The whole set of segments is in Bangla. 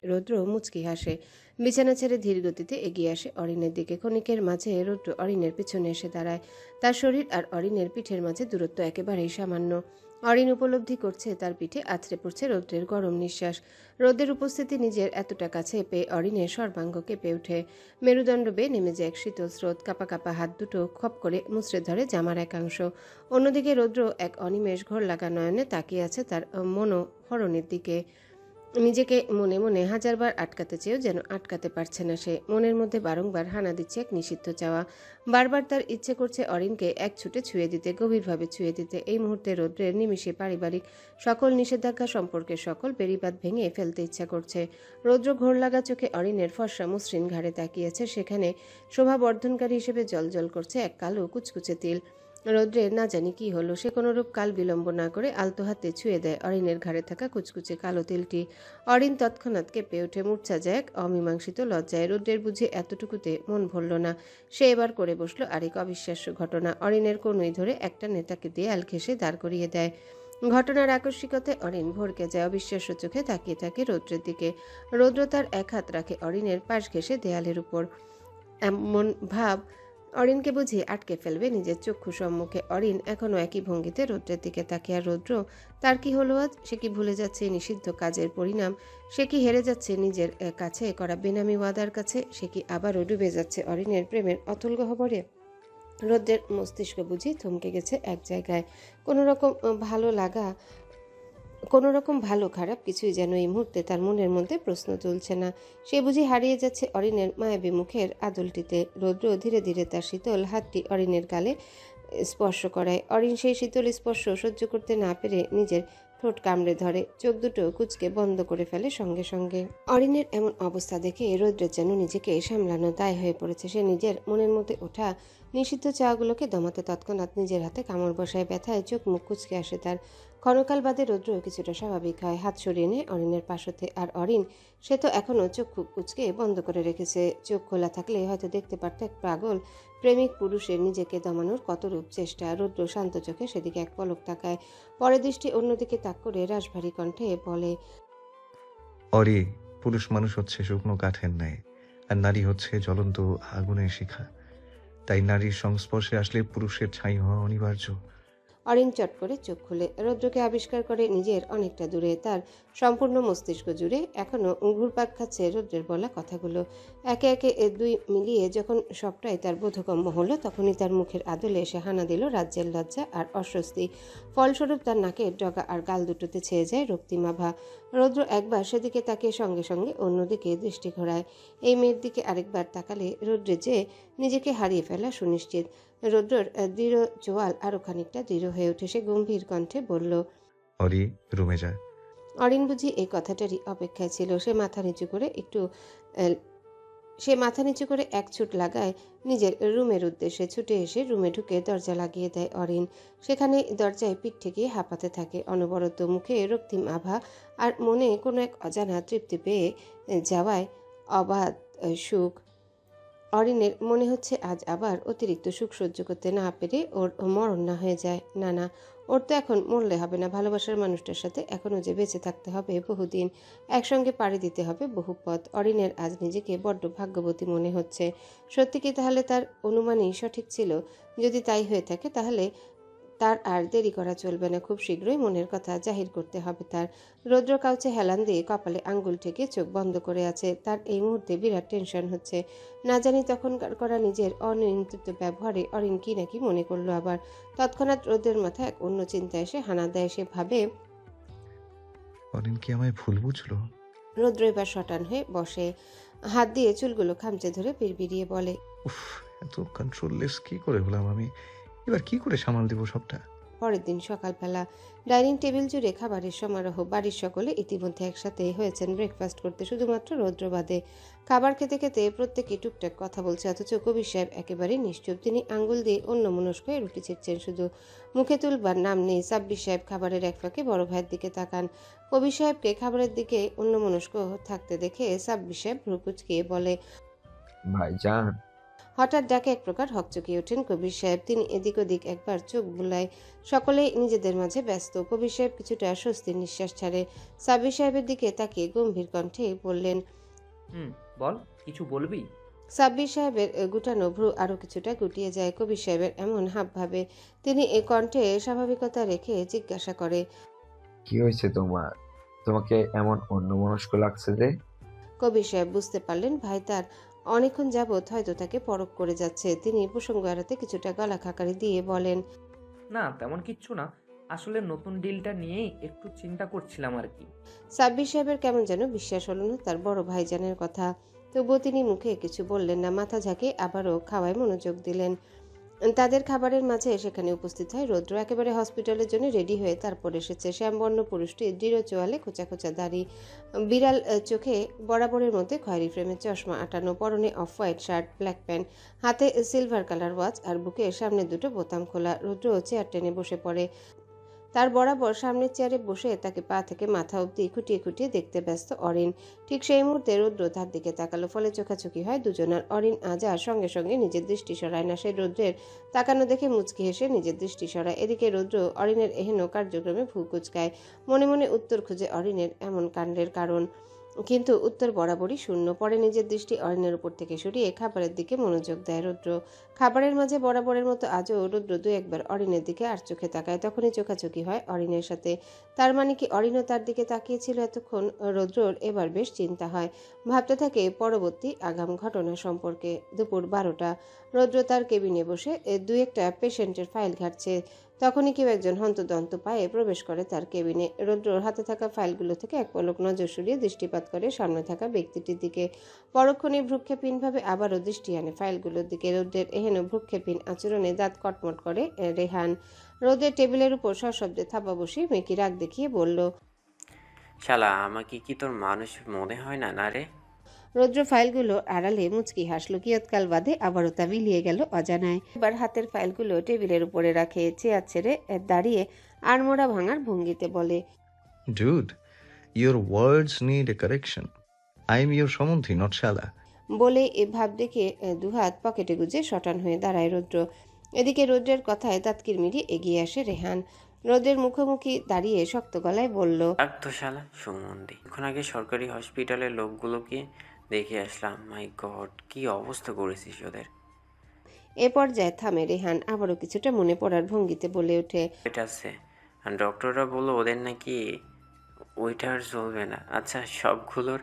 রৌদ্র মুচকি হাসে। বিছানা ছেড়ে ধীর গতিতে এগিয়ে আসে অরিনের দিকে। ক্ষণিকের মাঝে রৌদ্র অরিনের পিছনে এসে দাঁড়ায়। তার শরীর আর অরিনের পিঠের মাঝে দূরত্ব একেবারেই সামান্য। অরিন উপলব্ধি করছে তার পিঠে আছড়ে পড়ছে রৌদ্রের গরম নিঃশ্বাস। রৌদ্রের উপস্থিতি নিজের এতটা কাছে পেয়ে অরিনের সর্বাঙ্গ কেঁপে ওঠে। মেরুদণ্ড বেয়ে নেমে যায় এক শীতল স্রোত। কাপা কাপা হাত দুটো খপ করে মুচড়ে ধরে জামার একাংশ। অন্যদিকে রৌদ্র এক অনিমেষ ঘোর লাগা নয়নে তাকিয়ে আছে তার মনোহরণের দিকে। নিজেকে মনে মনে হাজারবার আটকাতে চেয়েও যেন আটকাতে পারছে না সে। মনের মধ্যে বারংবার হানা দিচ্ছে এক নিষিদ্ধ চাওয়া। বারবার তার ইচ্ছে করছে অরিনকে এক ছুটে ছুঁয়ে দিতে, গভীরভাবে ছুঁয়ে দিতে। এই মুহূর্তে রৌদ্রের নিমিষে পারিবারিক সকল নিষেধাজ্ঞা, সম্পর্কের সকল বেড়িবাঁধ ভেঙে ফেলতে ইচ্ছা করছে। রৌদ্র ঘোর লাগা চোখে অরিনের ফর্সা মসৃণ ঘাড়ে তাকিয়েছে। সেখানে শোভা বর্ধনকারী হিসেবে জ্বলজ্বল করছে এক কালো কুচকুচে তিল। রৌদ্রের না জানি কি হলো, সে কোনরূপ কাল বিলম্ব না করে আলতো হাতে ছুঁয়ে দেয় অরিনের ঘাড়ে থাকা কুচকুচে কালো তিলটি। অরিন তৎক্ষণাৎ কেঁপে ওঠে, মূর্ছা যায় এক অমীমাংসিত লজ্জায়। রৌদ্রের বুঝি এতটুকুতে মন ভরল না। সে এবার করে বসলো আরেক অবিশ্বাস্য ঘটনা। অরিনের কনুই ধরে একটা নেতাকে দেয়াল ঘেঁষে দাঁড় করিয়ে দেয়। ঘটনার আকস্মিকতায় অরিন ভরকে যায়। অবিশ্বাস্য চোখে তাকিয়ে থাকে রৌদ্রের দিকে। রৌদ্র তার এক হাত রাখে অরিনের পাশ ঘেঁষে দেয়ালের উপর। এমন ভাব অরিনকে বুঝিয়ে আটকে ফেলবে নিজের চক্ষু সম্মুখে। অরিন এখনও একই ভঙ্গিতে রৌদ্রের দিকে তাকিয়ে। আর রৌদ্র, তার কি হলো আজ? সে কি ভুলে যাচ্ছে নিষিদ্ধ কাজের পরিণাম? সে কি হেরে যাচ্ছে নিজের কাছে করা বেনামি ওয়াদার কাছে? সে কি আবারও ডুবে যাচ্ছে অরিনের প্রেমের অতুল গহ্বরে? রৌদ্রের মস্তিষ্ক বুঝি থমকে গেছে এক জায়গায়। কোনো রকম ভালো খারাপ কিছুই যেন এই মুহূর্তে তার মনের মধ্যে প্রশ্ন তুলছে না। সে বুঝি হারিয়ে যাচ্ছে অরিনের মায়াবী মুখের আদলটিতে। রৌদ্র ধীরে ধীরে তার শীতল হাতটি অরিনের গালে স্পর্শ করায়। অরিন সেই শীতল স্পর্শ সহ্য করতে না পেরে নিজের ঠোঁট কামড়ে ধরে, চোখ দুটো কুঁচকে বন্ধ করে ফেলে সঙ্গে সঙ্গে। অরিনের এমন অবস্থা দেখে রৌদ্রের যেন নিজেকে সামলানো দায় হয়ে পড়েছে। সে নিজের মনের মধ্যে ওঠা নিষিদ্ধ চাওয়াগুলোকে দমাতে তৎক্ষণাৎ নিজের হাতে কামড় বসায়। ব্যথায় চোখ মুখ কুঁচকে আসে তার। ক্ষণকাল বাদে রৌদ্র কিছুটা স্বাভাবিক হয়, হাত সরিয়ে নেয় অরিনের পাশ হতে। আর অরিন, সে তো এখনও চক্ষু কুঁচকে বন্ধ করে রেখেছে। চোখ খোলা থাকলে হয়তো দেখতে পারত এক পাগল প্রেমিক পুরুষের নিজেকে দমানোর কতরূপ চেষ্টা। রৌদ্র শান্ত চোখে সেদিকে এক পলক তাকায়, পরে দৃষ্টি অন্যদিকে তাক করে রাশভারী কণ্ঠে বলে, অরে, পুরুষ মানুষ হচ্ছে শুকনো কাঠের ন্যায়, আর নারী হচ্ছে জ্বলন্ত আগুনের শিখা। তাই নারীর সংস্পর্শে আসলে পুরুষের ছাই হওয়া অনিবার্য। অরিন চট করে চোখ খুলে রৌদ্রকে আবিষ্কার করে নিজের অনেকটা দূরে, তার সম্পূর্ণ মস্তিষ্ক জুড়ে এখনো ঘুরপাক খাচ্ছে রৌদ্রের বলা কথাগুলো। একে একে দুই মিলিয়ে যখন সবটাই তার বোধগম্য হলো, তখনই তার মুখের আদলে এসে হানা দিল রাজ্যের লজ্জা আর অস্বস্তি। ফলস্বরূপ তার নাকের ডগা আর গাল দুটোতে ছেয়ে যায় রক্তিমাভা। রৌদ্র একবার সেদিকে তাকিয়ে সঙ্গে সঙ্গে অন্যদিকে দৃষ্টি ঘোরায়। এই মেয়ের দিকে আরেকবার তাকালে রৌদ্রের যে নিজেকে হারিয়ে ফেলা সুনিশ্চিত। রৌদ্রর দৃঢ় চোয়াল আরো খানিকটা দৃঢ় হয়ে উঠে। সে গম্ভীর কণ্ঠে বলল, অরি, রুমে যা। অরিন বুঝি এই কথাটারই অপেক্ষায় ছিল। সে মাথা নিচু করে এক ছুট লাগায় নিজের রুমের উদ্দেশ্যে। ছুটে এসে রুমে ঢুকে দরজা লাগিয়ে দেয় অরিন। সেখানে দরজায় পিঠ ঠেকিয়ে হাঁপাতে থাকে অনবরত। মুখে রক্তিম আভা আর মনে কোনো এক অজানা তৃপ্তি পেয়ে যাওয়ায় অবাধ সুখ। অরিনের মনে হচ্ছে আজ আবার অতিরিক্ত সুখ সহ্য করতে না পেরে ওর মরণ না হয়ে যায়। না না, ওর তো এখন মরলে হবে না। ভালোবাসার মানুষটার সাথে এখনও যে বেঁচে থাকতে হবে বহুদিন, একসঙ্গে পাড়ি দিতে হবে বহু পথ। অরিনের আজ নিজেকে বড্ড ভাগ্যবতী মনে হচ্ছে। সত্যি কি তাহলে তার অনুমানই সঠিক ছিল? যদি তাই হয়ে থাকে তাহলে তার আর দেরি করা চলবে না। খুব শীঘ্রই মনের কথা জাহির করতে হবে তার। রৌদ্র কাউচে হেলান দিয়ে কপালে আঙ্গুল ঠেকে চোখ বন্ধ করে আছে। তার এই মুহূর্তে বিরাট টেনশন হচ্ছে। না জানি তখনকার করা নিজের অনিয়ন্ত্রিত ব্যবহারে অরিন কি নাকি মনে করলো আবার। তৎক্ষণাৎ রৌদ্রের মাথায় এক অন্য চিন্তা এসে হানা দেয়। সে ভাবে, অরিন কি আমায় ভুল বুঝলো? রৌদ্র এবার শটান হয়ে বসে, হাত দিয়ে চুলগুলো খামচে ধরে বিড়বিড়িয়ে বলে, উফ, এত কন্ট্রোললেস কি করে হলাম আমি? এবার কি করে সামাল দেবো সবটা? পরের দিন সকালবেলা ডাইনিং টেবিল জুড়ে খাবারের সমারোহ। বাড়ির সকলে ইতিমধ্যে একসাথে হয়েছেন ব্রেকফাস্ট করতে, শুধুমাত্র রৌদ্র বাদে। খাবার খেতে খেতে প্রত্যেকেই টুকটাক কথা বলছে, অথচ কবির সাহেব একেবারেই নিশ্চুপ। তিনি আঙ্গুল দিয়ে অন্য মনস্ক হয়ে রুটি ছিঁড়ছেন শুধু, মুখে তুলবার নাম নেই। সাব্বির সাহেব খাবারের এক ফাঁকে বড় ভাইয়ের দিকে তাকান। কবির সাহেবকে খাবারের দিকে অন্য মনস্ক থাকতে দেখে সাব্বির সাহেব ভ্রু কুঁচকিয়ে বলে, ভাইজান। হঠাৎ ডাকে এক প্রকার হকচকিয়ে ওঠেন কবির সাহেব। তিনি এদিক ওদিক একবার চোখ বুলায়। সকলেই নিজেদের মাঝে ব্যস্ত। কবির সাহেব কিছুটা স্বস্তির নিঃশ্বাস ছাড়ে। সাব্বির সাহেবের দিকে তাকিয়ে গম্ভীর কণ্ঠে বললেন, হুম, বল, কিছু বলবি? সাব্বির সাহেবের গুটানো ভ্রু আরো কিছুটা গুটিয়ে যায় কবির সাহেবের এমন হাবভাবে। তিনি এ কণ্ঠে স্বাভাবিকতা রেখে জিজ্ঞাসা করে, কি হয়েছে তোমার? তোমাকে এমন অন্যমনস্ক লাগছে যে? কবির সাহেব বুঝতে পারলেন ভাই তার অনেকক্ষণ যাবৎ হয়তো তাকে পরখ করে যাচ্ছে। তিনি প্রসঙ্গ এড়াতে কিছুটা গলা খাকারি দিয়ে বলেন, না, তেমন কিচ্ছু না। আসলে নতুন ডিলটা নিয়েই একটু চিন্তা করছিলাম আর কি। সাব্বির সাহেবের কেমন যেন বিশ্বাস হলো না তার বড় ভাইজানের কথা। তবুও তিনি মুখে কিছু বললেন না। মাথা ঝাঁকে আবারও খাওয়ায় মনোযোগ দিলেন। তাদের খাবারের মাঝে সেখানে উপস্থিত হয় রৌদ্র। একেবারে হসপিটালের জন্য রেডি হয়ে তারপর এসেছে। শ্যামবর্ণ পুরুষটি দৃঢ় চোয়ালে খোঁচা খোঁচা দাড়ি, বিড়াল চোখে বরাবরের মধ্যে খয়েরি ফ্রেমের চশমা আটানো, পরনে off white shirt, black pant, হাতে সিলভার কালার ওয়াচ আর বুকে সামনে দুটো বোতাম খোলা। রৌদ্র চেয়ার টেনে বসে পড়ে। তার বরাবর সামনের চেয়ারে বসে তাকে পা থেকে মাথা অবধি খুঁটিয়ে খুঁটিয়ে দেখতে ব্যস্ত অরিন। ঠিক সেই মুহূর্তে রৌদ্র তার দিকে তাকালো। ফলে চোখাচোখি হয় দুজনার। অরিন আজার সঙ্গে সঙ্গে নিজের দৃষ্টি সরায় না। সে রৌদ্রের তাকানো দেখে মুচকি হেসে নিজের দৃষ্টি সরায়। এদিকে রৌদ্র অরিনের এহেন কার্যক্রমে ভ্রু কুঁচকায়। মনে মনে উত্তর খুঁজে অরিনের এমন কাণ্ডের কারণ, কিন্তু উত্তর বরাবরই শূন্য। পরে নিজের দৃষ্টি অরিনের উপর থেকে সরিয়ে খাবারের দিকে মনোযোগ দেয় রৌদ্র। খাবারের মাঝে বরাবরের মতো আজও রৌদ্র দু একবার অরিনের দিকে আর চোখে তাকায়। তখনই চোখাচোখি হয় অরিনের সাথে। তার মানে কি অরিনও তার দিকে তাকিয়েছিল এতক্ষণ? রৌদ্রর এবার বেশ চিন্তা হয়। ভাবতে থাকে পরবর্তী আগাম ঘটনা সম্পর্কে। দুপুর 12টা। রৌদ্র তার কেবিনে বসে দু একটা পেশেন্টের ফাইল ঘাটছে। তখনই কেউ একজন হন্তদন্ত পায়ে প্রবেশ করে তার কেবিনে। রৌদ্রর হাতে থাকা ফাইলগুলো থেকে এক পলক নজর সরিয়ে দৃষ্টিপাত করে সামনে থাকা ব্যক্তিটির দিকে। পরক্ষণে ভ্রুক্ষেপীনভাবে আবারও দৃষ্টি আনে ফাইলগুলোর দিকে। রৌদ্রের এহেন ভ্রুক্ষেপীন আচরণে দাঁত কটমট করে রেহান। রৌদ্রের টেবিলের উপর সশব্দে থাপা বসিয়ে মেকি রাগ দেখিয়ে বলল, শালা আমাকে কি তোর মানুষ মনে হয় না, না রে? রৌদ্র ফাইলগুলো আড়ালে মুচকি হাসলো। কিয়ৎকাল বাদে আবারও তা মিলিয়ে গেল অজানায়। এবার হাতের ফাইলগুলো টেবিলের উপরে রাখে চেয়ার ছেড়ে দাঁড়িয়ে আড়মোড়া ভাঙার ভঙ্গিতে বলে, Dude, your words need a correction. I'm your Samanthi, not Shala. বলে এ ভাব দেখে দুহাত পকেটে গুজে শটান হয়ে দাঁড়ায় রৌদ্র। এদিকে রৌদ্রের কথায় দাঁতকির মিলিয়ে এগিয়ে আসে রেহান। রৌদ্রের মুখোমুখি দাঁড়িয়ে শক্ত গলায় বলল, রাখ তো শালা সুমন্দি। এখন আগে সরকারি হসপিটালের লোকগুলোকে দেখে আসলাম। মাই গড, কি অবস্থা করেছিস ওদের। এ পর্যায়ে থামে রেহান। আবারও কিছুটা মনে পড়ার ভঙ্গিতে বলে ওঠে, এটা আছে, আর ডক্টররা বললো ওদের নাকি ওইটা আর চলবে না। আচ্ছা, সবগুলোর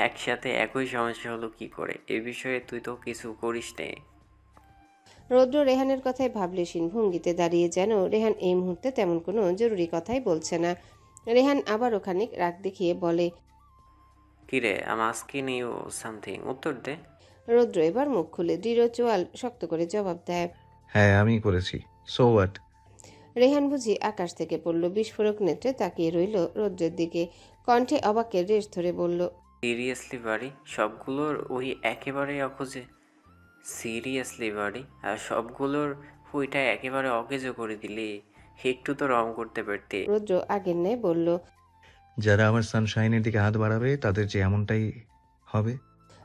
একসাথে একই সমস্যা হলো কি করে? এ বিষয়ে তুই তো কিছু করিস নে। রৌদ্র রেহানের কথায় ভাবলেশীন ভঙ্গিতে দাঁড়িয়ে, যেন রেহান এই মুহূর্তে তেমন কোনো জরুরি কথাই বলছে না। রেহান আবারও খানিক রাগ দেখিয়ে বলে, কিরে, আম আস্কিং ইউ সামথিং, উত্তর দে। রৌদ্র এবার মুখ খুলে দৃঢ় চোয়াল শক্ত করে জবাব দেয়, হ্যাঁ, আমি করেছি। So what? রেহান বুঝি আকাশ থেকে পড়ল। বিস্ফোরক নেত্রে তাকিয়ে রইল রৌদ্রের দিকে। কণ্ঠে অবাকের রেশ ধরে বলল, সিরিয়াসলি বাড়ি সবগুলোর ওই একেবারে অখোঁজে? সিরিয়াসলি বাড়ি আর সবগুলোর ওইটা একেবারে অকেজো করে দিলি? একটু তো রং করতে পারতে। রৌদ্র আগের ন্যায় বলল, যারা আমার সানশাইনের দিকে হাত বাড়াবে তাদের যে এমনটাই হবে।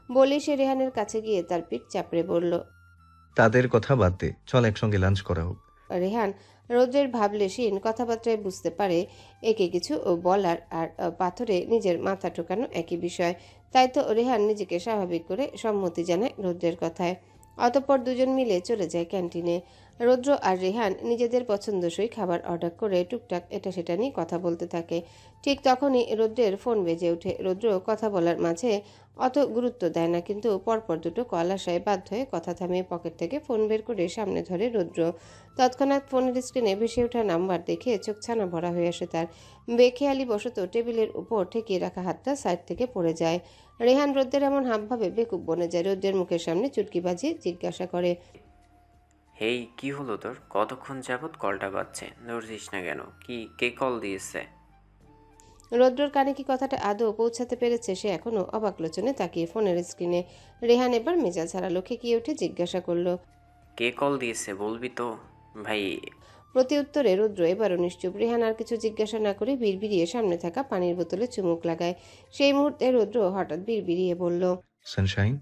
বলে সে রেহানের কাছে গিয়ে তার পিঠ চাপড়ে বলল, তাদের কথা বাদ দে, চল একসঙ্গে লাঞ্চ করা হোক। রেহান রৌদ্রের ভাবলেশীন কথাবার্তায় বুঝতে পারে একে কিছু বলার আর পাথরে নিজের মাথা ঠোকানো একই বিষয়। তাই তো রেহান নিজেকে স্বাভাবিক করে সম্মতি জানায় রৌদ্রের কথায়। অতঃপর দুজন মিলে চলে যায় ক্যান্টিনে। রৌদ্র আর রেহান নিজেদের পছন্দসই খাবার অর্ডার করে টুকটাক এটা সেটা নিয়ে কথা বলতে থাকে। ঠিক তখনই রৌদ্রের ফোন বেজে ওঠে। রৌদ্র কথা বলার মাঝে অত গুরুত্ব দেয় না, কিন্তু পরপর দুটো কল আসায় বাধ্য হয়ে কথা থামিয়ে পকেট থেকে ফোন বের করে সামনে ধরে রৌদ্র। তৎক্ষণাৎ ফোনের স্ক্রিনে ভেসে ওঠা নাম্বার দেখে চোখ ছানা ভরা হয়ে আসে তার। বেখেয়ালি বশত টেবিলের উপর ঠেকিয়ে রাখা হাতটা সাইড থেকে পড়ে যায়। রেহান রৌদ্রের এমন হাবভাবে বেকুব বনে যায়। রৌদ্রের মুখের সামনে চুটকি বাজিয়ে জিজ্ঞাসা করে, হেই, কি হলো তোর? কতক্ষণ যাবৎ কলটা বাজছে, ধরছিস না কেন? কে কল দিয়েছে? রৌদ্রর কানে কি কথাটা আদৌ পৌঁছাতে পেরেছে সে এখনো অবাক লোচনে তাকিয়ে ফোনের স্ক্রিনে। রেহান এবার মেজাজ হারালো, খেকিয়ে উঠে জিজ্ঞাসা করলো, কে কল দিয়েছে বলবি তো ভাই? প্রতি উত্তরে রৌদ্র এবারও নিশ্চুপ। রেহান আর কিছু জিজ্ঞাসা না করে বিড়বিড়িয়ে সামনে থাকা পানির বোতলে চুমুক লাগায়। সেই মুহূর্তে রৌদ্র হঠাৎ বিড়বিড়িয়ে বলল, সানশাইন।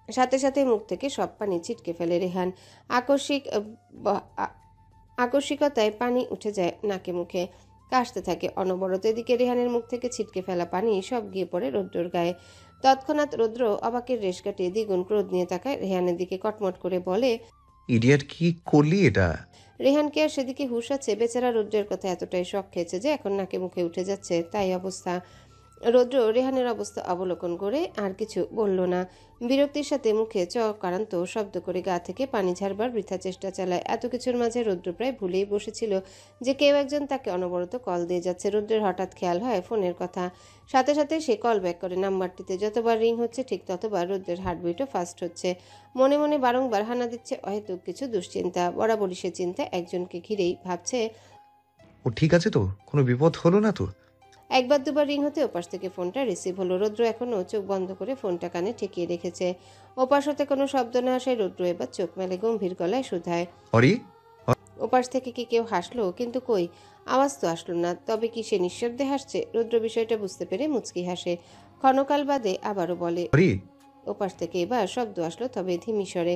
সাথে সাথে মুখ থেকে সব পানি ছিটকে ফেলে রেহান। আকস্মিক আকস্মিকতায় পানি উঠে যায় নাকে মুখে, কাশতে থাকে অনবরত। এদিকে রেহানের মুখ থেকে ছিটকে ফেলা পানি সব গিয়ে পড়ে রৌদ্রর গায়ে। তৎক্ষণাৎ রৌদ্র অবাকের রেশ কাটিয়ে দ্বিগুণ ক্রোধ নিয়ে তাকায় রেহানের দিকে, কটমট করে বলে, ইডিয়েট, কি করলি এটা? রেহানকে আর সেদিকে হুঁশ আছে? বেচারা রৌদ্রের কথা এতটাই শখ খেয়েছে যে এখন নাকে মুখে উঠে যাচ্ছে, তাই অবস্থা। রৌদ্র রেহানের অবস্থা অবলোকন করে আর কিছু বলল না। বিরক্তির সাথে মুখে চকারান্ত শব্দ করে গা থেকে পানি ঝাড়বার বৃথা চেষ্টা চালায়। এত কিছুর মাঝে রৌদ্র প্রায় ভুলেই বসেছিল যে কেউ একজন তাকে অনবরত কল দিয়ে যাচ্ছে। রৌদ্রের হঠাৎ খেয়াল হয় ফোনের কথা। সাথে সাথে সে কল ব্যাক করে। নাম্বারটিতে যতবার রিং হচ্ছে ঠিক ততবার রৌদ্রের হার্টবিটও ফাস্ট হচ্ছে। মনে মনে বারংবার হানা দিচ্ছে অহেতুক কিছু দুশ্চিন্তা। বরাবরই সে চিন্তা একজনকে ঘিরেই। ভাবছে, ও ঠিক আছে তো? কোনো বিপদ হলো না তো? একবার দুবার রিং হতে ওপাশ থেকে ফোনটা রিসিভ হলো। রৌদ্র এখনও চোখ বন্ধ করে ফোনটা কানে ঠেকিয়ে রেখেছে। ওপাশ হতে কোনো শব্দ না আসায় রৌদ্র এবার চোখ মেলে গম্ভীর গলায় শুধায়, অরি, ওপাশ থেকে কি কেউ হাসলো? কিন্তু কই, আওয়াজ তো আসলো না। তবে কি সে নিঃশব্দে হাসছে? রৌদ্র বিষয়টা বুঝতে পেরে মুচকি হাসে। ক্ষণকাল বাদে আবারও বলে, অরি। ওপাশ থেকে এবার শব্দ আসলো, তবে ধিমি স্বরে।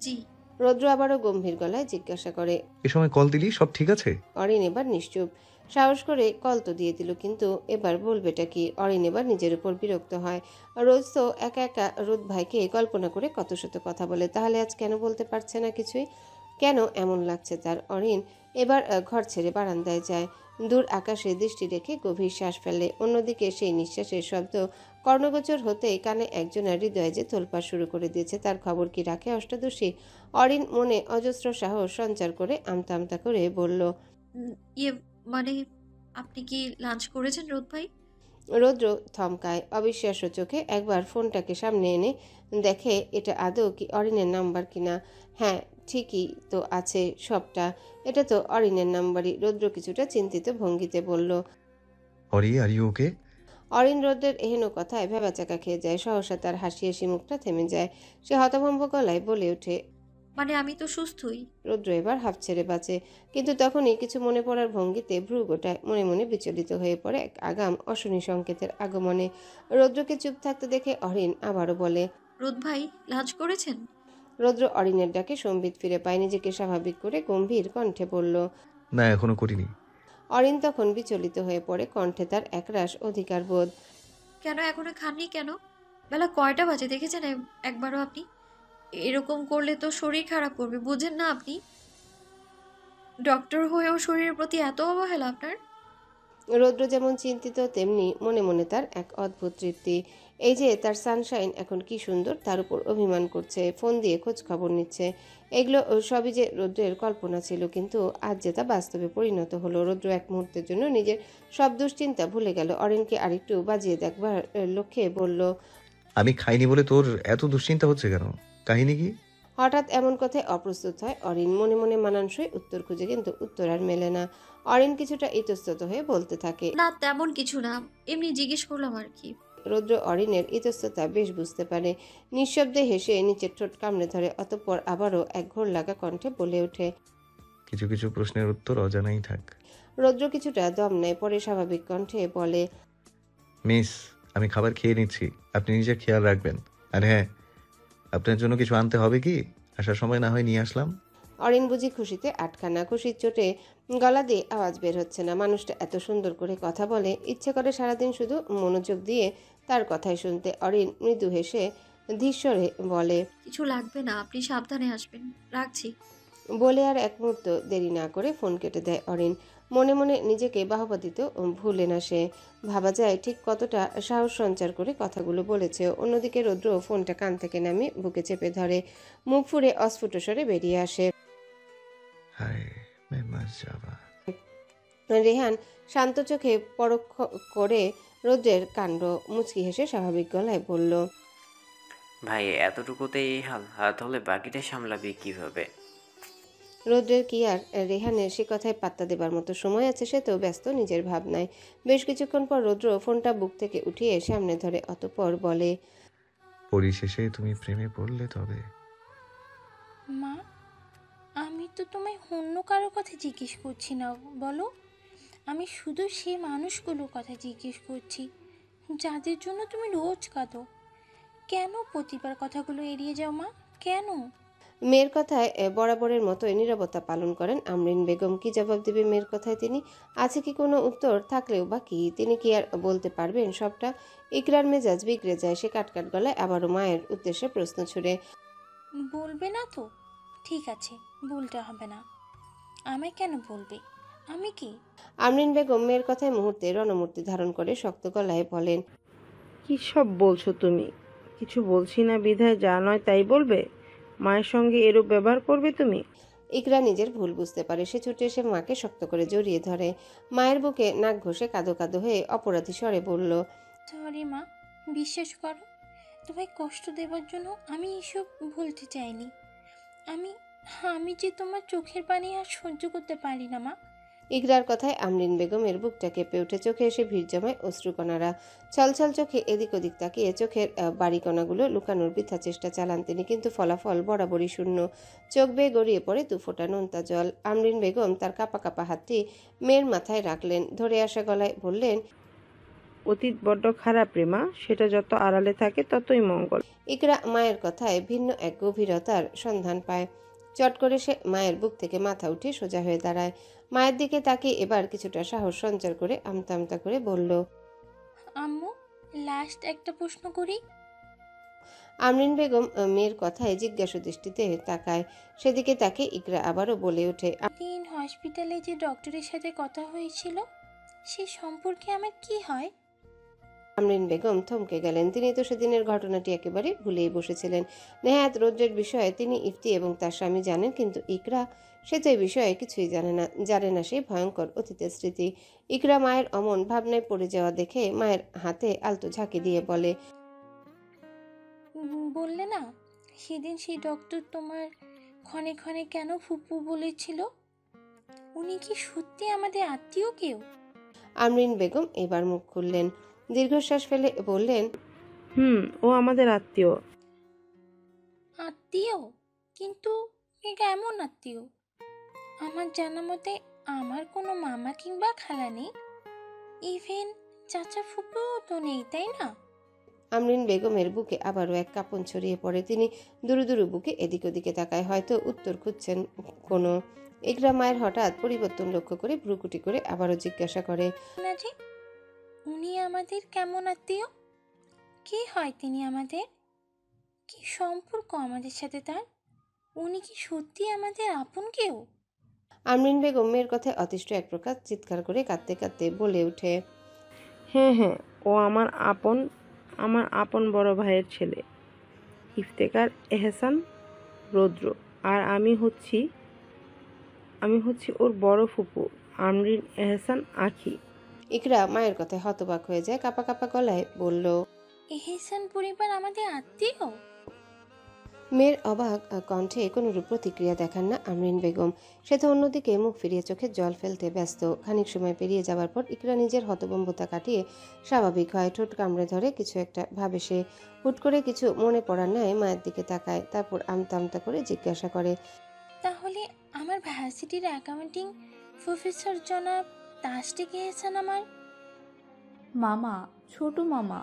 জি। রৌদ্র আবারও গম্ভীর গলায় জিজ্ঞাসা করে। এ সময় কল দিলি, সব ঠিক আছে? অরিন এবার নিশ্চুপ। সাহস করে কল তো দিয়ে দিল, কিন্তু এবার বলবেটা কি? অরিন এবার নিজের উপর বিরক্ত হয়। রোজ তো একা একা রোদ ভাইকে কল্পনা করে কত শত কথা বলে, তাহলে আজ কেন বলতে পারছে না কিছুই? কেন এমন লাগছে তার? অরিন এবার ঘর ছেড়ে বারান্দায় যায়। দূর আকাশে দৃষ্টি রেখে গভীর শ্বাস ফেলে। অন্যদিকে সেই নিঃশ্বাসের শব্দ কর্ণগোচর হতেই কানে একজনের হৃদয়ে যে তোলপাড় শুরু করে দিয়েছে, তার খবর কি রাখে অষ্টাদশী? অরিন মনে অজস্র সাহস সঞ্চার করে আমতা আমতা করে বলল, ইয়ে মানে আপনি কি লাঞ্চ করেছেন রোদ ভাই? রৌদ্র থমকায়। অবিশ্বাস্য চোখে একবার ফোনটাকে সামনে এনে দেখে এটা আদৌ কি অরিনের নাম্বার কিনা। হ্যাঁ, ঠিকই তো আছে সবটা। এটা তো অরিনের নাম্বারই। রৌদ্র কিছুটা চিন্তিত ভঙ্গিতে বলল। Ori, are you okay? Orin রৌদ্রের এহেন কথায় ভ্যাবাচাকা খেয়ে যায়। সহসা তার হাসি হাসি মুখটা থেমে যায়। সে হতভম্ব গলায় বলে ওঠে, মানে আমি তো সুস্থই। রৌদ্র এবার হাঁফ ছেড়ে বাঁচে, কিন্তু তখনই কিছু মনে পড়ার ভঙ্গিতে ভ্রু গোটায়। মনে মনে বিচলিত হয়ে পড়ে এক আগাম অশনি সংকেতের আগমনে। রৌদ্রকে চুপ থাকতে দেখে অরিন আবারও বলে, রোদ ভাই লাঞ্চ করেছেন? রৌদ্র অরিনের ডাকে সম্বিত ফিরে পায়। নিজেকে স্বাভাবিক করে গম্ভীর কণ্ঠে বলল। না, এখনো করিনি। অরিন তখন বিচলিত হয়ে পড়ে, কণ্ঠে তার একরাশ অধিকার বোধ। কেন এখনো খাননি কেন? বেলা কয়টা বাজে দেখেছেন একবারও আপনি? এরকম করলে তো শরীর খারাপ করবে, বুঝেন না আপনি? ডক্টর হয়েও শরীরের প্রতি এত অবহেলা আপনার? রৌদ্র যেমন চিন্তিত, তেমনি মনে মনে তার এক অদ্ভুত তৃপ্তি। এই যে তার সানশাইন এখন কি সুন্দর, তার উপর অভিমান করছে, ফোন দিয়ে খোঁজ খবর নিচ্ছে। এগুলো সবই যে রৌদ্রের কল্পনা ছিল, কিন্তু আজ যে তা বাস্তবে পরিণত হলো। রৌদ্র এক মুহূর্তের জন্য নিজের সব দুশ্চিন্তা ভুলে গেল। অরিনকে আরেকটু বাজিয়ে দেখবার লক্ষ্যে বলল, আমি খাইনি বলে তোর এত দুশ্চিন্তা হচ্ছে কেন? কাহিনী কি? হঠাৎ এমন কথায় অপ্রস্তুত হয় অরিন। মনে মনে মানানসই উত্তর খুঁজে, কিন্তু উত্তর আর মেলে না। অরিন কিছুটা ইতস্তত হয়ে বলতে থাকে, না তেমন কিছু না, এমনি জিজ্ঞেস করলাম আর কি। রৌদ্র অরিনের ইতস্ততা বেশ বুঝতে পারে। নিঃশব্দে হেসে নিচের ঠোঁট কামড়ে ধরে। অতঃপর আবারও এক ঘোর লাগা কণ্ঠে বলে ওঠে। কিছু কিছু প্রশ্নের উত্তর অজানাই থাক। রৌদ্র কিছুটা দম নেয়, পরে স্বাভাবিক কণ্ঠে বলে, মিস, আমি খাবার খেয়ে নিচ্ছি, আপনি নিজের খেয়াল রাখবেন। আর হ্যাঁ, আপনার জন্য কিছু আনতে হবে কি? আসার সময় না হয় নিয়ে আসলাম। অরিন বুঝি খুশিতে আটখানা। খুশির চোটে গলা দিয়ে আওয়াজ বের হচ্ছে না। মানুষটা এত সুন্দর করে কথা বলে, ইচ্ছে করে সারাদিন শুধু মনোযোগ দিয়ে তার কথাই শুনতে। অরিন মৃদু হেসে ধীশ্বরে বলে, কিছু লাগবে না, আপনি সাবধানে আসবেন, রাখছি। বলে আর এক মুহূর্ত দেরি না করে ফোন কেটে দেয় অরিন। মনে মনে নিজেকে বাহবা দিতে ভুলে না সে। ভাবা যায় ঠিক কতটা সাহস সঞ্চার করে কথাগুলো বলেছে। অন্যদিকে রৌদ্র ফোনটা কান থেকে নামিয়ে বুকে চেপে ধরে। মুখ ফুঁড়ে অস্ফুট স্বরে বেরিয়ে আসে, হায়, মে মার যাবা। রেহান শান্ত চোখে পরোক্ষ করে রৌদ্রের কাণ্ড মুচকি হেসে স্বাভাবিক গলায় বলল, ভাই এতটুকুতে এই হাল, হাত হলে বাকিটা সামলাবি কিভাবে? রৌদ্রের কি আর রেহানের সে কথায় পাত্তা দেবার মতো সময় আছে? সে তো ব্যস্ত নিজের ভাবনায়। বেশ কিছুক্ষণ পর রৌদ্র ফোনটা বুক থেকে উঠিয়ে সামনে ধরে। অতঃপর বলে, পরিশেষে তুমি প্রেমে পড়লে তবে? মা, আমি তো তোমায় অন্য কারো কথা জিজ্ঞেস করছি না, বলো। আমি শুধু সেই মানুষগুলোর কথা জিজ্ঞেস করছি যাদের জন্য তুমি রোজ কাঁদো। কেন প্রতিবার কথাগুলো এড়িয়ে যাও মা? কেন? মেয়ের কথায় বরাবরের মতোই নীরবতা পালন করেন আমরিন বেগম। কি জবাব দেবে মেয়ের কথায় তিনি? আছে কি কোনো উত্তর? থাকলেও বা কি? তিনি কি আর বলতে পারবেন সবটা? ইকরার মেজাজ বিগড়ে যায়। সে কাটকাট গলায় আবারও মায়ের উদ্দেশ্যে প্রশ্ন ছুড়ে। বলবে না তো? ঠিক আছে, বলতে হবে না। আমায় কেন বলবে? আমি কি? আমরিন বেগম মেয়ের কথায় মুহূর্তে রণমূর্তি ধারণ করে শক্ত গলায় বলেন, কি সব বলছো তুমি? কিছু বলছি না বিধায় যা নয় তাই বলবে? মায়ের সঙ্গে এরূপ ব্যবহার করবে তুমি? ইকরা নিজের ভুল বুঝতে পারে। সে ছুটে এসে মাকে শক্ত করে জড়িয়ে ধরে। মায়ের বুকে নাক ঘষে কাঁদো কাঁদো হয়ে অপরাধী স্বরে বলল, সরি মা, বিশ্বাস করো, তোমায় কষ্ট দেওয়ার জন্য আমি এসব ভুলতে চাইনি। আমি আমি যে তোমার চোখের পানি আর সহ্য করতে পারি না মা। ইকরার কথায় আমরিন বেগমের বুকটা কেঁপে উঠে। চোখে এসে ভিড় জমায় অশ্রুকণারা। ছলছল চোখে এদিক ওদিক তাকিয়ে চোখের বাড়িকণাগুলো লুকানোর বৃথা চেষ্টা চালান তিনি, কিন্তু ফলাফল বরাবরই শূন্য। চোখ বেয়ে গড়িয়ে পড়ে দুফোঁটা নোনতা জল। আমরিন বেগম তার কাঁপা কাঁপা হাতটি মেয়ের মাথায় রাখলেন। ধরে আসা গলায় বললেন, অতীত বড্ড খারাপ রে মা, সেটা যত আড়ালে থাকে ততই মঙ্গল। ইকরা মায়ের কথায় ভিন্ন এক গভীরতার সন্ধান পায়। চট করে সে মায়ের বুক থেকে মাথা উঠিয়ে সোজা হয়ে দাঁড়ায়। মায়ের দিকে তাকিয়ে এবার কিছুটা সাহস সঞ্চার করে আমতা আমতা করে বলল, আম্মু, লাস্ট একটা প্রশ্ন করি। আমরিন বেগম মেয়ের কথায় জিজ্ঞাসু দৃষ্টিতে তাকায়। সেদিকে তাকে ইকরা আবারও বলে ওঠে, দিন হসপিটালে যে ডক্টরের সাথে কথা হয়েছিল, সে সম্পর্কে আমার কি হয়? আমরিন বেগম থমকে গেলেন। তিনি তো সেদিনের ঘটনাটি একেবারে ভুলেই বসেছিলেন। নেহাত রৌদ্রের বিষয়ে তিনি ইফতি এবং তার স্বামী জানেন, কিন্তু ইকরা সে তো এই বিষয়ে কিছুই জানে না সেই ভয়ঙ্কর অতীতের স্মৃতি। ইকরা মায়ের অমন ভাবনায় পড়ে যাওয়া দেখে মায়ের হাতে আলতো ঝাঁকি দিয়ে বলে, বললে না সেদিন সেই ডক্টর তোমার ক্ষণে ক্ষণে কেন ফুপু বলেছিল? উনি কি সত্যি আমাদের আত্মীয় কেউ? আমরিন বেগম এবার মুখ খুললেন। দীর্ঘশ্বাস ফেলে বললেন, ও আমাদের আত্মীয়। আত্মীয়? কিন্তু এ কেমন আত্মীয়? আমার জানা মতে আমার কোনো মামা কিংবা খালা নেই, ইভেন চাচা ফুপুও তো নেই, তাই না? আমরিন বেগমের বুকে আবারও এক কাঁপন ছড়িয়ে পড়ে। তিনি দুরু দুরু বুকে এদিক ওদিকে তাকায়, হয়তো উত্তর খুঁজছেন কোনো। ইকরা মায়ের হঠাৎ পরিবর্তন লক্ষ্য করে ভ্রুকুটি করে আবারও জিজ্ঞাসা করে, না যে, উনি আমাদের কেমন আত্মীয়? কে হয় তিনি আমাদের? কি সম্পর্ক আমাদের সাথে তার? উনি কি সত্যি আমাদের আপন কেউ? আমরিন বেগম মেয়ের কথায় অতিষ্ঠ এক প্রকার চিৎকার করে কাঁদতে কাঁদতে বলে ওঠে, হ্যাঁ, ও আমার আপন বড় ভাইয়ের ছেলে, ইফতেখার এহসান রৌদ্র। আর আমি হচ্ছি ওর বড় ফুপু, আমরিন এহসান আখি। ইকরা মায়ের কথায় হতবাক হয়ে যায়। কাঁপা কাঁপা গলায় বলল, এহসান পরিবার আমাদের আত্মীয়? মেয়ের অবাক কণ্ঠে কোনোরূপ প্রতিক্রিয়া দেখান না আমরিন বেগম। সে তো অন্যদিকে মুখ ফিরিয়ে চোখে জল ফেলতে ব্যস্ত। খানিক সময় পেরিয়ে যাবার পর ইকরা নিজের হতভম্বতা কাটিয়ে স্বাভাবিক হয়। ঠোঁট কামড়ে ধরে কিছু একটা ভাবে সে। হুট করে কিছু মনে পড়ার ন্যায় মায়ের দিকে তাকায়। তারপর আমতা আমতা করে জিজ্ঞাসা করে, তাহলে আমার ভার্সিটির অ্যাকাউন্টিং প্রফেসর জনাব দাস ডেকে এসেছেন আমার মামা, ছোট মামা।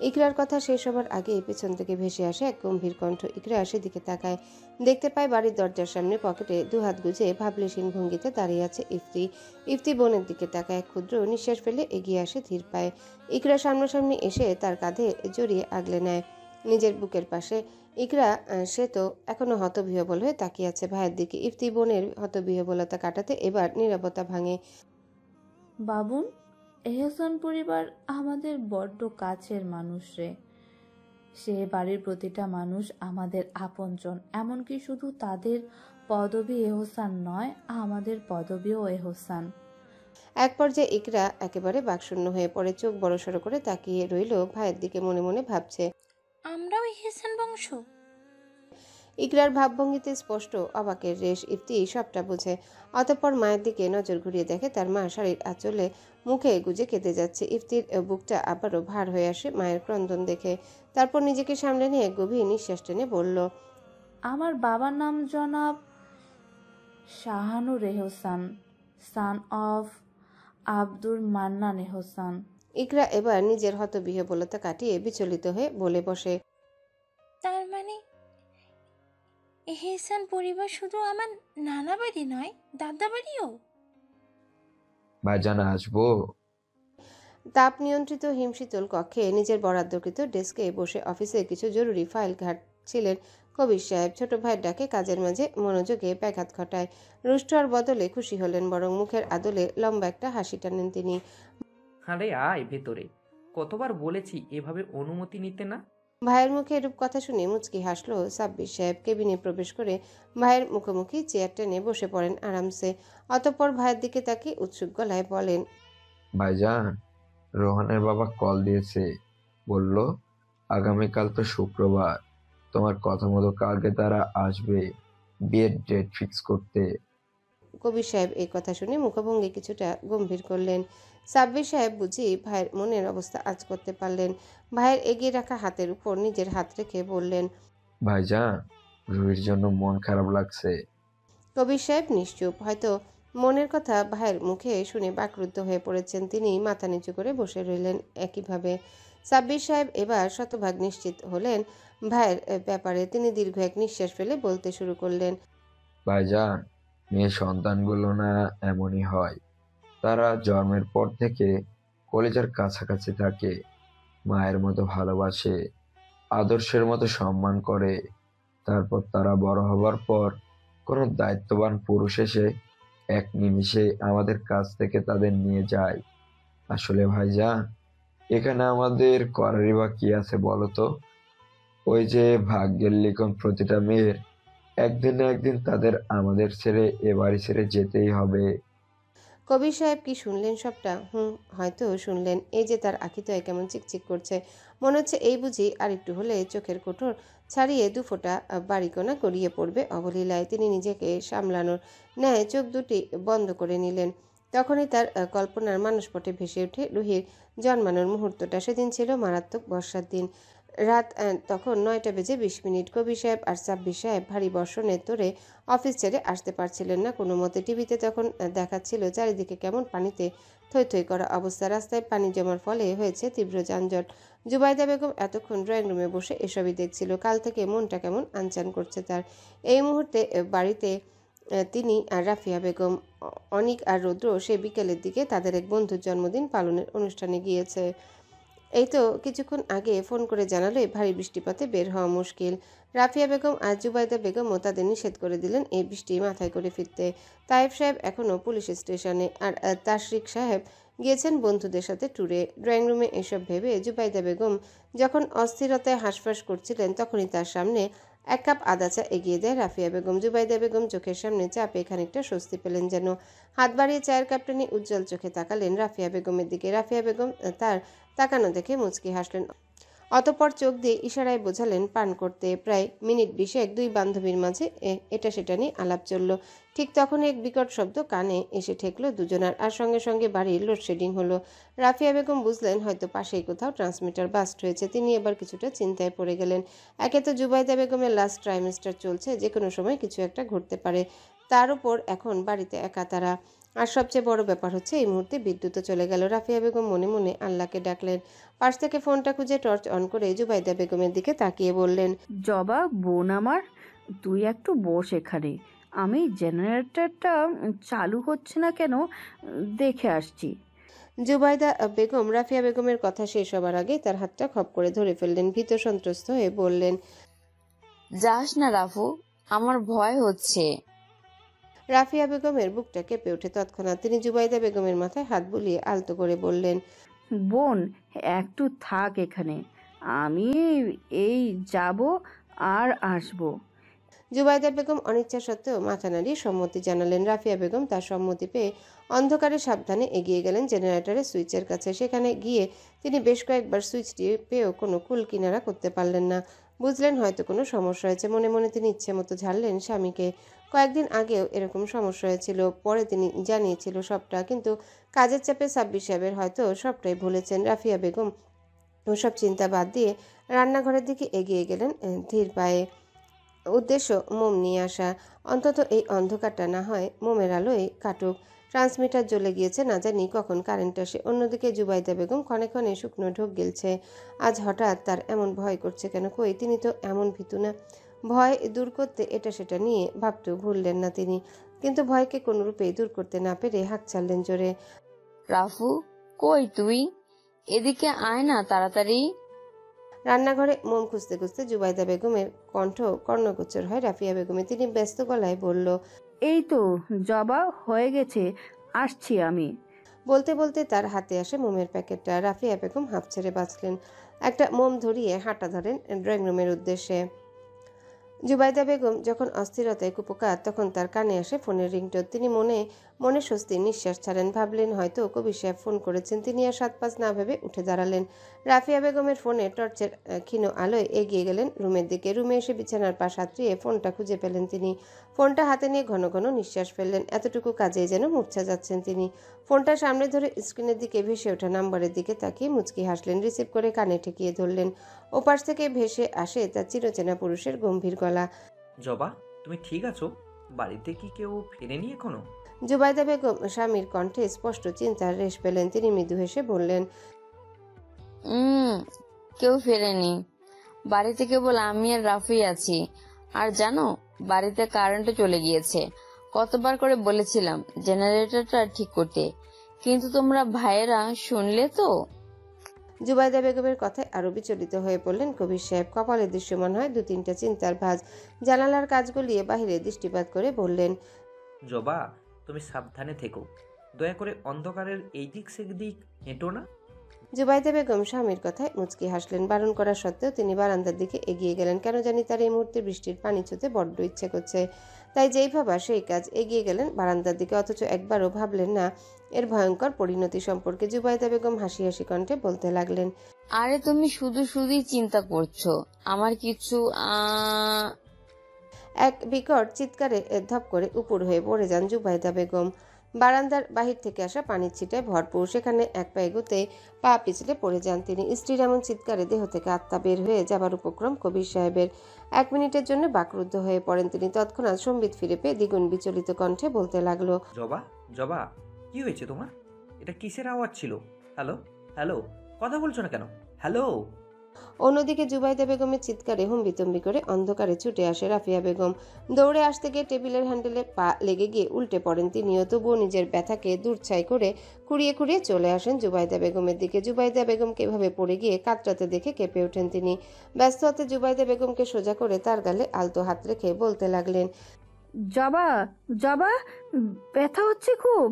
ইকরার কথা শেষ হবার আগেই পেছন থেকে ভেসে আসে এক গম্ভীর কণ্ঠ। ইকরা সেদিকে তাকায়, দেখতে পায় বাড়ির দরজার সামনে পকেটে দুহাত গুজে ভাবলেশীন ভঙ্গিতে দাঁড়িয়ে আছে ইফতি। ইফতি বোনের দিকে তাকায়, ক্ষুদ্র নিঃশ্বাস ফেলে এগিয়ে আসে ধীর পায়ে। ইকরা সামনাসামনি এসে তার কাঁধে জড়িয়ে আগলে নেয় নিজের বুকের পাশে। ইকরা সে তো এখনো হতবিহ্বল হয়ে তাকিয়ে আছে ভাইয়ের দিকে। ইফতি বোনের হতবিহ্বলতা কাটাতে এবার নীরবতা ভাঙে। বাবুন, এহসান পরিবার আমাদের বড্ড কাছের মানুষ রে। সে বাড়ির প্রতিটা মানুষ আমাদের আপনজন। এমনকি শুধু তাদের পদবী এহসান নয়, আমাদের পদবীও এহসান। এক পর্যায়ে ইকরা একেবারে বাকশূন্য হয়ে পড়ে। চোখ বড়সড় করে তাকিয়ে রইল ভাইয়ের দিকে, মনে মনে ভাবছে। আমরাও এহসান বংশ? ইকরার ভাবভঙ্গিতে স্পষ্ট অবাকের রেশ। ইফতি সবটা বুঝে। অতঃপর মায়ের দিকে নজর ঘুরিয়ে দেখে তার মা শাড়ির আঁচলে মুখে গুজে কেঁদে যাচ্ছে। ইফতির বুকটা আবারও ভার হয়ে আসে মায়ের ক্রন্দন দেখে। তারপর নিজেকে সামলে নিয়ে গভীর নিঃশ্বাস টেনে বলল, আমার বাবার নাম জনাব শাহানুর এহসান, সান অফ আব্দুল মান্নান এহসান। ইকরা এবার নিজের হতবিহ্বলতা কাটিয়ে বিচলিত হয়ে বলে বসে, এহসান পরিবার শুধু আমার নানা বাড়ি নয়, দাদা বাড়িও। ভাইজান আসবো? তাপ নিয়ন্ত্রিত হিমশীতল কক্ষে নিজের বরাদ্দকৃত ডেস্কে বসে অফিসে কিছু জরুরি ফাইল ঘাটছিলেন কবির সাহেব। ছোট ভাইয়ের ডাকে কাজের মাঝে মনোযোগে ব্যাঘাত ঘটায়। রুষ্ট হওয়ার বদলে খুশি হলেন, বরং মুখের আদলে লম্বা একটা হাসি টানেন তিনি। আরে আয় ভেতরে, কতবার বলেছি এভাবে অনুমতি নিতে না। ভাইয়ের মুখে এরূপ কথা শুনে মুচকি হাসলো সাব্বির সাহেব। কেবিনে প্রবেশ করে ভাইয়ের মুখোমুখি চেয়ার টেনে বসে পড়েন আরামসে। অতঃপর ভাইয়ের দিকে তাকিয়ে উৎসুক গলায় বলেন, ভাইজান, রোহানের বাবা কল দিয়েছে, বলল আগামীকাল তো শুক্রবার, তোমার কথা মতো কালকে তারা আসবে বিয়ের ডেট ফিক্স করতে। কবির সাহেব এই কথা শুনে মুখভঙ্গি কিছুটা গম্ভীর করলেন। সাব্বির সাহেব বুঝি ভাইয়ের মনের অবস্থা আঁচ করতে পারলেন। ভাইয়ের এগিয়ে রাখা হাতের উপর নিজের হাত রেখে বললেন, ভাইজান, রুহির জন্য মন খারাপ লাগছে। কবির সাহেব নিশ্চুপ। হয়তো মনের কথা ভাইয়ের মুখে শুনে বাকরুদ্ধ হয়ে পড়েছেন। তিনি মাথা নিচু করে বসে রইলেন একইভাবে। সাব্বির সাহেব এবার শতভাগ নিশ্চিত হলেন ভাইয়ের ব্যাপারে। তিনি দীর্ঘ এক নিঃশ্বাস ফেলে বলতে শুরু করলেন, ভাইজান, মেয়ে সন্তানগুলো না এমনই হয়, তারা জন্মের পর থেকে কলেজার কাছাকাছি থাকে, মায়ের মতো ভালোবাসে, আদর্শের মতো সম্মান করে। তারপর তারা বড় হবার পর কোনো দায়িত্ববান পুরুষ এসে এক নিমিষে আমাদের কাছ থেকে তাদের নিয়ে যায়। আসলে ভাইজান, এখানে আমাদের করারই বা কি আছে বলতো? ওই যে ভাগ্যের লিখন প্রতিটা মেয়ের, একদিন না একদিন তাদের আমাদের ছেড়ে এ বাড়ি ছেড়ে যেতেই হবে। কবির সাহেব কি শুনলেন সবটা? হয়তো শুনলেন। এই যে তার আখিতয় কেমন চিকচিক করছে, মনে হচ্ছে এই বুঝি আর একটু হলে চোখের কোটর ছাড়িয়ে দুফোঁটা বাড়িকণা গড়িয়ে পড়বে অবলীলায়। তিনি নিজেকে সামলানোর ন্যায় চোখ দুটি বন্ধ করে নিলেন। তখনই তার কল্পনার মানসপটে ভেসে ওঠে রুহির জন্মানোর মুহূর্তটা। সেদিন ছিল মারাত্মক বর্ষার দিন। রাত তখন 9:20। কবির সাহেব আর সাব্বির সাহেব ভারী বর্ষণের তোড়ে অফিস ছেড়ে আসতে পারছিলেন না কোনো মতে। টিভিতে তখন দেখাচ্ছিল চারিদিকে কেমন পানিতে থই থই করা অবস্থা। রাস্তায় পানি জমার ফলে হয়েছে তীব্র যানজট। জুবাইদা বেগম এতক্ষণ ড্রয়িং রুমে বসে এসবই দেখছিল। কাল থেকে মনটা কেমন আনচান করছে তার। এই মুহূর্তে বাড়িতে তিনি আর রাফিয়া বেগম, অনিক আর রৌদ্র সে বিকেলের দিকে তাদের এক বন্ধুর জন্মদিন পালনের অনুষ্ঠানে গিয়েছে। এই তো কিছুক্ষণ আগে ফোন করে জানালে ভারী বৃষ্টিপাতে বের হওয়া মুশকিল। রাফিয়া বেগম আর জুবাইদা বেগমও তাদের নিষেধ করে দিলেন এই বৃষ্টি মাথায় করে ফিরতে। তায়েব সাহেব এখনও পুলিশ স্টেশনে, আর তাশরিক সাহেব গিয়েছেন বন্ধুদের সাথে ট্যুরে। ড্রয়িং রুমে এসব ভেবে জুবাইদা বেগম যখন অস্থিরতায় হাঁসফাঁস করছিলেন, তখনই তার সামনে এক কাপ আদা চা এগিয়ে দেয় রাফিয়া বেগম। জুবাইদা বেগম চোখের সামনে চা পেয়ে খানিকটা স্বস্তি পেলেন যেন। হাত বাড়িয়ে চায়ের কাপটা নিয়ে উজ্জ্বল চোখে তাকালেন রাফিয়া বেগমের দিকে। রাফিয়া বেগম তার তাকানো দেখে মুচকি হাসলেন। অতঃপর চোখ দিয়ে ইশারায় বোঝালেন পান করতে। প্রায় মিনিট 20 দুই বান্ধবীর মাঝে এটা সেটা নিয়ে আলাপ চলল। ঠিক তখন এক বিকট শব্দ কানে এসে ঠেকলো দুজনার, আর সঙ্গে সঙ্গে বাড়ির লোডশেডিং হলো। রাফিয়া বেগম বুঝলেন হয়তো পাশেই কোথাও ট্রান্সমিটার বাস্ট হয়েছে। তিনি এবার কিছুটা চিন্তায় পড়ে গেলেন। একে তো জুবাইদা বেগমের লাস্ট ট্রাইমেস্টার চলছে, যে কোনো সময় কিছু একটা ঘটতে পারে। তার উপর এখন বাড়িতে একা তারা। আর সবচেয়ে বড় ব্যাপার হচ্ছে এই মুহূর্তে বিদ্যুৎও চলে গেল। রাফিয়া বেগম মনে মনে আল্লাহকে ডাকলেন। পাশ থেকে ফোনটা খুঁজে টর্চ অন করে জুবাইদা বেগমের দিকে তাকিয়ে বললেন, জবা বোন আমার, তুই একটু বস এখানে, আমি জেনারেটরটা চালু হচ্ছে না কেন দেখে আসছি। জুবাইদা বেগম রাফিয়া বেগমের কথা শেষ হবার আগে তার হাতটা খপ করে ধরে ফেললেন। ভীত সন্ত্রস্ত হয়ে বললেন, যাস না রাফু, আমার ভয় হচ্ছে। রাফিয়া বেগমের বুকটা কেঁপে ওঠে তৎক্ষণাৎ। তিনি জুবাইদা বেগমের মাথায় হাত বুলিয়ে আলতো করে বললেন, বোন একটু থাক এখানে, আমি এই যাব আর আসবো। জুবাইদা বেগম অনিচ্ছা সত্ত্বেও মাথা নাড়িয়ে সম্মতি জানালেন। রাফিয়া বেগম তার সম্মতি পেয়ে অন্ধকারে সাবধানে এগিয়ে গেলেন জেনারেটরের সুইচের কাছে। সেখানে গিয়ে তিনি বেশ কয়েকবার সুইচটি পেয়েও কোনো কুল কিনারা করতে পারলেন না। বুঝলেন হয়তো কোনো সমস্যা হয়েছে। মনে মনে তিনি ইচ্ছে মতো ঝাড়লেন স্বামীকে। কয়েকদিন আগেও এরকম সমস্যা হয়েছিল, পরে তিনি জানিয়েছিল সবটা। কিন্তু কাজের চাপে সাব্বির সাহেবের হয়তো সবটাই ভুলেছেন। রাফিয়া বেগম ওসব চিন্তা বাদ দিয়ে রান্নাঘরের দিকে এগিয়ে গেলেন ধীর পায়ে। উদ্দেশ্য মোম নিয়ে আসা। অন্তত এই অন্ধকারটা না হয় মোমের আলোয় কাটুক। ট্রান্সমিটার জ্বলে গিয়েছে, না জানি কখন কারেন্ট আসে। অন্যদিকে জুবাইদা বেগম ক্ষণে ক্ষণে শুকনো ঢোক গিলছে। আজ হঠাৎ তার এমন ভয় করছে কেন? কই, তিনি তো এমন ভীতু না। ভয় দূর করতে এটা সেটা নিয়ে ভাবতেও ভুললেন না তিনি, কিন্তু ভয়কে কোনোরূপেই দূর করতে না পেরে হাঁক ছাড়লেন জোরে। রাফু, কই তুই? এদিকে আয় না তাড়াতাড়ি। রান্নাঘরে মোম খুঁজতে খুঁজতে জুবাইদা বেগমের কণ্ঠ কর্ণগোচর হয় রাফিয়া বেগমে। তিনি ব্যস্ত গলায় বলল, এই তো জবা হয়ে গেছে, আসছি আমি। বলতে বলতে তার হাতে আসে মোমের প্যাকেটটা। রাফিয়া বেগম হাঁপ ছেড়ে বাঁচলেন। একটা মোম ধরিয়ে হাঁটা ধরেন ড্রয়িং রুমের উদ্দেশ্যে। জুবাইদা বেগম যখন অস্থিরতায় কুপোকাত, তখন তার কানে আসে ফোনের রিংটোন। তিনি মনে মনে স্বস্তির নিঃশ্বাস ছাড়েন। ভাবলেন হয়তো কবির সাহেব ফোন করেছেন। তিনি আর ৭-৫ না ভেবে উঠে দাঁড়ালেন। রাফিয়া বেগমের ফোনে টর্চের ক্ষীণ আলোয় এগিয়ে গেলেন রুমের দিকে। রুমে এসে বিছানার পাশ হাতড়িয়ে ফোনটা খুঁজে পেলেন তিনি। ফোনটা হাতে নিয়ে ঘন ঘন নিঃশ্বাস ফেললেন। এতটুকু কাজেই যেন মূর্ছা যাচ্ছেন তিনি। ফোনটা সামনে ধরে স্ক্রিনের দিকে ভেসে ওঠা নাম্বারের দিকে তাকিয়ে মুচকি হাসলেন। রিসিভ করে কানে ঠেকিয়ে ধরলেন। ওপাশ থেকে ভেসে আসে তার চিরচেনা পুরুষের গম্ভীর গলা। জবা, তুমি ঠিক আছো? বাড়িতে কি কেউ ফেরেনি এখনো? জুবাইদা বেগম স্বামীর কণ্ঠে স্পষ্ট চিন্তার রেশ পেলেন। তিনি মৃদু হেসে বললেন, কেউ ফেরেনি। বাড়িতে কেবল আমি আর রাফি আছি। আর জানো, বাড়িতে কারেন্টও চলে গিয়েছে। কতবার করে বলেছিলাম জেনারেটরটা ঠিক করতে, কিন্তু তোমরা ভাইয়েরা শুনলে তো? জুবাইদা বেগমের কথায় আরো বিচলিত হয়ে পড়লেন কবির সাহেব। কপালে দৃশ্যমান হয় ২-৩টা চিন্তার ভাঁজ। জানালার কাজ গলিয়ে বাহিরে দৃষ্টিপাত করে বললেন, জবা, তুমি সাবধানে থেকো। দয়া করে অন্ধকারের এই দিক সেদিক হেঁটো না। জুবাইদা বেগম স্বামীর কথায় মুচকি হাসলেন। বারণ করা সত্ত্বেও তিনি বারান্দার দিকে এগিয়ে গেলেন। কেন জানি তার এই মুহূর্তে বৃষ্টির পানি ছুঁতে বড্ড ইচ্ছে করছে। তাই যেই ভাবা সেই কাজ, এগিয়ে গেলেন বারান্দার দিকে। অথচ একবারও ভাবলেন না এর ভয়ঙ্কর পরিণতি সম্পর্কে। জুবাইদা বেগম হাসি হাসি কণ্ঠে বলতে লাগলেন, আরে তুমি শুধু শুধুই চিন্তা করছো। আমার কিছু এক বিকট চিৎকারে ধপ করে উপর হয়ে পড়ে যান জুবাইদা বেগম। বারান্দার বাহির থেকে আসা পানির ছিটায় ভরপুর। সেখানে এক পা এগোতে পা পিছলে পড়ে যান তিনি। স্ত্রীর এমন চিৎকারে দেহ থেকে আত্মা বের হয়ে যাবার উপক্রম কবির সাহেবের। ১ মিনিটের জন্য বাকরুদ্ধ হয়ে পড়েন তিনি। তৎক্ষণাৎ সম্বিত ফিরে পেয়ে দ্বিগুণ বিচলিত কণ্ঠে বলতে লাগলো, জবা, জবা, কি হয়েছে তোমার? এটা কিসের আওয়াজ ছিল? হ্যালো, হ্যালো, কথা বলছো না কেন? হ্যালো। অন্যদিকে জুবাইদা বেগমের চিৎকারে হুম্বিতম্বি করে অন্ধকারে ছুটে আসে রাফিয়া বেগম। দৌড়ে আসতে গিয়ে টেবিলের হ্যান্ডেলে পা লেগে গিয়ে উল্টে পড়েন তিনিও। তবুও নিজের ব্যথাকে দূরছাই করে খুঁড়িয়ে খুঁড়িয়ে চলে আসেন জুবাইদা বেগমের দিকে। জুবাইদা বেগমকে এভাবে পড়ে গিয়ে কাতরাতে দেখে কেঁপে ওঠেন তিনি। ব্যস্ত হাতে জুবাইদা বেগমকে সোজা করে তার গালে আলতো হাত রেখে বলতে লাগলেন, জবা, জবা, ব্যথা হচ্ছে খুব।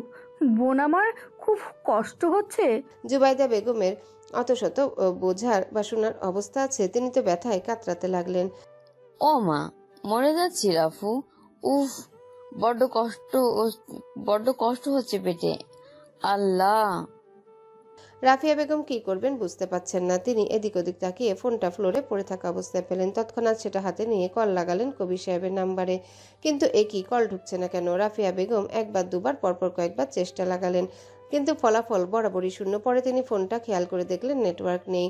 বোন আমার খুব কষ্ট হচ্ছে। জুবাইদা বেগমের অত শত বোঝার বা শোনার অবস্থা আছে? তিনি তো ব্যথায় কাতরাতে লাগলেন। ও মা, মরে যাচ্ছি রাফু। উফ, বড্ড কষ্ট হচ্ছে পেটে। আল্লাহ। রাফিয়া বেগম কি করবেন বুঝতে পারছেন না। তিনি এদিক ওদিক তাকিয়ে ফোনটা ফ্লোরে পড়ে থাকা অবস্থায় পেলেন। তৎক্ষণাৎ সেটা হাতে নিয়ে কল লাগালেন কবির সাহেবের নাম্বারে। কিন্তু একই কল ঢুকছে না কেন? রাফিয়া বেগম একবার দুবার পরপর কয়েকবার চেষ্টা লাগালেন, কিন্তু ফলাফল বরাবরই শূন্য। পরে তিনি ফোনটা খেয়াল করে দেখলেন নেটওয়ার্ক নেই।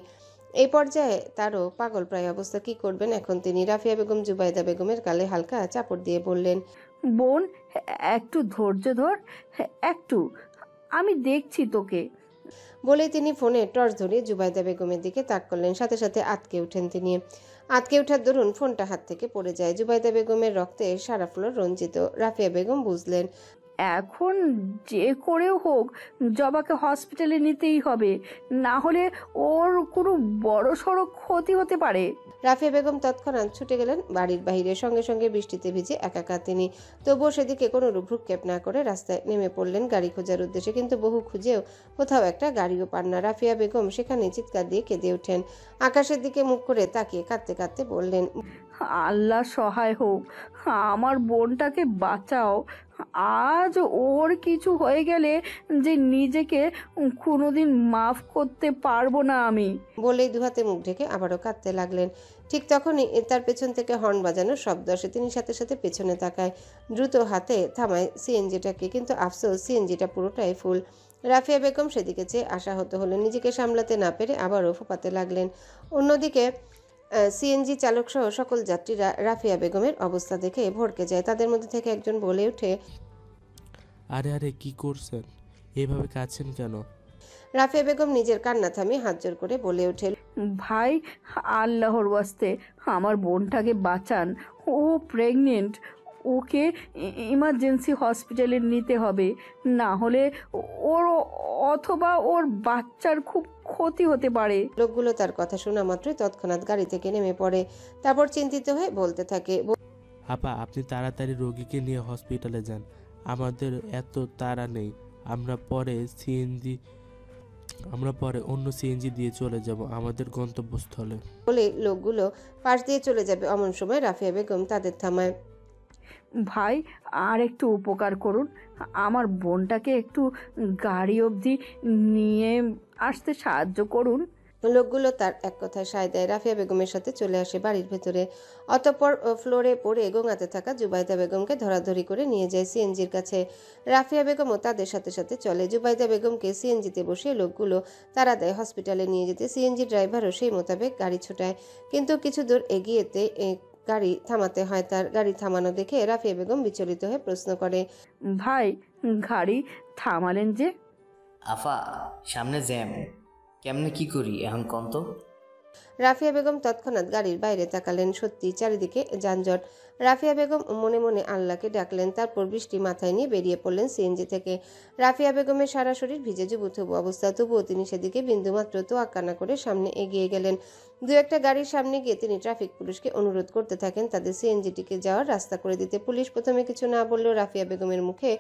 এই পর্যায়ে তারও পাগল প্রায় অবস্থা। কি করবেন এখন তিনি? রাফিয়া বেগম জুবাইদা বেগমের গালে হালকা চাপড় দিয়ে বললেন, বোন, একটু ধৈর্য ধর, একটু, আমি দেখছি তোকে। বলে তিনি ফোনে টর্চ ধরিয়ে জুবাইদা বেগমের দিকে তাক করলেন। সাথে সাথে আতকে ওঠেন তিনি। আতকে ওঠার দরুন ফোনটা হাত থেকে পড়ে যায়। জুবাইদা বেগমের রক্তে সারা ফ্লোর রঞ্জিত। রাফিয়া বেগম বুঝলেন, এখন যে করেও হোক জবাকে হসপিটালে নিতেই হবে, না হলে ওর কোনো বড় সড়ো ক্ষতি হতে পারে। রাফিয়া বেগম তৎক্ষণাৎ ছুটে গেলেন বাড়ির বাইরে। সঙ্গে সঙ্গে বৃষ্টিতে ভিজে একাকার তিনি। তবুও সেদিকে কোনো ভ্রুক্ষেপ না করে রাস্তায় নেমে পড়লেন গাড়ি খোঁজার উদ্দেশ্যে। কিন্তু বহু খুঁজেও কোথাও একটা গাড়িও পান না। রাফিয়া বেগম সেখানে চিৎকার দিয়ে কেঁদে ওঠেন। আকাশের দিকে মুখ করে তাকিয়ে কাঁদতে কাঁদতে বললেন, আল্লাহ সহায় হোক, আমার বোনটাকে বাঁচাও। আজ ওর কিছু হয়ে গেলে যে নিজেকে কোনোদিন মাফ করতে পারবো না আমি। বলেই দুহাতে মুখ ঢেকে আবারও কাঁদতে লাগলেন। ঠিক তখনই তার পেছন থেকে হর্ন বাজানোর শব্দ আসে। তিনি সাথে সাথে পেছনে তাকায়। দ্রুত হাতে থামায় সিএনজিটাকে, কিন্তু আফসোস সিএনজিটা পুরোটাই ফুল। রাফিয়া বেগম সেদিকে চেয়ে আশাহত হলেন। নিজেকে সামলাতে না পেরে আবারও ফোঁপাতে লাগলেন। অন্যদিকে সিএনজি চালক সহ সকল যাত্রীরা রাফিয়া বেগমের অবস্থা দেখে ভড়কে যায়। তাদের মধ্যে থেকে একজন বলে ওঠে, আরে আরে কি করছেন? এভাবে কাঁদছেন কেন? রাফিয়া বেগম নিজের কান্না থামিয়ে হাত জোর করে বলে ওঠে, ভাই, আল্লাহর ওয়াস্তে আমার বোনটাকে বাঁচান। ও প্রেগনেন্ট, ওকে ইমার্জেন্সি হসপিটালে নিতে হবে, না হলে ওর অথবা ওর বাচ্চার খুব ক্ষতি হতে পারে। লোকগুলো তার কথা শোনা মাত্রই তৎক্ষণাৎ গাড়ি থেকে নেমে পড়ে। তারপর চিন্তিত হয়ে বলতে থাকে, আপা আপনি তাড়াতাড়ি রোগীকে নিয়ে হসপিটালে যান, আমাদের এত তাড়া নেই। আমরা পরে অন্য সিএনজি দিয়ে চলে যাব আমাদের গন্তব্যস্থলে। বলে লোকগুলো পাশ দিয়ে চলে যাবে। অমন সময় রাফিয়া বেগম তাদের থামায়। ভাই, আর একটু উপকার করুন, আমার বোনটাকে একটু গাড়ি অবধি নিয়ে আসতে সাহায্য করুন। লোকগুলো তার এক কথায় সায় দেয়। রাফিয়া বেগমের সাথে চলে আসে বাড়ির ভেতরে। অতঃপর ফ্লোরে পড়ে গোঙাতে থাকা জুবাইদা বেগমকে ধরাধরি করে নিয়ে যায় সিএনজির কাছে। রাফিয়া বেগমও তাদের সাথে সাথে চলে। জুবাইদা বেগমকে সিএনজিতে বসিয়ে লোকগুলো তারা দেয় হসপিটালে নিয়ে যেতে। সিএনজি ড্রাইভারও সেই মোতাবেক গাড়ি ছোটায়, কিন্তু কিছু দূর এগিয়েতে গাড়ি থামাতে হয় তার। গাড়ি থামানো দেখে রাফিয়া বেগম বিচলিত হয়ে প্রশ্ন করে, ভাই, গাড়ি থামালেন যে? আফা, সামনে জ্যাম, কেমনে কি করি এখন কন্ত? রাফিয়া বেগম তৎক্ষণাৎ গাড়ির বাইরে তাকালেন। সত্যি চারিদিকে যানজট। রাফিয়া বেগম মনে মনে আল্লাহকে ডাকলেন। তারপর বৃষ্টি মাথায় নিয়ে বেরিয়ে পড়লেন সিএনজি থেকে। রাফিয়া বেগমের সারা শরীর ভিজে জুবুথুবু অবস্থা, তবুও তিনি সেদিকে বিন্দুমাত্র তোয়াক্কা না করে সামনে এগিয়ে গেলেন। দু একটা গাড়ির সামনে গিয়ে তিনি ট্রাফিক পুলিশকে অনুরোধ করতে থাকেন তাদের সিএনজিটিকে যাওয়ার রাস্তা করে দিতে। পুলিশ প্রথমে কিছু না বললেও রাফিয়া বেগমের মুখে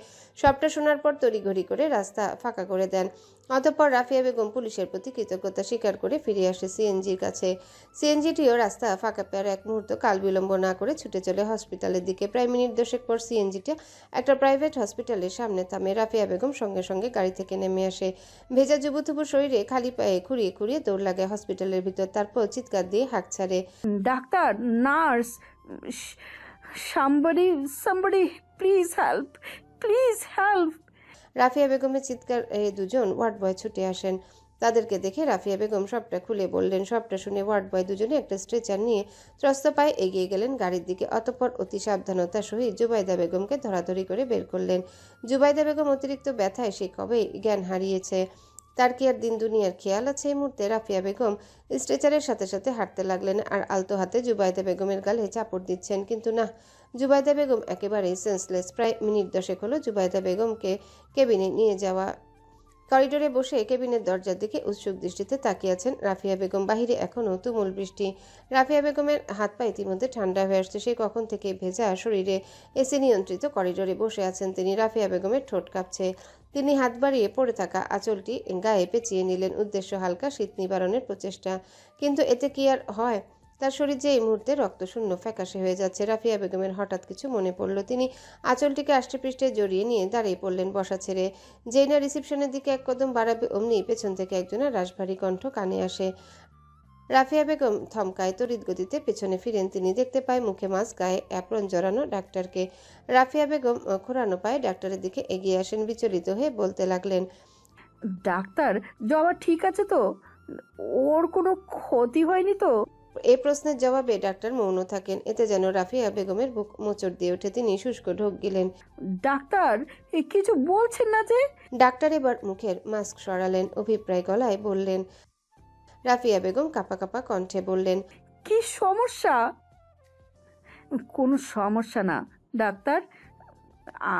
সবটা শোনার পর তড়িঘড়ি করে রাস্তা ফাঁকা করে দেন। অতঃপর রাফিয়া বেগম পুলিশের প্রতি কৃতজ্ঞতা স্বীকার করে ফিরে আসে সিএনজির কাছে। সিএনজিটিও রাস্তা ফাঁকা পেয়ার এক মুহূর্ত কাল বিলম্ব না করে ছুটে চলে হসপিটালের দিকে। প্রায় মিনিট দশেক পর সিএনজিটা একটা প্রাইভেট হসপিটালের সামনে থামে। রাফিয়া বেগম সঙ্গে সঙ্গে গাড়ি থেকে নেমে আসে। ভেজা জুবুথুবু শরীরে খালি পায়ে খুঁড়িয়ে খুঁড়িয়ে দৌড় লাগে হসপিটালের ভিতর। তারপর চিৎকার দিয়ে হাঁক ছাড়ে, doctor, nurse, somebody please help, please help. Rafia বেগমের চিৎকার দুজন ওয়ার্ড বয় ছুটে আসেন। তাদেরকে দেখে রাফিয়া বেগম সবটা খুলে বললেন। সবটা শুনে ওয়ার্ড বয় দুজনে একটা স্ট্রেচার নিয়ে ত্রস্ত পায়ে এগিয়ে গেলেন গাড়ির দিকে। অতঃপর অতি সাবধানতার সহিত জুবাইদা বেগমকে ধরাধরি করে বের করলেন। জুবাইদা বেগম অতিরিক্ত ব্যথায় সে কবেই জ্ঞান হারিয়েছে। তার কি আর দিন দুনিয়ার খেয়াল আছে? এই মুহূর্তে রাফিয়া বেগম স্ট্রেচারের সাথে সাথে হাঁটতে লাগলেন আর আলতো হাতে জুবাইদা বেগমের গালে চাপড় দিচ্ছেন। কিন্তু না, জুবাইদা বেগম একেবারেই সেন্সলেস। প্রায় মিনিট দশেক হলো জুবাইদা বেগমকে কেবিনে নিয়ে যাওয়া। করিডোরে বসে কেবিনের দরজার দিকে উৎসুক দৃষ্টিতে তাকিয়ে আছেন রাফিয়া বেগম। বাহিরে এখনও তুমুল বৃষ্টি। রাফিয়া বেগমের হাত পা ইতিমধ্যে ঠান্ডা হয়ে আসছে। সেই কখন থেকে ভেজা শরীরে এসি নিয়ন্ত্রিত করিডোরে বসে আছেন তিনি। রাফিয়া বেগমের ঠোঁট কাঁপছে। তিনি হাত বাড়িয়ে পড়ে থাকা আঁচলটি গায়ে পেঁচিয়ে নিলেন, উদ্দেশ্য হালকা শীত নিবারণের প্রচেষ্টা। কিন্তু এতে কি আর হয়? তার শরীর যে এই মুহূর্তে রক্তশূন্য ফ্যাকাশে হয়ে যাচ্ছে। রাফিয়া বেগমের হঠাৎ কিছু মনে পড়ল। তিনি আঁচলটিকে আষ্টেপৃষ্ঠে জড়িয়ে নিয়ে দাঁড়িয়ে পড়লেন বসা ছেড়ে। যেই না রিসেপশনের দিকে এক কদম বাড়াবে অমনি পেছন থেকে একজনের রাশভারী কণ্ঠ কানে আসে। রাফিয়া বেগম থমকায়, তড়িৎ গতিতে পেছনে ফিরেন। তিনি দেখতে পায় মুখে মাস্ক, গায়ে অ্যাপ্রন জড়ানো ডাক্তারকে। রাফিয়া বেগম খোঁড়ানো পায়ে ডাক্তারের দিকে এগিয়ে আসেন। বিচলিত হয়ে বলতে লাগলেন, ডাক্তার, জবা ঠিক আছে তো? ওর কোনো ক্ষতি হয়নি তো? এই প্রশ্নের জবাবে ডাক্তার মৌন থাকেন। এতে যেন রাফিয়া বেগমের বুক মোচড় দিয়ে ওঠে। তিনি শুষ্ক ঢোক গিলেন। ডাক্তার, কিছু বলছেন না যে? ডাক্তার এবার মুখের মাস্ক সরালেন, অভিপ্রায় গলায় বললেন। রাফিয়া বেগম কাঁপা কাঁপা কণ্ঠে বললেন, কি সমস্যা? কোনো সমস্যা না ডাক্তার,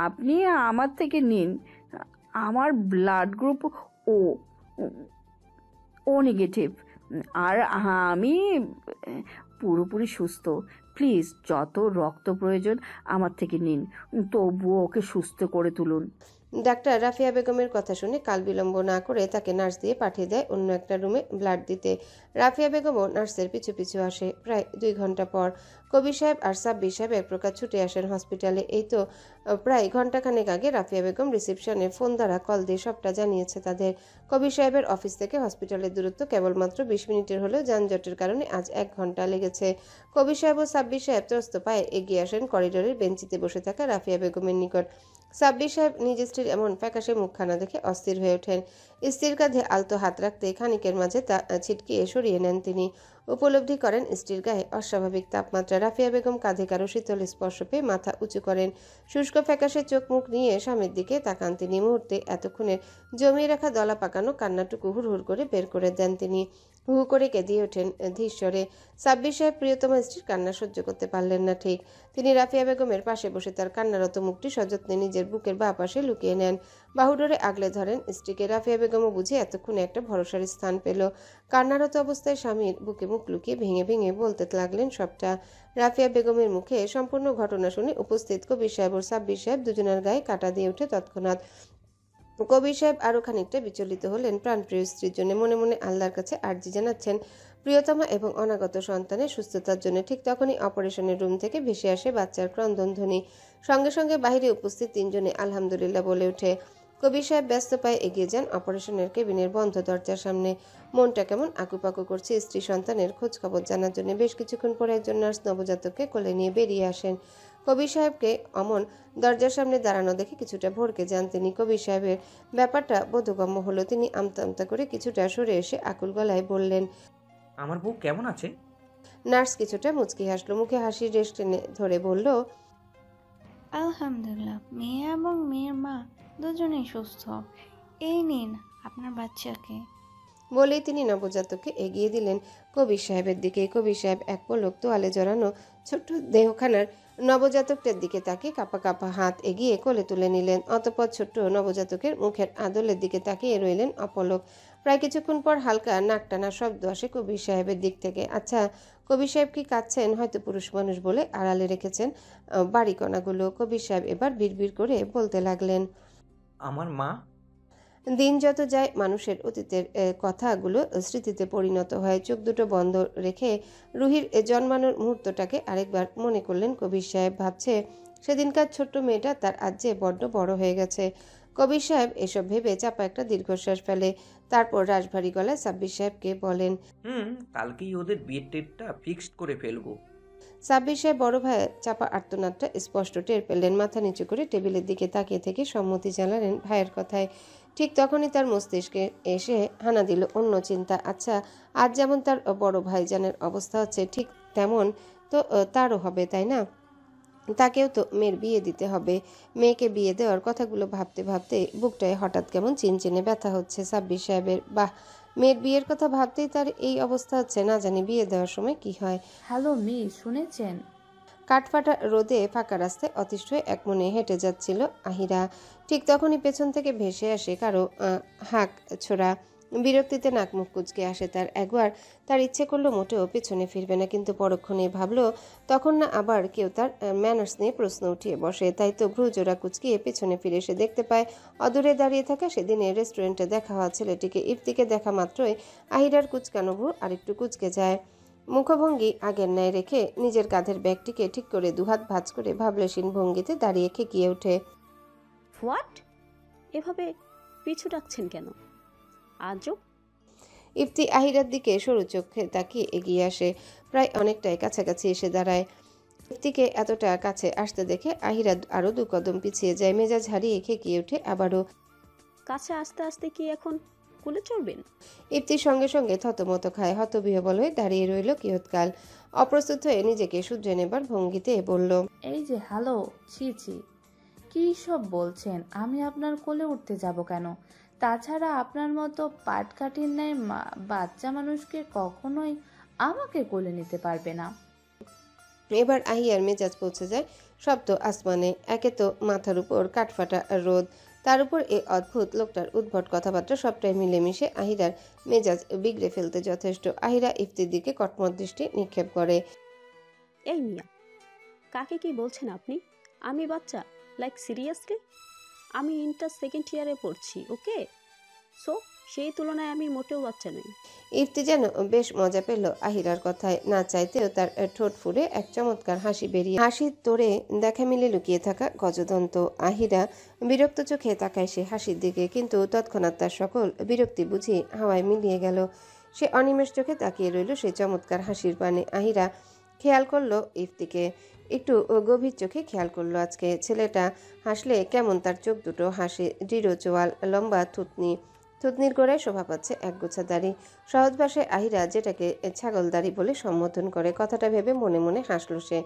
আপনি আমার থেকে নিন। আমার ব্লাড গ্রুপ ও নেগেটিভ, আর আমি পুরোপুরি সুস্থ। প্লিজ যত রক্ত প্রয়োজন আমার থেকে নিন, তবুও ওকে সুস্থ করে তুলুন। ডাক্তার রাফিয়া বেগমের কথা শুনে কাল বিলম্ব না করে তাকে নার্স দিয়ে পাঠিয়ে দেয় অন্য একটা রুমে ব্লাড দিতে। রাফিয়া বেগমও নার্সের পিছু পিছু আসে। প্রায় 2 ঘন্টা পর কবির সাহেব আর সাব্বির সাহেব এক প্রকার ছুটে আসেন হসপিটালে। এই তো প্রায় ঘন্টাখানেক আগে রাফিয়া বেগম রিসেপশনে ফোন দ্বারা কল দিয়ে সবটা জানিয়েছে তাদের। কবির সাহেবের অফিস থেকে হসপিটালের দূরত্ব কেবলমাত্র 20 মিনিটের হলেও যানজটের কারণে আজ 1 ঘন্টা লেগেছে। কবির সাহেব ও সাব্বির সাহেব ত্রস্ত পায়ে এগিয়ে আসেন করিডোরের বেঞ্চিতে বসে থাকা রাফিয়া বেগমের নিকট। সাব্বির সাহেব নিজ স্ত্রীর এমন ফ্যাকাশে মুখখানা দেখে অস্থির হয়ে ওঠেন। স্ত্রীর কাঁধে আলতো হাত রাখতে খানিকের মাঝে তা ছিটকিয়ে সরিয়ে নেন তিনি। উপলব্ধি করেন স্ত্রীর গায়ে অস্বাভাবিক তাপমাত্রা। রাফিয়া বেগম কাঁধে কারো শীতল স্পর্শ পেয়ে মাথা উঁচু করেন। শুষ্ক ফ্যাকাশে চোখ মুখ নিয়ে স্বামীর দিকে তাকান তিনি। মুহূর্তে এতক্ষণের জমিয়ে রাখা দলা পাকানো কান্নাটুকু হুড়হুড় করে বের করে দেন তিনি। হু হু করে কেঁদিয়ে ওঠেন ধীশ্বরে। সাব্বির সাহেব প্রিয়তমা স্ত্রীর কান্না সহ্য করতে পারলেন না ঠিক। তিনি রাফিয়া বেগমের পাশে বসে তার কান্নারত মুখটি সযত্নে নিজের বুকের বাঁ পাশে লুকিয়ে নেন, বাহুডোরে আগলে ধরেন স্ত্রীকে। রাফিয়া বেগমও বুঝে এতক্ষণে একটা ভরসার স্থান পেল। কান্নারত অবস্থায় স্বামীর বুকে মুখ লুকিয়ে ভেঙে ভেঙে বলতে লাগলেন সবটা। রাফিয়া বেগমের মুখে সম্পূর্ণ ঘটনা শুনে উপস্থিত কবির সাহেব ও সাব্বির সাহেব দুজনের গায়ে কাঁটা দিয়ে ওঠে তৎক্ষণাৎ। কবির সাহেব আরও খানিকটা বিচলিত হলেন প্রাণপ্রিয় স্ত্রীর জন্য। মনে মনে আল্লাহর কাছে আর্জি জানাচ্ছেন প্রিয়তমা এবং অনাগত সন্তানের সুস্থতার জন্য। ঠিক তখনই অপারেশনের রুম থেকে ভেসে আসে বাচ্চার ক্রন্দনধ্বনি। সঙ্গে সঙ্গে বাহিরে উপস্থিত তিনজনে আলহামদুলিল্লাহ বলে ওঠে। কবির সাহেব ব্যস্ত পায়ে এগিয়ে যান অপারেশনের কেবিনের বন্ধ দরজার সামনে। মনটা কেমন আকুপাকু করছে স্ত্রী সন্তানের খোঁজ খবর জানার জন্য। বেশ কিছুক্ষণ পরে একজন নার্স নবজাতককে কোলে নিয়ে বেরিয়ে আসেন। কবির সাহেবকে অমন দরজার সামনে দাঁড়ানো দেখে কিছুটা ভড়কে যান তিনি। কবির সাহেবের ব্যাপারটা বোধগম্য হলো। তিনি আমতা আমতা করে কিছুটা সরে এসে আকুল গলায় বললেন, আমার বউ কেমন আছে? নার্স কিছুটা মুচকি হাসলো, মুখে হাসির রেশ টেনে ধরে বলল, আলহামদুলিল্লাহ, মেয়ে এবং মেয়ের মা দুজনেই সুস্থ। এই নিন আপনার বাচ্চাকে। বলেই তিনি নবজাতককে এগিয়ে দিলেন কবির সাহেবের দিকে। কবির সাহেব এক পলক তোয়ালে জড়ানো ছোট্ট দেহখানার নবজাতকটার দিকে তাকিয়ে কাঁপা কাঁপা হাত এগিয়ে কোলে তুলে নিলেন। অতঃপর ছোট্ট নবজাতকের মুখের আদলের দিকে তাকিয়ে রইলেন অপলক। প্রায় কিছুক্ষণ পর হালকা নাক টানা শব্দ আসে কবির সাহেবের দিক থেকে। আচ্ছা, কবির সাহেব কি কাঁদছেন? হয়তো পুরুষ মানুষ বলে আড়ালে রেখেছেন বাড়িকণাগুলো। কবির সাহেব এবার বিড়বিড় করে বলতে লাগলেন, আমার মা। দিন যত যায় মানুষের অতীতের কথাগুলো স্মৃতিতে পরিণত হয়। চোখ দুটো বন্ধ রেখে রুহির জন্মানোর মুহূর্তটাকে আরেকবার মনে করলেন কবির সাহেব। ভাবছে সেদিনকার ছোট্ট মেয়েটা তার আজ যে বড্ড বড় হয়ে গেছে। কবির সাহেব এসব ভেবে চাপা একটা দীর্ঘশ্বাস ফেলে। তারপর রাশভারী গলায় সাব্বির সাহেবকে বলেন, কালকেই ওদের বিয়ের ডেটটা ফিক্সড করে ফেলবো। সাব্বির সাহেব বড় ভাইয়ের চাপা আর্তনাদটা স্পষ্ট টের পেলেন। মাথা নিচু করে টেবিলের দিকে তাকিয়ে থেকে সম্মতি জানালেন ভাইয়ের কথায়। ঠিক তখনই তার মস্তিষ্কে এসে হানা দিল অন্য চিন্তা। আচ্ছা, আজ যেমন তার বড় ভাইজানের অবস্থা হচ্ছে ঠিক তেমন তো তারও হবে, তাই না? তাকেও তো মেয়ের বিয়ে দিতে হবে। মেয়েকে বিয়ে দেওয়ার কথাগুলো ভাবতে ভাবতে বুকটায় হঠাৎ কেমন চিনচিনে ব্যথা হচ্ছে সাব্বির সাহেবের। বাহ, মেয়ের বিয়ের কথা ভাবতেই তার এই অবস্থা হচ্ছে। না জানি বিয়ে দেওয়ার সময় কি হয়। হ্যালো মিস, শুনেছেন? কাঠফাটা রোদে ফাঁকা রাস্তায় অতিষ্ঠ হয়ে এক মনে হেঁটে যাচ্ছিল আহিরা। ঠিক তখনই পেছন থেকে ভেসে আসে কারো হাঁক ছোড়া। বিরক্তিতে নাক মুখ কুচকে আসে তার। একবার তার ইচ্ছে করলো মোটেও পেছনে ফিরবে না, কিন্তু পরক্ষণে ভাবলো তখন না আবার কেউ তার ম্যানার্স নিয়ে প্রশ্ন উঠিয়ে বসে। তাই তো ভ্রুজোড়া কুচকিয়ে পেছনে ফিরে এসে দেখতে পায় অদূরে দাঁড়িয়ে থাকা সেদিনের রেস্টুরেন্টে দেখা হওয়া ছেলেটিকে। ইফতিকে দেখা মাত্রই আহিরার কুচকানো ভ্রু আরেকটু কুচকে যায়। মুখভঙ্গি আগের ন্যায় রেখে নিজের কাঁধের ব্যাগটিকে ঠিক করে দুহাত ভাঁজ করে ভাবলেশীন ভঙ্গিতে দাঁড়িয়ে খেকিয়ে ওঠে, হোয়াট? এভাবে পিছু ডাকছেন কেন? আজব। ইফতি আহিরার দিকে সরু চোখে তাকিয়ে এগিয়ে আসে। প্রায় অনেকটাই কাছাকাছি এসে দাঁড়ায়। ইফতিকে এতটা কাছে আসতে দেখে আহিরা আরো দু কদম পিছিয়ে যায়। মেজাজ হারিয়ে খেকিয়ে ওঠে আবারও, কাছে আস্তে আস্তে কি এখন কোলে চড়বেন? ইফতির সঙ্গে সঙ্গে থতমত খায়। হতবিহ্বল হয়ে দাঁড়িয়ে রইল কিয়ৎকাল। অপ্রস্তুত হয়ে নিজেকে শুধরে নেবার ভঙ্গিতে বলল, এই যে হ্যালো, ছি ছি, কী সব বলছেন? আমি আপনার কোলে উঠতে যাব কেন? তাছাড়া আপনার মতো পাটকাঠির ন্যায় বাচ্চা মানুষকে কখনোই আমাকে কোলে নিতে পারবে না। এবার আহিয়ার মেজাজ পৌঁছে যায় শব্দ আসমানে। একে তো মাথার উপর কাঠফাটা রোদ, তার উপর এই অদ্ভুত লোকটার উদ্ভট কথাবার্তা, সবটাই মিলেমিশে আহিরার মেজাজ বিগড়ে ফেলতে যথেষ্ট। আহিরা ইফতির দিকে কটমট দৃষ্টি নিক্ষেপ করে। এই মিয়া, কাকে কি বলছেন আপনি? আমি বাচ্চা? Like seriously? আমি ইন্টার সেকেন্ড ইয়ারে পড়ছি, ওকে? সো সেই তুলনায় আমি মোটেও বাচ্চা নই। ইফতি যেন বেশ মজা পেল আহিরার কথায়। না চাইতেও তার ঠোঁট ফুঁড়ে এক চমৎকার হাসি বেরিয়ে, হাসির তোড়ে দেখা মিলে লুকিয়ে থাকা গজদন্ত। আহিরা বিরক্ত চোখে তাকায় সে হাসির দিকে, কিন্তু তৎক্ষণাৎ তার সকল বিরক্তি বুঝি হাওয়ায় মিলিয়ে গেল। সে অনিমেষ চোখে তাকিয়ে রইল সেই চমৎকার হাসির পানে। আহিরা খেয়াল করলো ইফতিকে, একটু গভীর চোখে খেয়াল করলো আজকে। ছেলেটা হাসলে কেমন তার চোখ দুটো হাসে, দৃঢ় চোয়াল, লম্বা থুতনি, থুতনির গোড়ায় শোভা পাচ্ছে একগোছা দাড়ি। সহজ ভাষায় আহিরা যেটাকে ছাগল দাড়ি বলে সম্বোধন করে, কথাটা ভেবে মনে মনে হাসল সে।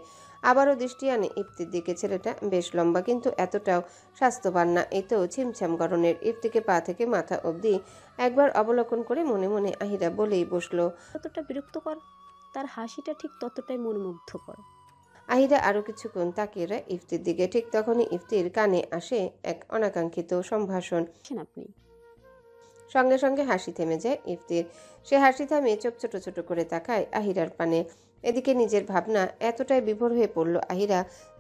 আবারও দৃষ্টি আনে ইফতির দিকে। ছেলেটা বেশ লম্বা, কিন্তু এতটাও স্বাস্থ্যবান না। এই তো ছিমছাম গড়নের। ইফতিকে পা থেকে মাথা অবধি একবার অবলোকন করে মনে মনে আহিরা বলেই বসলো, যতটা বিরক্তকর তার হাসিটা ঠিক ততটাই মনোমুগ্ধকর। আহিরা আরো কিছুক্ষণ তাকিয়ে রয় ইফতির দিকে। ঠিক তখনই ইফতির কানে আসে এক অনাকাঙ্ক্ষিত সম্ভাষণ। আপনি সঙ্গে সঙ্গে হাসি থেমে যায় ইফতির। সে হাসি থামিয়ে চোখ ছোট ছোট করে তাকায় আহিরার পানে। এদিকে নিজের ভাবনা এতটাই বিভোর হয়ে পড়ল আহিরা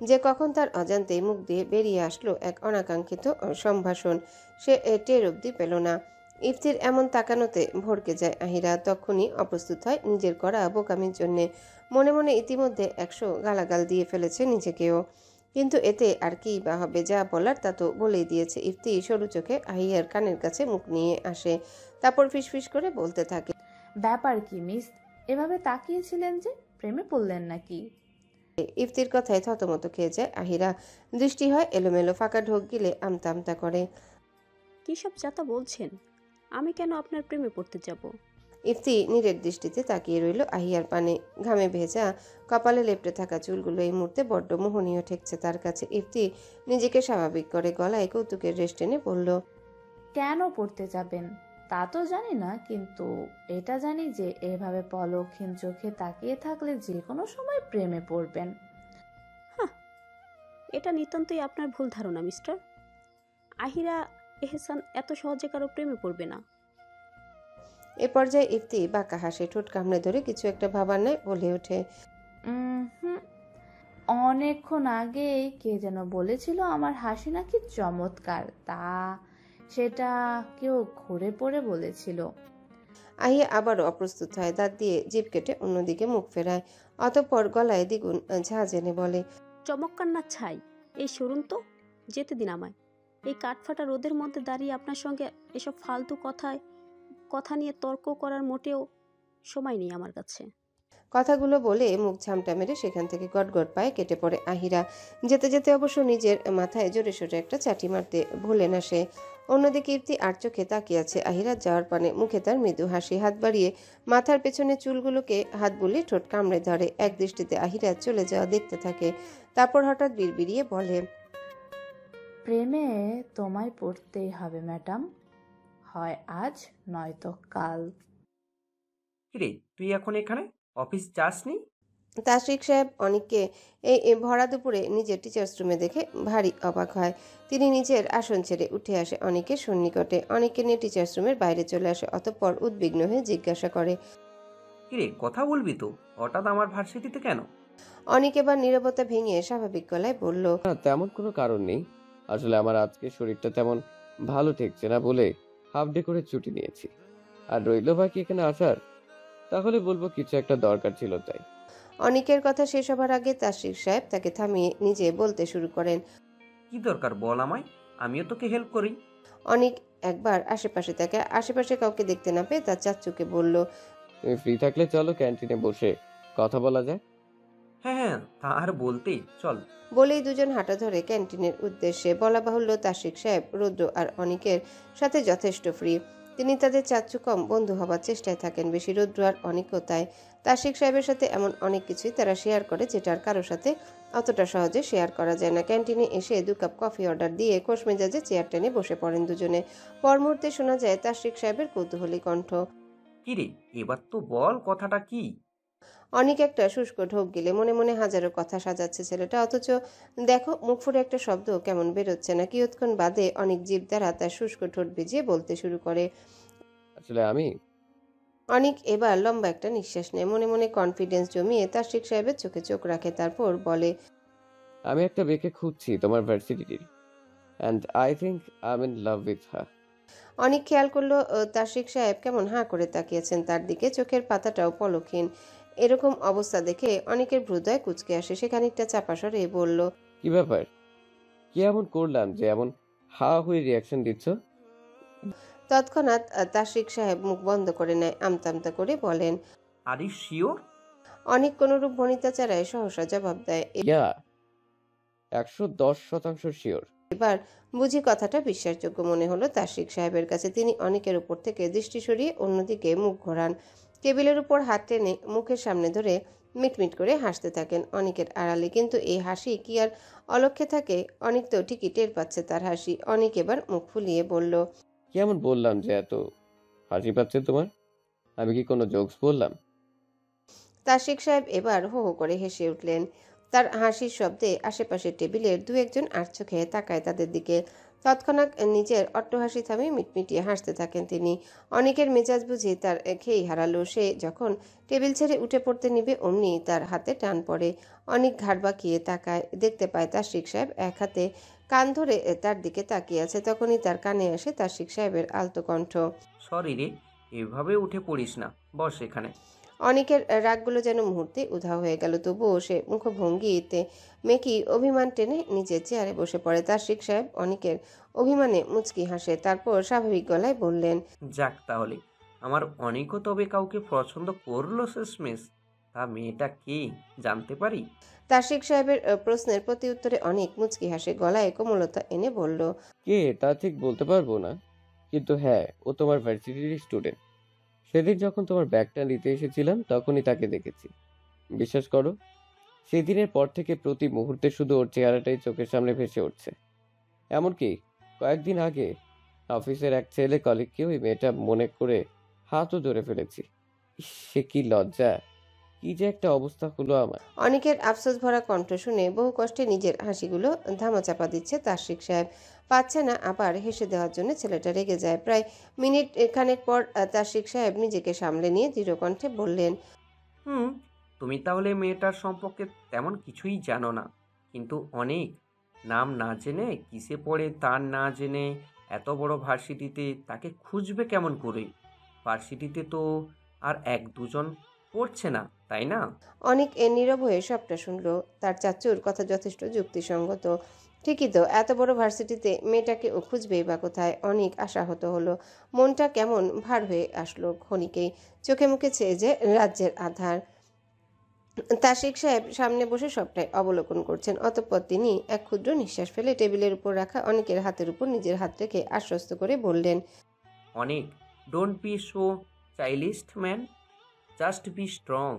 যে কখন তার অজান্তেই মুখ দিয়ে বেরিয়ে আসলো এক অনাকাঙ্ক্ষিত সম্ভাষণ। সে টের অবধি পেল না। ইফতির এমন তাকানোতে ভড়কে যায় আহিরা। তখনই অপ্রস্তুত হয় নিজের করা বোকামির জন্যে। মনে মনে ইতিমধ্যে 100 গালাগাল দিয়ে ফেলেছে নিজেকেও। কিন্তু এতে আর কি বা হবে? যা বলার তা তো বলেই দিয়েছে। ইফতি সরু চোখে আহিয়ার কানের কাছে মুখ নিয়ে আসে, তারপর ফিসফিস করে বলতে থাকে, ব্যাপার কি মিস, এভাবে তাকিয়েছিলেন যে? প্রেমে পড়লেন নাকি? ইফতির কথায় থতমত খেয়ে যায় আহিরা। দৃষ্টি হয় এলোমেলো, ফাঁকা ঢোক গিলে আমতা আমতা করে। কী সব যাতা বলছেন? আমি কেন আপনার প্রেমে পড়তে যাব? ইফতি নীরের দৃষ্টিতে তাকিয়ে রইল আহিয়ার পানে। ঘামে ভেজা কপালে লেপটে থাকা চুলগুলো এই মুহূর্তে বড্ড মোহনীয় ঠেকছে তার কাছে। ইফতি নিজেকে স্বাভাবিক করে গলায় কৌতুকের রেশ টেনে বলল, কেন পড়তে যাবেন তা তো জানি না, কিন্তু এটা জানি যে এভাবে পলকহীন চোখে তাকিয়ে থাকলে যে কোনো সময় প্রেমে পড়বেন। এটা নিতান্তই আপনার ভুল ধারণা মিস্টার। আহিরা এহসান এত সহজে কারো প্রেমে পড়বে না। এ পর্যায়ে ইফতি বাঁকা হাসে, ঠোঁট কামড়ে ধরে কিছু একটা ভাবার নেয় বলে ওঠে, অনেকক্ষণ আগেই কে যেন বলেছিল আমার হাসি নাকি চমৎকার, তা সেটা কেউ ঘুরে পড়ে বলেছিল। আহিয়া আবারও অপ্রস্তুত হয়, দাঁত দিয়ে জিভ কেটে অন্যদিকে মুখ ফেরায়। অতঃপর গলায় দ্বিগুণ ঝাঁজ এনে বলে, চমৎকার না ছাই, এই সরুন তো, যেতে দিন আমায়। এই কাঠফাটা রোদের মধ্যে দাঁড়িয়ে আপনার সঙ্গে এসব ফালতু কথা নিয়ে তর্ক করার মোটেও সময় নেই আমার কাছে। কথাগুলো বলে মুখ ঝামটা মেরে সেখান থেকে গটগট পায়ে কেটে পড়ে আহিরা। যেতে যেতে অবশ্য নিজের মাথায় জোরে সোরে একটা চাটি মারতে ভুলে না সে। অন্যদিকে ইফতি আর চোখে তাকিয়ে আছে আহিরা যাওয়ার পানে। মুখে তার মৃদু হাসি। হাত বাড়িয়ে মাথার পেছনে চুলগুলোকে হাত বুলিয়ে ঠোঁট কামড়ে ধরে। এক দৃষ্টিতে আহিরা চলে যাওয়া দেখতে থাকে, তারপর হঠাৎ বিড়বিড়িয়ে বলে, প্রেমে তোমায় পড়তেই হবে ম্যাডাম, হয় আজ নয়তো কাল। কিরে, তুই এখন এখানে? অফিস যাসনি? তাশরিক সাহেব অনিককে এই ভরা দুপুরে নিজের টিচার্স রুমে দেখে ভারী অবাক হয়। তিনি নিজের আসন ছেড়ে উঠে আসে অনিকের সন্নিকটে। অনিককে নিয়ে টিচার্স রুমের বাইরে চলে আসে। অতঃপর উদ্বিগ্ন হয়ে জিজ্ঞাসা করে, কিরে, কথা বলবি তো? হঠাৎ আমার ভার্সিটিতে কেন? অনিক এবার নীরবতা ভেঙে স্বাভাবিক গলায় বলল, না, তেমন কোনো কারণ নেই। আসলে আমার আজকে শরীরটা তেমন ভালো ঠেকছে না বলে হাফ ডে করে ছুটি নিয়েছি। আর রইল বাকি এখানে আসার, তাহলে বলবো কিছু একটা দরকার ছিল তাই। অনিকের কথা শেষ হবার আগে তাশরিক সাহেব তাকে থামিয়ে নিজে বলতে শুরু করেন, কি দরকার বল আমায়, আমিও তোকে হেল্প করি। অনিক একবার আশেপাশে তাকে, আশেপাশে কাউকে দেখতে না পেয়ে তার চাচ্চুকে বলল, তুমি ফ্রি থাকলে চলো ক্যান্টিনে বসে কথা বলা যায়। হ্যাঁ, তা আর বলতেই, চল। বলেই দুজন হাঁটা ধরে ক্যান্টিনের উদ্দেশ্যে। বলা বাহুল্য তাশরিক সাহেব রুদ্র আর অনিকের সাথে যথেষ্ট ফ্রি। তিনি তাদের চাচ্চু কম বন্ধু হবার চেষ্টায় থাকেন বেশি। রুদ্র আর অনিকও তাই। তাশরিক সাহেবের সাথে এমন অনেক কিছুই তারা শেয়ার করে যেটা আর কারোর সাথে অতটা সহজে শেয়ার করা যায় না। ক্যান্টিনে এসে 2 কাপ কফি অর্ডার দিয়ে খোশ মেজাজে চেয়ার টেনে বসে পড়েন দুজনে। পর মুহূর্তে শোনা যায় তাশরিক সাহেবের কৌতূহলী কণ্ঠ, কিরে, এবার তো বল কথাটা কি? অনেক একটা শুষ্ক ঢোক গিলে মনে মনে হাজারো কথা সাজাচ্ছে ছেলেটা, অথচ দেখো মুখ ফুটে একটা শব্দ কেমন বেরোচ্ছে না। কিয়ৎক্ষণ বাদে অনেক জীব দ্বারা তার শুষ্ক ঠোঁট ভিজিয়ে বলতে শুরু করে, আসলে আমি। অনেক এবার লম্বা একটা নিঃশ্বাস নেয়। মনে মনে কনফিডেন্স জমিয়ে তাশরিক সাহেবের চোখে চোখ রাখে, তারপর বলে, আমি একটা মেয়েকে খুঁজছি তোমার ভার্সিটির, and I think I am in love with her. অনেক খেয়াল করলো তাশরিক সাহেব কেমন হাঁ করে তাকিয়েছেন তার দিকে, চোখের পাতাটাও পলকহীন। এরকম অবস্থা দেখে অনেকের হৃদয় কুঁচকে আসে। সে খানিকটা চাপা স্বরে বলল, কি ব্যাপার? কি এমন করলাম যে এমন হা হয়ে রিয়াকশন দিচ্ছ? তৎক্ষণাৎ তাশরিক সাহেব মুখ বন্ধ করে নেয়, আমতা আমতা করে বলেন, আর ইউ শিওর? অনেক কোনরূপ ভনিতা চারায় সহসা জবাব দেয়, ইয়া 110% শিওর। এবার বুঝি কথাটা বিশ্বাসযোগ্য মনে হলো তাশরিক সাহেবের কাছে। তিনি অনেকের উপর থেকে দৃষ্টি সরিয়ে অন্যদিকে মুখ ঘোরান। টেবিলের উপর হাত টেনে মুখের সামনে ধরে মিটমিট করে হাসতে থাকেন অনেকের আড়ালে। কিন্তু এই হাসি কি আর অলক্ষ্যে থাকে? অনেক তো ঠিকই টের পাচ্ছে তার হাসি। অনেক এবার মুখ ফুলিয়ে বলল, কেমন বললাম যে এত হাসি পাচ্ছে তোমার? আমি কি কোনো জোকস বললাম? তাশরিক সাহেব এবার হো হো করে হেসে উঠলেন। তার হাসির শব্দে আশেপাশের টেবিলের দু একজন আড়চো খেয়ে তাকায় তাদের দিকে। তৎক্ষণাৎ নিজের অট্টহাসি থামিয়ে মিটমিটিয়ে হাসতে থাকেন তিনি। অনেকের মেজাজ বুঝি তার খেই হারালো। সে যখন টেবিল ছেড়ে উঠে পড়তে নিবে অমনি তার হাতে টান পড়ে। অনেক ঘাড় বাঁকিয়ে তাকায়, দেখতে পায় তাশরিক সাহেব এক হাতে কান ধরে তার দিকে তাকিয়ে আছে। তখনই তার কানে আসে তাশরিক সাহেবের আলতো কণ্ঠ, সরি রে, এভাবে উঠে পড়িস না, বস এখানে। অনেকের রাগগুলো যেন মুহূর্তে উধাও হয়ে গেল। তবুও সে মুখভঙ্গিতে মেকি অভিমান টেনে নিজের চেয়ারে বসে পড়ে। তাশরিক সাহেব অনেকের অভিমানে মুচকি হাসে, তারপর স্বাভাবিক গলায় বললেন, যাক তাহলে, আমার অনেকও তবে কাউকে পছন্দ করলো শেষমেশ। তা মেয়েটা কে জানতে পারি? তাশরিক সাহেবের প্রশ্নের প্রতি উত্তরে অনেক মুচকি হাসে, গলায় কোমলতা এনে বলল, কে তা ঠিক বলতে পারবো না, কিন্তু হ্যাঁ, ও তোমার ভার্সিটির স্টুডেন্ট। সেদিন যখন তোমার ব্যাগটা নিতে এসেছিলাম তখনই তাকে দেখেছি। বিশ্বাস করো, সেদিনের পর থেকে প্রতি মুহূর্তে শুধু ওর চেহারাটাই চোখের সামনে ভেসে উঠছে। এমনকি কয়েকদিন আগে অফিসের এক ছেলে কলিগকে ওই মেয়েটা মনে করে হাতও ধরে ফেলেছি। ইস, সে কি লজ্জা! কি যে একটা অবস্থা হলো আমার। অনেকের আফসোস ভরা কণ্ঠ শুনে বহু কষ্টে নিজের হাসিগুলো ধামাচাপা দিচ্ছে তাশরিক সাহেব। পাচ্ছে না আবার হেসে দেওয়ার জন্য ছেলেটা রেগে যায়। প্রায় মিনিট খানেক পর তাশরিক সাহেব নিজেকে সামলে নিয়ে দৃঢ় কণ্ঠে বললেন, তুমি তাহলে মেয়েটার সম্পর্কে তেমন কিছুই জানো না। কিন্তু অনেক নাম না জেনে, কিসে পড়ে তার না জেনে এত বড় ভার্সিটিতে তাকে খুঁজবে কেমন করে? ভার্সিটিতে তো আর এক দুজন পড়ছে না, তাই না? অনেক নীরব হয়ে সবটা শুনলো। তার চাচুর কথা যথেষ্ট যুক্তিসঙ্গত। ঠিকই তো, এত বড় ভার্সিটিতে মেয়েটাকে ও খুঁজবেই বা কোথায়? অনেক আশাহত হলো। মনটা কেমন ভার হয়ে আসলো ক্ষণিকেই। চোখে মুখে ছেয়ে যে রাজ্যের আধার। তাশরিক সাহেব সামনে বসে সবটাই অবলোকন করছেন। অতঃপর তিনি এক ক্ষুদ্র নিঃশ্বাস ফেলে টেবিলের উপর রাখা অনেকের হাতের উপর নিজের হাত রেখে আশ্বস্ত করে বললেন, অনেক, don't be so childish man, just be strong.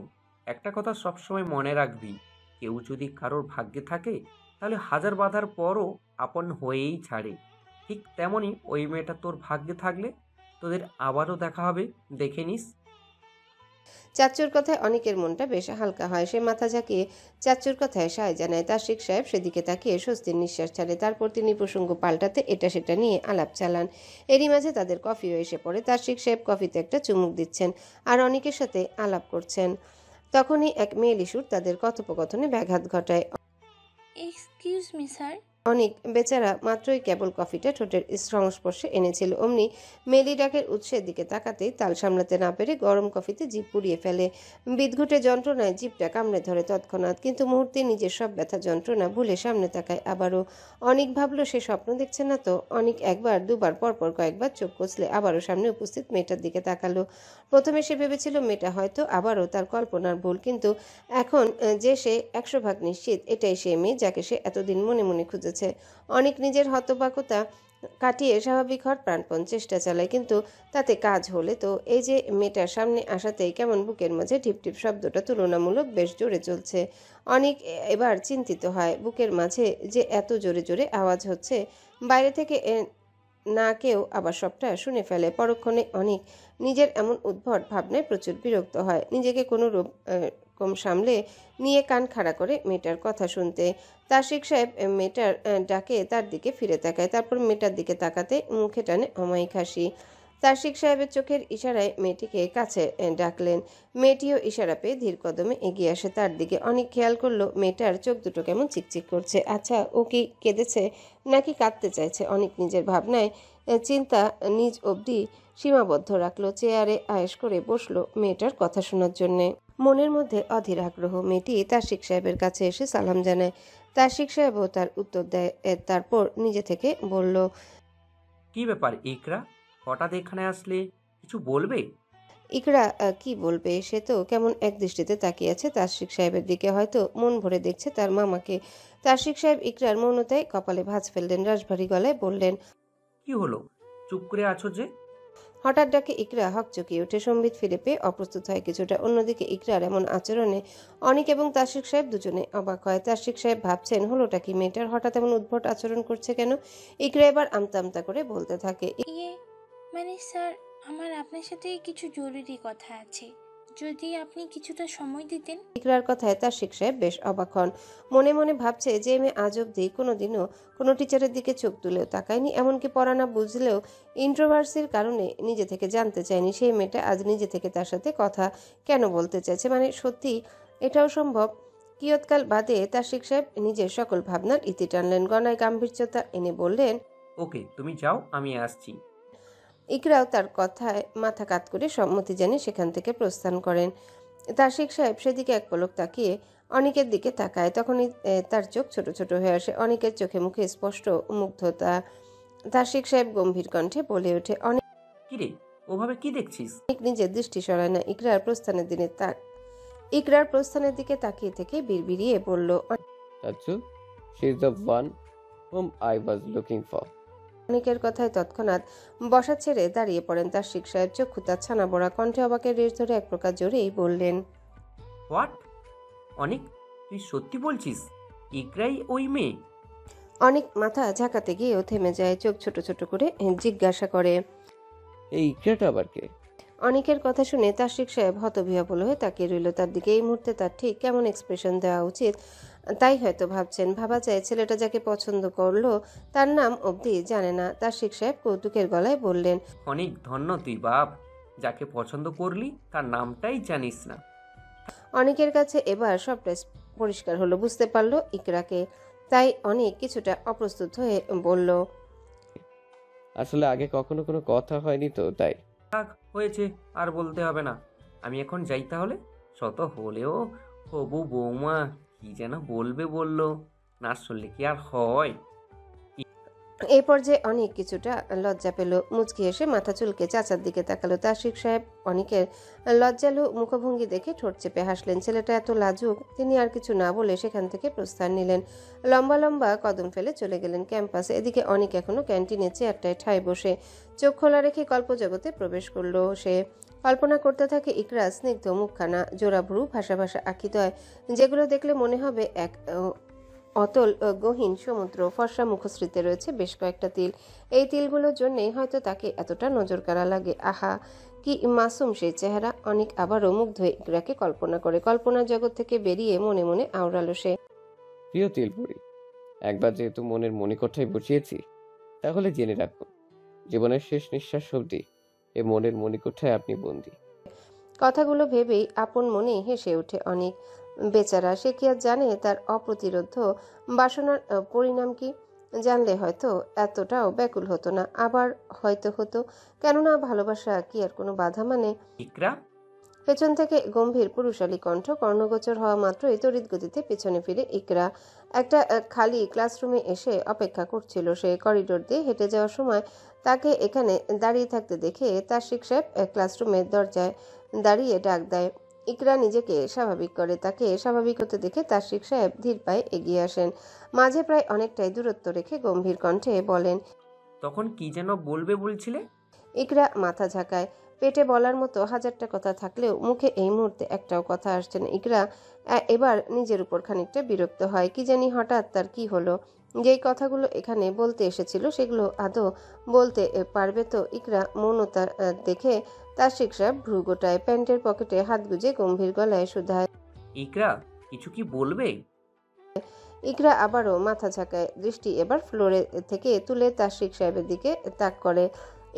একটা কথা সবসময় মনে রাখবি, কেউ যদি কারোর ভাগ্যে থাকে তাহলে হাজার বাধার পরও আপন হয়েই ছাড়ে। ঠিক তেমনই ওই মেয়েটা তোর ভাগ্যে থাকলে তোদের আবারও দেখা হবে, দেখে নিস। চাচ্চুর কথায় অনেকের মনটা বেশ হালকা হয়। সে মাথা ঝাঁকিয়ে চাচ্চুর কথায় সায় জানায়। তাশরিক সাহেব সেদিকে তাকিয়ে স্বস্তির নিঃশ্বাস ছাড়ে। তারপর তিনি প্রসঙ্গ পাল্টাতে এটা সেটা নিয়ে আলাপ চালান। এরই মাঝে তাদের কফিও এসে পড়ে। তাশরিক সাহেব কফিতে একটা চুমুক দিচ্ছেন আর অনেকের সাথে আলাপ করছেন। তখনই এক মেয়েলি সুর তাদের কথোপকথনে ব্যাঘাত ঘটায়। Excuse me sir. অনেক বেচারা মাত্রই কেবল কফিটা ঠোঁটের সংস্পর্শে এনেছিল, অমনি মেলি ডাকের উৎসের দিকে তাকাতেই তাল সামলাতে না পেরে গরম কফিতে জিভ পুড়িয়ে ফেলে। বিদঘুটে যন্ত্রণায় জিভটা কামড়ে ধরে তৎক্ষণাৎ, কিন্তু মুহূর্তে নিজের সব ব্যথা যন্ত্রণা ভুলে সামনে তাকায় আবারও। অনেক ভাবলো সে স্বপ্ন দেখছে না তো। অনেক একবার দুবার পরপর কয়েকবার চোখ কচলে আবারও সামনে উপস্থিত মেয়েটার দিকে তাকালো। প্রথমে সে ভেবেছিল মেয়েটা হয়তো আবারও তার কল্পনার ভুল, কিন্তু এখন যে সে 100% নিশ্চিত এটাই সে মেয়ে যাকে সে এতদিন মনে মনে খুঁজেছে। অনেক নিজের হতবাকতা কাটিয়ে স্বাভাবিক হওয়ার প্রাণপণ চেষ্টা চালায়, কিন্তু তাতে কাজ হলে তো। এই যে মেয়েটার সামনে আসাতেই কেমন বুকের মাঝে টিপটিপ শব্দটা তুলনামূলক বেশ জোরে চলছে। অনেক এবার চিন্তিত হয়, বুকের মাঝে যে এত জোরে জোরে আওয়াজ হচ্ছে, বাইরে থেকে না কেউ আবার সবটা শুনে ফেলে। পরক্ষণে অনেক নিজের এমন উদ্ভট ভাবনায় প্রচুর বিরক্ত হয়। নিজেকে কোনো রকম সামলে নিয়ে কান খাড়া করে মেয়েটার কথা শুনতে। তাশরিক সাহেব মেয়েটার ডাকে তার দিকে ফিরে তাকায়। তারপর মেয়েটার দিকে তাকাতে মুখে টানে অমায়িক হাসি। তাশরিক সাহেবের চোখের ইশারায় মেয়েটিকে কাছে ডাকলেন। মেয়েটিও ইশারা পেয়ে ধীর কদমে এগিয়ে আসে তার দিকে। অনেক খেয়াল করলো মেয়েটার চোখ দুটো কেমন চিকচিক করছে। আচ্ছা, ও কি কেঁদেছে নাকি কাঁদতে চাইছে? অনেক নিজের ভাবনায় চিন্তা নিজ অবধি সীমাবদ্ধ রাখলো। চেয়ারে আয়েশ করে বসলো মেয়েটার কথা শোনার জন্যে। মনের মধ্যে অধীর আগ্রহ। মেয়েটি তাশরিক সাহেবের কাছে এসে সালাম জানায়। তাশরিক সাহেবও তার উত্তর দেয়। তারপর নিজে থেকে বলল, কি ব্যাপার ইকরা, হঠাৎ এখানে আসলে? কিছু বলবে? ইকরা কি বলবে, সে তো কেমন এক দৃষ্টিতে তাকিয়ে আছে তাশরিক সাহেবের দিকে, হয়তো মন ভরে দেখছে তার মামাকে। তাশরিক সাহেব ইকরার মৌনতায় কপালে ভাঁজ ফেললেন, রাশভারী গলায় বললেন, কি হলো, চুপ করে আছো যে? হঠাৎ ডাকে ইকরা হকচকিয়ে ওঠে, সম্বিত ফিরে পেয়ে অপ্রস্তুত হয় কিছুটা। অন্যদিকে ইকরার এমন আচরণে অনিক এবং তাশরিক সাহেব দুজনে অবাক হয়। তাশরিক সাহেব ভাবছেন হলোটা কি মেয়েটার, হঠাৎ এমন উদ্ভট আচরণ করছে কেন? ইকরা এবার আমতা আমতা করে বলতে থাকে, মানে স্যার, আমার আপনার সাথে কিছু জরুরি কথা আছে, যদি আপনি কিছুটা সময় দিতেন। ইকরার কথায় তাশরিক সাহেব বেশ অবাক হন। মনে মনে ভাবছে যে মেয়ে আজ অব্দি কোনোদিনও কোনো টিচারের দিকে চোখ তুলেও তাকায়নি, এমনকি পড়া না বুঝলেও ইন্ট্রোভার্সির কারণে নিজে থেকে জানতে চায়নি, সেই মেয়েটা আজ নিজে থেকে তার সাথে কথা কেন বলতে চাইছে। মানে সত্যি এটাও সম্ভব? কিয়ৎকাল বাদে তাশরিক সাহেব নিজের সকল ভাবনার ইতি টানলেন, গলায় গাম্ভীর্যতা এনে বললেন, ওকে, তুমি যাও, আমি আসছি। ইকরাও তার কথায় মাথা কাত করে সম্মতি জানিয়ে সেখান থেকে প্রস্থান করেন। তাশরিক সাহেব সেদিকে এক পলক তাকিয়ে অনিকের দিকে তাকায়, তখনই তার চোখ ছোট ছোট হয়ে আসে। অনিকের চোখে মুখে স্পষ্ট মুগ্ধতা। তাশরিক সাহেব গম্ভীর কণ্ঠে বলে ওঠে, অনেক কিরে, ওভাবে কি দেখছিস? নিজের দৃষ্টি সরায় না ইকরার প্রস্থানের দিকে তাকিয়ে থেকে বিড়বিড়িয়ে বলল, চাচু, she is the one whom I was looking for. অনিকের কথায় তৎক্ষণাৎ বসা ছেড়ে দাঁড়িয়ে পড়েন তাশরিক সাহেব, চক্ষু তার ছানা বড়া, কণ্ঠে অবাকের রেশ ধরে এক প্রকার জোরেই বললেন, হোয়াট? অনিক, তুই সত্যি বলছিস ইকরাই ওই মেয়ে? অনিক মাথা ঝাঁকাতে গিয়েও থেমে যায়, চোখ ছোট ছোট করে জিজ্ঞাসা করে, এই ইকরাটা আবার কে? অনিকের কথা শুনে তাশরিক সাহেব হতবিহ্বল হয়ে তাকিয়ে রইল তার দিকে। এই মুহূর্তে তার ঠিক কেমন এক্সপ্রেশন দেওয়া উচিত তাই হয়তো ভাবছেন। ভাবা যায় ছেলেটা যাকে পছন্দ করলো তার নাম অবধি জানে না। তাশরিক সাহেব কৌতুকের গলায় বললেন, অনেক ধন্য তুই বাপ, যাকে পছন্দ করলি তার নামটাই জানিস না। অনিকের কাছে এবার সবটা পরিষ্কার হলো, বুঝতে পারলো ইকরাকে। তাই অনেক কিছুটা অপ্রস্তুত হয়ে বলল, আসলে আগে কখনো কোনো কথা হয়নি তো তাই। থাক, হয়েছে, আর বলতে হবে না। আমি এখন যাই তাহলে। শত হলেও হবু বৌমা কি যেন বলবে বললো, না শুনলে কি আর হয়? এই পর্যায়ে অনেক কিছুটা লজ্জা পেল, মুচকি এসে মাথা চুলকে চাচার দিকে তাকালো। তাশরিক সাহেব অনিকের লজ্জালু মুখভঙ্গি দেখে ঠোঁট চেপে হাসলেন। ছেলেটা এত লাজুক, তিনি আর কিছু না বলে সেখান থেকে প্রস্থান নিলেন। লম্বা লম্বা কদম ফেলে চলে গেলেন ক্যাম্পাসে। এদিকে অনিক এখনো ক্যান্টিনে চেয়ারটায় ঠায় বসে চোখ খোলা রেখে কল্পজগতে প্রবেশ করলো। সে কল্পনা করতে থাকে ইকরা স্নিগ্ধ মুখখানা, জোড়া ভ্রু, ভাসা ভাসা আখিদয়, যেগুলো দেখলে মনে হবে এক অতল গহীন সমুদ্র। ফর্সা মুখশ্রীতে রয়েছে বেশ কয়েকটা তিল, এই তিলগুলোর জন্যই হয়তো তাকে এতটা নজর কাড়া লাগে। আহা, কি মাসুম সেই চেহারা! অনেক আবারও মুগ্ধ হয়ে ইকরাকে কল্পনা করে। কল্পনার জগৎ থেকে বেরিয়ে মনে মনে আওড়ালো সে, প্রিয় তিলপুরি, একবার যেহেতু মনের মণিকোঠায় বসিয়েছি, তাহলে জেনে রাখুন, জীবনের শেষ নিঃশ্বাস অবধি এ মনের মণিকোঠায় আপনি বন্দী। কথাগুলো ভেবেই আপন মনে হেসে ওঠে অনেক। বেচারা, সে কি আর জানে তার অপ্রতিরোধ বাসনার পরিণাম কি? জানলে হয়তো এতটাও ব্যাকুল হতো না, আবার হয়তো হতো। কেননা ভালোবাসা কি আর কোনো বাধা মানে? ইকরা! পেছন থেকে গম্ভীর পুরুষালী কণ্ঠ কর্ণগোচর হওয়া মাত্রই তড়িৎ গতিতে পিছনে ফিরে ইকরা। একটা খালি ক্লাসরুমে এসে অপেক্ষা করছিল সে। করিডোর দিয়ে হেঁটে যাওয়ার সময় তাকে এখানে দাঁড়িয়ে থাকতে দেখে তাশরিক সাহেব ক্লাসরুমের দরজায় দাঁড়িয়ে ডাক দেয়। ইকরা নিজেকে স্বাভাবিক করে, তাকে স্বাভাবিক হতে দেখে তাশরিক সাহেব ধীর পায়ে এগিয়ে আসেন। মাঝে প্রায় অনেকটাই দূরত্ব রেখে গম্ভীর কণ্ঠে বলেন, তখন কি যেন বলবে বলছিলে? ইকরা মাথা ঝাঁকায়। পেটে বলার মতো হাজারটা কথা থাকলেও মুখে এই মুহূর্তে একটাও কথা আসছে না। ইকরা এবার নিজের উপর খানিকটা বিরক্ত হয়। কি জানি হঠাৎ তার কি হলো, যেই কথাগুলো এখানে বলতে এসেছিল সেগুলো আদৌ বলতে পারবে তো? ইকরা মৌনতা দেখে তাশরিক সাহেব ভ্রু গোটায়, প্যান্টের পকেটে হাত গুজে গম্ভীর গলায় শুধায়, ইকরা, কিছু কি বলবে? ইকরা আবারও মাথা ঝাঁকায়, দৃষ্টি এবার ফ্লোরে থেকে তুলে তাশরিক সাহেবের দিকে তাক করে।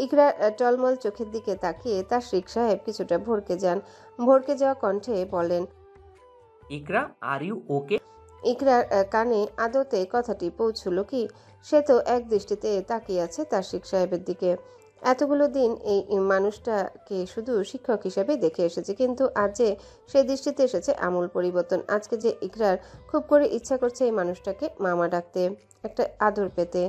ইকরা টলমল চোখের দিকে তাকিয়ে তাশরিক সাহেব কিছুটা ভড়কে যান। ভড়কে যাওয়া কণ্ঠে বলেন, ইকরা, আর ইউ ওকে? ইকরার কানে আদতে কথাটি পৌঁছলো কি? সে তো এক দৃষ্টিতে তাকিয়ে আছে তাশরিক সাহেবের দিকে। এতগুলো দিন এই মানুষটাকে শুধু শিক্ষক হিসেবে দেখে এসেছে, কিন্তু আজ যে সে দৃষ্টিতে এসেছে আমূল পরিবর্তন। আজকে যে ইকরার খুব করে ইচ্ছা করছে এই মানুষটাকে মামা ডাকতে, একটা আদর পেতে।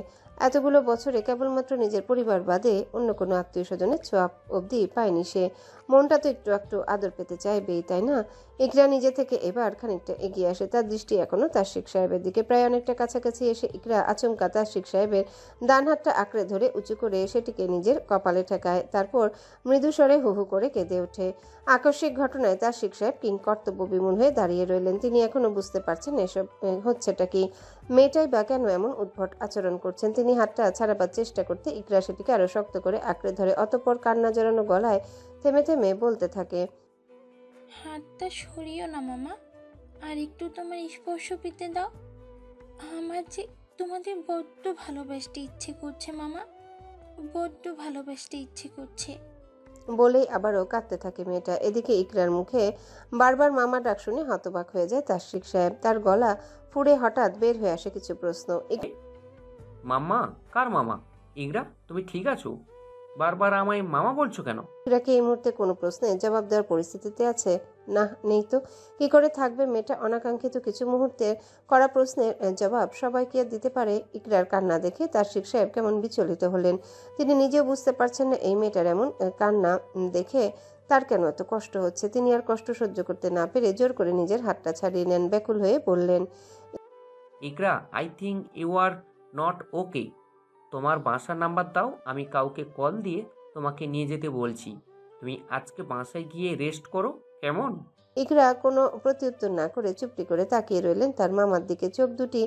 এতগুলো বছরে কেবলমাত্র নিজের পরিবার বাদে অন্য কোনো আত্মীয় স্বজনের ছোঁয়া অবধি পায়নি সে। মনটা তো একটু একটু আদর পেতে চাইবেই, তাই না? ইকরা নিজে থেকে এবার খানিকটা এগিয়ে আসে, তার দৃষ্টি এখনো তাসিক সাহেবের দিকে। প্রায় অনেকটা কাছাকাছি এসে ইকরা আচমকা তাসিক সাহেবের ডান হাতটা আঁকড়ে ধরে উঁচু করে সেটিকে নিজের কপালে ঠেকায়। তারপর মৃদু স্বরে হু হু করে কেঁদে ওঠে। আকস্মিক ঘটনায় তাসিক সাহেব কিং কর্তব্য বিমূঢ় হয়ে দাঁড়িয়ে রইলেন। তিনি এখনো বুঝতে পারছেন এসব হচ্ছেটা কি, মেয়েটাই বা কেন এমন উদ্ভট আচরণ করছেন। তিনি হাতটা ছাড়াবার চেষ্টা করতে ইকরা সেটিকে আরো শক্ত করে আঁকড়ে ধরে, অতঃপর কান্না জড়ানো গলায় থেমে থেমে বলতে থাকে, হাতটা সরিও না মামা, আর একটু তোমার স্পর্শ পেতে দাও। আমার যে তোমাদের বড্ড ভালোবাসতে ইচ্ছে করছে মামা, বড্ড ভালোবাসতে ইচ্ছে করছে। বলেই আবারও কাঁদতে থাকে মেয়েটা। এদিকে ইকরার মুখে বারবার মামা ডাক শুনে হতবাক হয়ে যায় তাসিক সাহেব। তার গলা ফুঁড়ে হঠাৎ বের হয়ে আসে কিছু প্রশ্ন। মাম্মা? কার মামা? ইকরা, তুমি ঠিক আছো? বারবার আমায় মামা বলছো কেন? ইকরা কি এই মুহূর্তে কোনো প্রশ্নের জবাব দেওয়ার পরিস্থিতিতে আছে? না, নেই তো। কি করে থাকবে? মেয়েটা অনাকাঙ্ক্ষিত কিছু মুহূর্তের করা প্রশ্নের জবাব সবাই কি আর দিতে পারে? ইকরার কান্না দেখে তাসিক সাহেব কেমন বিচলিত হলেন। তিনি নিজেও বুঝতে পারছেন না এই মেয়েটার এমন কান্না দেখে তার কেন এত কষ্ট হচ্ছে। তিনি আর কষ্ট সহ্য করতে না পেরে জোর করে নিজের হাতটা ছাড়িয়ে নেন। ব্যাকুল হয়ে বললেন, Iqra, I think you are not okay. তোমার বাসার নাম্বার দাও, আমি কাউকে কল দিয়ে তোমাকে নিয়ে যেতে বলছি। তুমি আজকে বাসায় গিয়ে রেস্ট করো, কেমন? ইকরা কোনো প্রত্যুত্তর না করে চুপটি করে তাকিয়ে রইলেন তার মামার দিকে। চোখ দুটি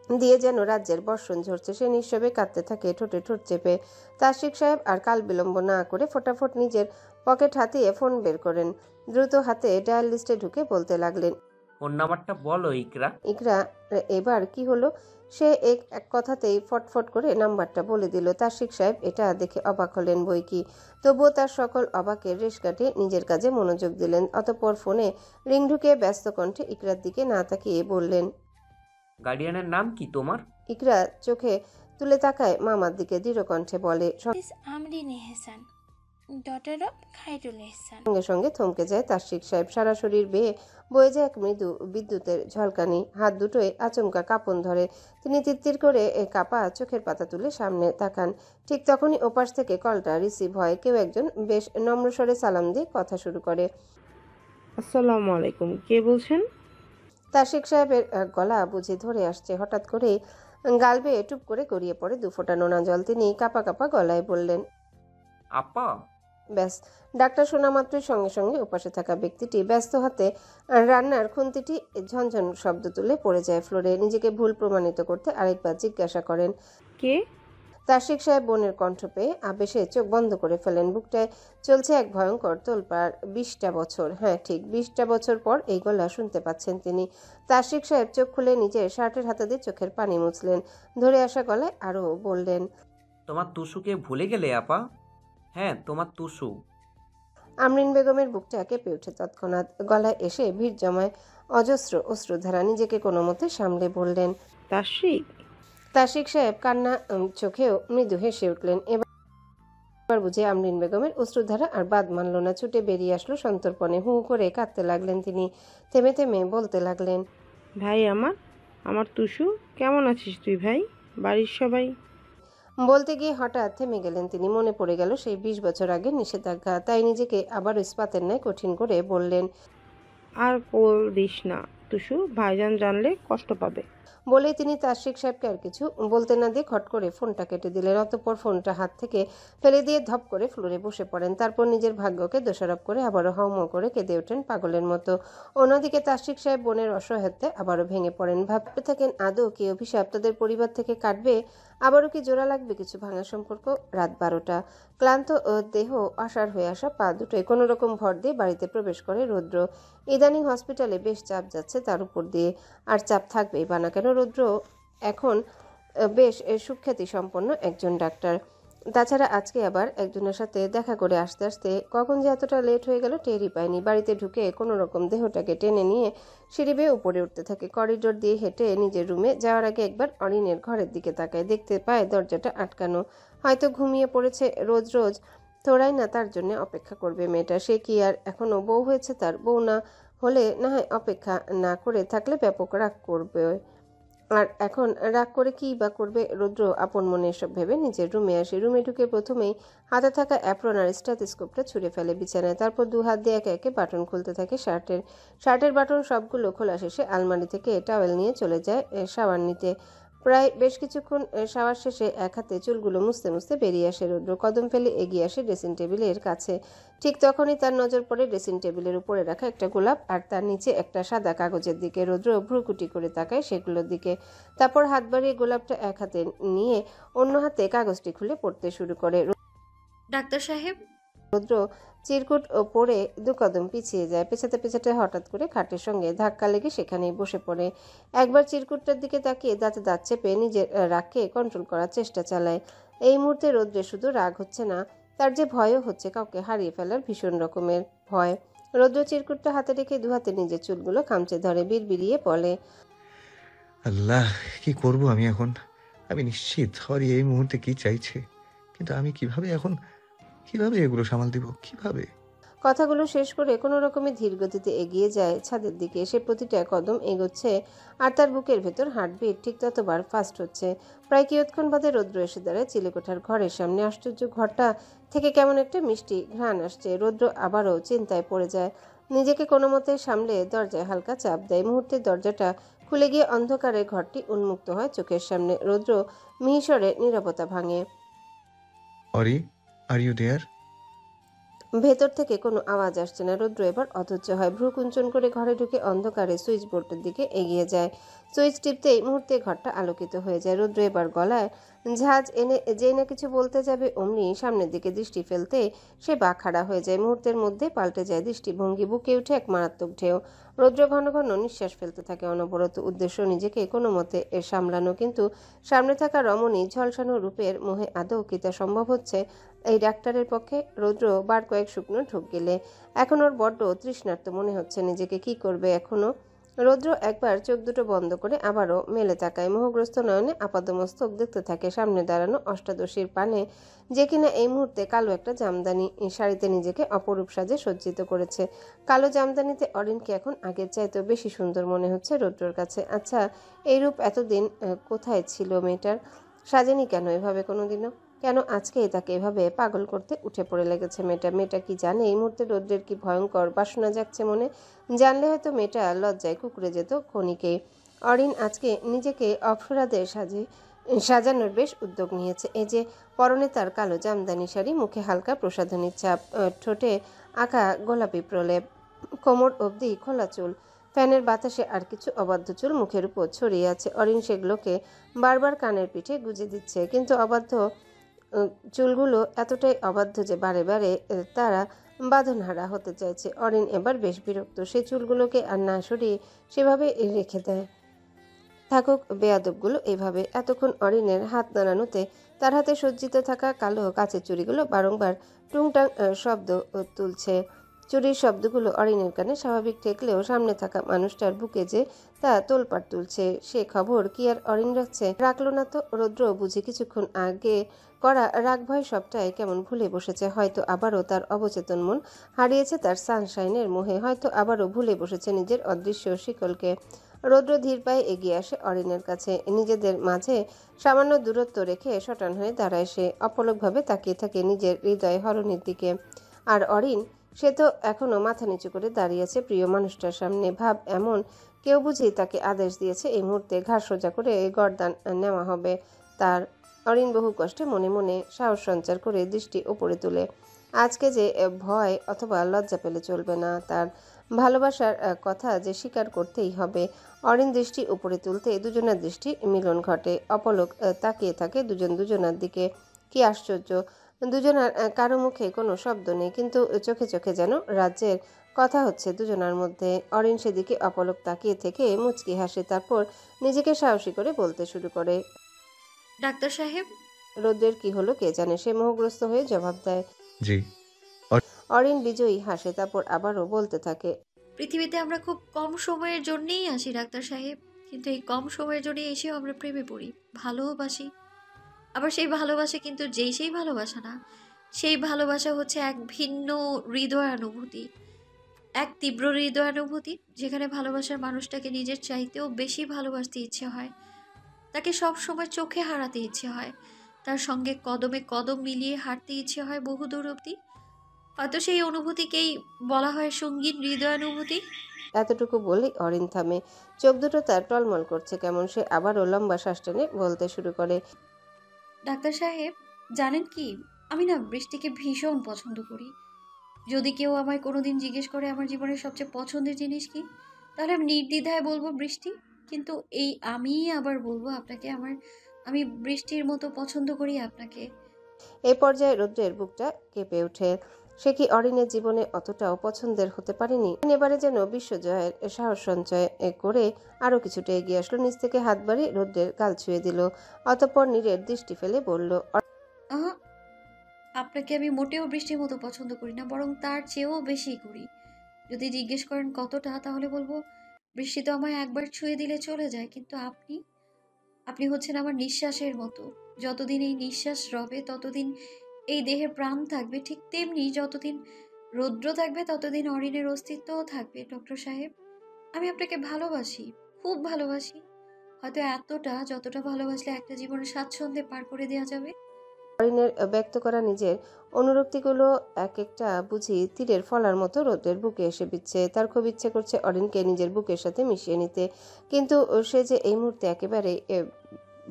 দিয়ে যেন রাজ্যের বর্ষণ ঝরছে। সে নিঃশবে কাঁদতে থাকে, ঠোঁটে ঠোঁট চেপে। তাসিক সাহেব আর কাল বিলম্ব না করে ফটাফট নিজের পকেট হাতিয়ে ফোন বের করেন। দ্রুত হাতে ডায়াল লিস্টে ঢুকে বলতে লাগলেন, ফোন নাম্বারটা বলো ইকরা। ইকরা এবার কি হলো? সে এক কথাতেই ফটফট করে নাম্বারটা বলে দিল। তাসিক সাহেব এটা দেখে অবাক হলেন বই কি, তবুও তার সকল অবাকের রেশ কাটিয়ে নিজের কাজে মনোযোগ দিলেন। অতঃপর ফোনে রিং ঢুকে ব্যস্ত কণ্ঠে ইকরার দিকে না তাকিয়ে বললেন, গার্ডিয়ানের নাম কি তোমার? ইকরা চোখে তুলে তাকায় মামার দিকে, দৃঢ় কণ্ঠে বলে, আমরিন এহসান, ডটার অফ খায়রুল এহসান। সঙ্গে সঙ্গে থমকে যায় তাসিক সাহেব। সারা শরীর বেয়ে বয়ে যায় এক মৃদু বিদ্যুতের ঝলকানি। হাত দুটোয় আচমকা কাঁপন ধরে। তিনি তিত্তির করে কাপা চোখের পাতা তুলে সামনে তাকান। ঠিক তখনই ওপাশ থেকে কলটা রিসিভ হয়। কেউ একজন বেশ নম্র স্বরে সালাম দিয়ে কথা শুরু করে, আসসালামু আলাইকুম, কে বলছেন? তাসিক সাহেবের গলা বুঝে ধরে আসছে। হঠাৎ করে গাল বেয়ে টুপ করে গড়িয়ে পড়ে দুফোঁটা নোনা জল। তিনি কাপা কাপা গলায় বললেন, আপা। ব্যাস, ডাক্তার শোনা মাত্রই সঙ্গে সঙ্গে ওপাশে থাকা ব্যক্তিটি ব্যস্ত হাতে রান্নার খুন্তিটি ঝনঝন শব্দ তুলে পড়ে যায় ফ্লোরে। নিজেকে ভুল প্রমাণিত করতে আরেকবার জিজ্ঞাসা করেন, কে? তাসিক সাহেব বোনের কণ্ঠ পেয়ে আবেশে চোখ বন্ধ করে ফেলেন। বুকটায় চলছে এক ভয়ঙ্কর তোলপাড়। 20টা বছর, হ্যাঁ ঠিক 20টা বছর পর এই গলা শুনতে পাচ্ছেন তিনি। তাসিক সাহেব চোখ খুলে নিজের শার্টের হাতে দিয়ে চোখের পানি মুছলেন। ধরে আসা গলায় আরও বললেন, তোমার তুসুকে ভুলে গেলে আপা? হ্যাঁ, তোমার তুসু। আমরিন বেগমের বুকটা কেঁপে ওঠে তৎক্ষণাৎ। গলায় এসে ভিড় জমায় অজস্র অশ্রুধারা। নিজেকে কোনো মতে সামলে বললেন, তাসিক। তাসিক সাহেব কান্না চোখেও মৃদু হেসে উঠলেন। এবার বুঝে আমরিন বেগমের অশ্রুধারা আর বাদ মানল না। ছুটে বেরিয়ে আসলো সন্তর্পণে। হু করে কাঁদতে লাগলেন তিনি। থেমে থেমে বলতে লাগলেন, ভাই আমার তুষু, কেমন আছিস তুই ভাই? বাড়ির সবাই? বলতে গিয়ে হঠাৎ থেমে গেলেন তিনি। মনে পড়ে গেল সেই 20 বছর আগের নিষেধাজ্ঞা। তাই নিজেকে আবার ইস্পাতের ন্যায় কঠিন করে বললেন, আর কোল দিস না তুষু, ভাইজান জানলে কষ্ট পাবে। বলেই তিনি তাসিক সাহেবকে আর কিছু বলতে না দিয়ে খট করে ফোনটা কেটে দিলেন। অতঃপর ফোনটা হাত থেকে ফেলে দিয়ে ধপ করে ফ্লোরে বসে পড়েন। তারপর নিজের ভাগ্যকে দোষারোপ করে আবারও হাউমাউ করে কেঁদে ওঠেন পাগলের মতো। অন্যদিকে তাসিক সাহেব বোনের অসহায়ত্বে আবারও ভেঙে পড়েন। ভাবতে থাকেন, আদৌ কি অভিশাপ তাদের পরিবার থেকে কাটবে? আবারও কি জোড়া লাগবে কিছু ভাঙা সম্পর্ক? রাত 12টা। ক্লান্ত দেহ অসাড় হয়ে আসা পা দুটোয় কোনো রকম ভর দিয়ে বাড়িতে প্রবেশ করে রৌদ্র। ইদানিং হসপিটালে বেশ চাপ যাচ্ছে তার উপর দিয়ে, আর চাপ থাকবেই বা না কেন। রৌদ্র এখন বেশ সুখ্যাতি সম্পন্ন একজন ডাক্তার। তাছাড়া আজকে আবার একজনের সাথে দেখা করে আসতে আসতে কখন যে এতটা লেট হয়ে গেল টেরই পায়নি। বাড়িতে ঢুকে কোনো রকম দেহটাকে টেনে নিয়ে সিঁড়ি বেয়ে উপরে উঠতে থাকে। করিডোর দিয়ে হেঁটে নিজের রুমে যাওয়ার আগে একবার অরিনের ঘরের দিকে তাকায়। দেখতে পায় দরজাটা আটকানো। হয়তো ঘুমিয়ে পড়েছে। রোজ রোজ থোড়াই না তার জন্য অপেক্ষা করবে মেয়েটা। সে কি আর এখনো বউ হয়েছে তার? বউ না হলে না হয় অপেক্ষা না করে থাকলে ব্যাপক রাগ করবে। আর এখন রাগ করে কী বা করবে? রৌদ্র আপন মনে এসব ভেবে নিজের রুমে আসে। রুমে ঢুকে প্রথমেই হাতে থাকা অ্যাপ্রন আর স্টেথোস্কোপটা ছুঁড়ে ফেলে বিছানায়। তারপর দু হাত দিয়ে একে একে বাটন খুলতে থাকে শার্টের বাটন সবগুলো খোলা শেষে আলমারি থেকে টাওয়েল নিয়ে চলে যায় শাওয়ার নিতে। প্রায় বেশ কিছুক্ষণ শাওয়ার শেষে এক হাতে চুলগুলো মুছতে মুছতে বেরিয়ে আসে রৌদ্র। কদম ফেলে এগিয়ে আসে ড্রেসিং টেবিলের কাছে। ঠিক তখনই তার নজর পড়ে ড্রেসিং টেবিলের উপরে রাখা একটা গোলাপ আর তার নিচে একটা সাদা কাগজের দিকে। রৌদ্র ভ্রুকুটি করে তাকায় সেগুলোর দিকে। তারপর হাত বাড়িয়ে গোলাপটা এক হাতে নিয়ে অন্য হাতে কাগজটি খুলে পড়তে শুরু করে। ডাক্তার সাহেব। রৌদ্র চিরকুট পরে দু কদম পিছিয়ে যায়। পেছাতে পেছাতে হঠাৎ করে খাটের সঙ্গে ধাক্কা লেগে সেখানেই বসে পড়ে। একবার চিরকুটটার দিকে তাকিয়ে দাঁতে দাঁত চেপে নিজের রাগকে কন্ট্রোল করার চেষ্টা চালায়। এই মুহূর্তে রৌদ্রের শুধু রাগ হচ্ছে না, তার যে ভয়ও হচ্ছে, কাউকে হারিয়ে ফেলার ভীষণ রকমের ভয়। রৌদ্র চিরকুটটা হাতে রেখে দু হাতে নিজের চুলগুলো খামচে ধরে বিড়বিড়িয়ে বলে, আল্লাহ, কি করব আমি এখন? আমি নিশ্চিত হরি এই মুহূর্তে কি চাইছে, কিন্তু আমি কিভাবে এগুলো সামাল দিব? কিভাবে? কথাগুলো শেষ করে কোনো রকমে ধীর গতিতে এগিয়ে যায় ছাদের দিকে। সে প্রতিটা কদম এগোচ্ছে আর তার বুকের ভেতর হার্টবিট ঠিক ততবার ফাস্ট হচ্ছে। প্রায় কিয়ৎক্ষণ বাদে রৌদ্র এসে দাঁড়ায় চিলেকোঠার ঘরের সামনে। আশ্চর্য, ঘরটা থেকে কেমন একটা মিষ্টি ঘ্রাণ আসছে। রৌদ্র আবারও চিন্তায় পড়ে যায়। নিজেকে কোনো মতে সামলে দরজায় হালকা চাপ দেয়। মুহূর্তে দরজাটা খুলে গিয়ে অন্ধকারে ঘরটি উন্মুক্ত হয় চোখের সামনে। রৌদ্র মিহিসরে নীরবতা ভাঙে। Ori, are you there? ভেতর থেকে কোনো আওয়াজ আসছে না। রৌদ্র এবার অধৈর্য হয়। ভ্রু কুঞ্চন করে ঘরে ঢুকে অন্ধকারে সুইচ বোর্ডের দিকে এগিয়ে যায়। সুইচ টিপতেই মুহূর্তে ঘরটা আলোকিত হয়ে যায়। রৌদ্র এবার গলায় ঝাঁজ এনে যেই না কিছু বলতে যাবে অমনি সামনের দিকে দৃষ্টি ফেলতে সে বাকখাড়া হয়ে যায়। মুহূর্তের মধ্যে পাল্টে যায় দৃষ্টিভঙ্গি। বুকে উঠে এক মারাত্মক ঢেউ। রৌদ্র ঘন ঘন নিঃশ্বাস ফেলতে থাকে অনবরত। উদ্দেশ্য নিজেকে কোনো মতে সামলানো, কিন্তু সামনে থাকা রমণী ঝলসানো রূপের মোহে আদৌ কি তা সম্ভব হচ্ছে এই ডাক্তারের পক্ষে? রৌদ্র বার কয়েক শুকনো ঢোক গেলে এখন ওর বড্ড তৃষ্ণার্ত মনে হচ্ছে। নিজেকে কি করবে এখনো? রৌদ্র একবার চোখ দুটো বন্ধ করে আবারও মেলে তাকায়। মোহগ্রস্ত নয়নে আপাদমস্তক দেখতে থাকে সামনে দাঁড়ানো অষ্টাদশীর পানে, যে কিনা এই মুহূর্তে কালো একটা জামদানি শাড়িতে নিজেকে অপরূপ সাজে সজ্জিত করেছে। কালো জামদানিতে অরিনকে এখন আগের চাইতেও বেশি সুন্দর মনে হচ্ছে রৌদ্রর কাছে। আচ্ছা, এই রূপ এতদিন কোথায় ছিল মেয়েটার? সাজেনি কেন এভাবে কোনোদিনও? কেন আজকেই তাকে এভাবে পাগল করতে উঠে পড়ে লেগেছে মেয়েটা কি জানে এই মুহূর্তে রৌদ্রের কি ভয়ঙ্কর বাসনা জাগছে মনে? জানলে হয়তো মেয়েটা লজ্জায় কুঁকড়ে যেত ক্ষণিকেই। অরিন আজকে নিজেকে অপ্সরাদের সাজানোর বেশ উদ্যোগ নিয়েছে। এই যে পরনে তার কালো জামদানি শাড়ি, মুখে হালকা প্রসাধনীর ছাপ, ঠোঁটে আঁকা গোলাপি প্রলেপ, কোমর অবধি খোলা চুল, ফ্যানের বাতাসে আর কিছু অবাধ্য চুল মুখের উপর ছড়িয়ে আছে। অরিন সেগুলোকে বারবার কানের পিঠে গুজে দিচ্ছে, কিন্তু অবাধ্য চুলগুলো এতটাই অবাধ্য যে বারে বারে তারা বাঁধনহারা হতে চাইছে। অরিন এবার বেশ বিরক্ত। সেই চুলগুলোকে আর না সরিয়ে সেভাবে রেখে দেয়। থাকুক বেয়াদবগুলো এভাবে। এতক্ষণ অরিনের হাত নাড়ানোতে তার হাতে সজ্জিত থাকা কালো কাচের চুড়িগুলো বারংবার টুংটাং শব্দ তুলছে। চুরির শব্দগুলো অরিনের কানে স্বাভাবিক ঠেকলেও সামনে থাকা মানুষটার বুকে যে তা তোলপাড় তুলছে সে খবর কি আর অরিন রাখলো না তো? রৌদ্র বুঝি কিছুক্ষণ আগে করা রাগ ভয় সবটাই কেমন ভুলে বসেছে। হয়তো আবারও তার অবচেতন মন হারিয়েছে তার সানশাইনের মোহে। হয়তো আবারও ভুলে বসেছে নিজের অদৃশ্য শিকলকে। রৌদ্র ধীর পায়ে এগিয়ে আসে অরিনের কাছে। নিজেদের মাঝে সামান্য দূরত্ব রেখে শটান হয়ে দাঁড়ায় সে। অপলকভাবে তাকিয়ে থাকে নিজের হৃদয় হরণের দিকে। আর অরিন, সে তো এখনো মাথা নিচু করে দাঁড়িয়ে আছে প্রিয় মানুষটার সামনে। ভাব এমন কেউ বুঝি তাকে আদেশ দিয়েছে এই মুহূর্তে ঘাড় সোজা করে গর্দান নেওয়া হবে তার। অরিন বহু কষ্টে মনে মনে সাহস সঞ্চার করে দৃষ্টি ওপরে তুলে। আজকে যে ভয় অথবা লজ্জা পেলে চলবে না, তার ভালোবাসার কথা যে স্বীকার করতেই হবে। অরিন দৃষ্টি উপরে তুলতে দুজনের দৃষ্টি মিলন ঘটে। অপলক তাকিয়ে থাকে দুজন দুজনার দিকে। কি আশ্চর্য, দুজনার কারো মুখে কোনো শব্দ নেই, কিন্তু চোখে চোখে যেন রাজ্যের কথা হচ্ছে দুজনার মধ্যে। অরিন সেদিকে অপলক তাকিয়ে থেকে মুচকি হাসে। তারপর নিজেকে সাহসী করে বলতে শুরু করে, ডাক্তার সাহেব। রৌদ্রের কি হলো কে জানে, সে মোহগ্রস্ত হয়ে জবাব দেয়, জি। অরিন বিজয়ী হাসে। তারপর আবারও বলতে থাকে, পৃথিবীতে আমরা খুব কম সময়ের জন্যেই আসি ডাক্তার সাহেব, কিন্তু এই কম সময়ের জন্যই এসেও আমরা প্রেমে পড়ি, ভালোবাসি। আবার সেই ভালোবাসা কিন্তু সেই ভালোবাসা না, সেই ভালোবাসা হচ্ছে এক ভিন্ন হৃদয়ানুভূতি, এক তীব্র হৃদয়ানুভূতি, যেখানে ভালোবাসার মানুষটাকে নিজের চাইতেও বেশি ভালোবাসতে ইচ্ছে হয়। তাকে সব সময় চোখে হারাতে ইচ্ছে হয়, তার সঙ্গে কদমে কদম মিলিয়ে হাঁটতে ইচ্ছে হয় বহু দূর অবধি। হয়তো সেই অনুভূতিকেই বলা হয় সঙ্গীন হৃদয়ানুভূতি। এতটুকু বলেই অরিন থামে। চোখ দুটো তার টলমল করছে কেমন। সে আবারও লম্বা শ্বাস টেনে বলতে শুরু করে, ডাক্তার সাহেব, জানেন কি, আমি না বৃষ্টিকে ভীষণ পছন্দ করি। যদি কেউ আমায় কোনোদিন জিজ্ঞেস করে আমার জীবনের সবচেয়ে পছন্দের জিনিস কি, তাহলে আমি নির্দ্বিধায় বলবো বৃষ্টি। কিন্তু এই আমিই আবার বলবো আপনাকে আমি বৃষ্টির মতো পছন্দ করি আপনাকে। এই পর্যায়ে রৌদ্রের বুকটা কেঁপে ওঠে। সে কি অরিনের জীবনে অতটাও পছন্দের হতে পারেনি? এবারে যেন বিশ্বজয়ের সাহস সঞ্চয় করে আরো কিছুটা এগিয়ে আসলো, নিচ থেকে হাত বাড়িয়ে রৌদ্রের গাল ছুঁয়ে দিল। অতঃপর নীরের দৃষ্টি ফেলে বলল, আহা, আপনাকে আমি মোটেও বৃষ্টির মতো পছন্দ করি না, বরং তার চেয়েও বেশি করি। যদি জিজ্ঞেস করেন কতটা, তাহলে বলবো বৃষ্টি তো আমায় একবার ছুঁয়ে দিলে চলে যায়, কিন্তু আপনি হচ্ছেন আমার নিঃশ্বাসের মতো। যতদিন এই নিঃশ্বাস রবে ততদিন এই দেহে প্রাণ থাকবে, ঠিক তেমনি যতদিন রৌদ্র থাকবে ততদিন অরিনের অস্তিত্বও থাকবে। ডক্টর সাহেব, আমি আপনাকে ভালোবাসি, খুব ভালোবাসি। হয়তো এতটা যতটা ভালোবাসলে একটা জীবনে স্বাচ্ছন্দ্যে পার করে দেওয়া যাবে। অরিনের ব্যক্ত করা নিজের অনুরক্তিগুলো এক একটা বুঝি তীরের ফলার মতো রৌদ্রের বুকে এসে বিচ্ছে। তার খুব ইচ্ছে করছে অরিনকে নিজের বুকের সাথে মিশিয়ে নিতে, কিন্তু সে যে এই মুহূর্তে একেবারে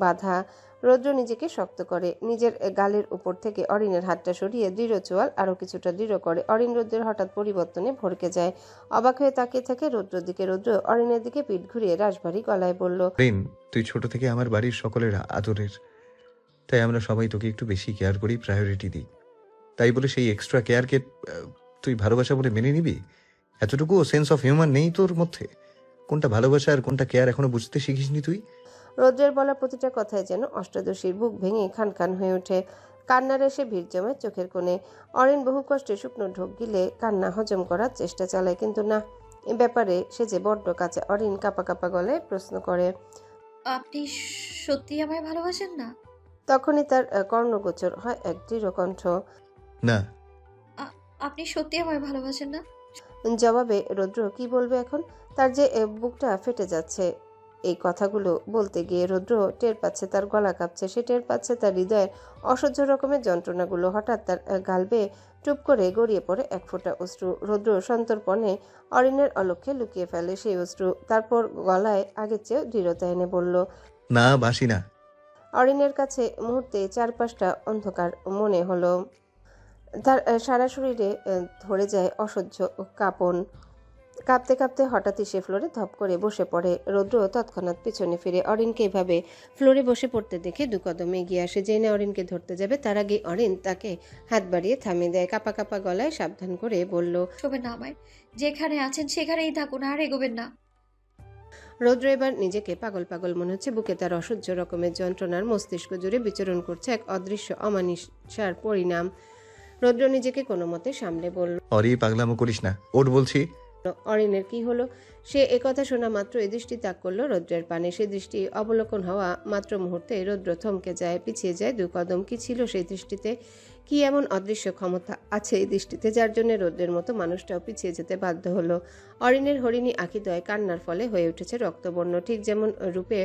বাধা। রৌদ্র নিজেকে শক্ত করে, নিজের গালের উপর থেকে অরিনের হাতটা সরিয়ে দৃঢ় চোয়াল আরো কিছুটা দৃঢ় করে। অরিন রৌদ্রের হঠাৎ পরিবর্তনে ভড়কে যায়। অবাক হয়ে তাকিয়ে থাকে রৌদ্রের দিকে। রৌদ্র অরিনের দিকে পিঠ ঘুরিয়ে রাশভারী গলায় বলল, অরিন, তুই ছোট থেকে আমার বাড়ির সকলের আদরের, তাই আমরা সবাই তোকে একটু বেশি কেয়ার করি, প্রায়োরিটি দিই। তাই বলে সেই এক্সট্রা কেয়ারকে তুই ভালোবাসা বলে মেনে নিবি? এতটুকু সেন্স অফ হিউমার নেই তোর মধ্যে? কোনটা ভালোবাসা আর কোনটা কেয়ার এখনো বুঝতে শিখিসনি তুই? রৌদ্রের বলা প্রতিটা কথায় যেন অষ্টাদশীর বুক ভেঙে খান খান হয়ে ওঠে। কান্নার এসে ভিড় জমায় চোখের কোণে। অরিন বহু কষ্টে শুকনো ঢোক গিলে কান্না হজম করার চেষ্টা চালায়, কিন্তু না, এ ব্যাপারে সে যে বড্ড কাঁচা। অরিন কাঁপা কাঁপা গলায় প্রশ্ন করে, আপনি সত্যি আমায় ভালোবাসেন না? তখনই তার কর্ণগোচর হয় এক দৃঢ় কণ্ঠ, না। আপনি সত্যি আমায় ভালোবাসেন না? জবাবে রৌদ্র কি বলবে এখন? তার যে বুকটা ফেটে যাচ্ছে। এই কথাগুলো বলতে গিয়ে রৌদ্র টের পাচ্ছে তার গলা কাঁপছে। সে টের পাচ্ছে তার হৃদয়ের অসহ্য রকমের যন্ত্রণাগুলো। হঠাৎ তার গাল বেয়ে টুপ করে গড়িয়ে পড়ে এক ফোঁটা অশ্রু। রৌদ্র সন্তর্পণে অরিনের অলক্ষ্যে লুকিয়ে ফেলে সেই অশ্রু। তারপর গলায় আগের চেয়েও দৃঢ়তা এনে বলল, না, বাসি না। অরিনের কাছে মুহূর্তে চারপাশটা অন্ধকার মনে হলো। তার সারা শরীরে ধরে যায় অসহ্য কাঁপন। কাঁপতে কাঁপতে হঠাৎই সে ফ্লোরে ধপ করে বসে পড়ে। রৌদ্র তৎক্ষণাৎ পিছনে ফিরে অরিনকে এভাবে ফ্লোরে বসে পড়তে দেখে দু কদম এগিয়ে আসে। যেই না অরিনকে ধরতে যাবে তার আগে অরিন তাকে হাত বাড়িয়ে থামিয়ে দেয়। কাঁপা কাঁপা গলায় সাবধান করে বলল, শোবেন না আমায়, যেখানে আছেন সেখানেই থাকুন, আর এগোবেন না। রৌদ্র এবার নিজেকে পাগল পাগল মনে হচ্ছে। বুকে তার অসহ্য রকমের যন্ত্রণার মস্তিষ্ক জুড়ে বিচরণ করছে এক অদৃশ্য অমানিসার পরিণাম। রৌদ্র নিজেকে কোনো মতে সামলে বলল, অরি, পাগলামো করিস না, ওঠ বলছি। অরিনের কি হলো? সে একথা শোনা মাত্র এ দৃষ্টি তাক করলো রৌদ্রের পানে। সে দৃষ্টি অবলোকন হওয়া মাত্র মুহূর্তে রৌদ্র থমকে যায়, পিছিয়ে যায় দু কদম। কি ছিল সেই দৃষ্টিতে? কি এমন অদৃশ্য ক্ষমতা আছে এই দৃষ্টিতে, যার জন্য রৌদ্রের মতো মানুষটাও পিছিয়ে যেতে বাধ্য হলো? অরিনের হরিণী আখিদ্বয় কান্নার ফলে হয়ে উঠেছে রক্তবর্ণ। ঠিক যেমন রূপে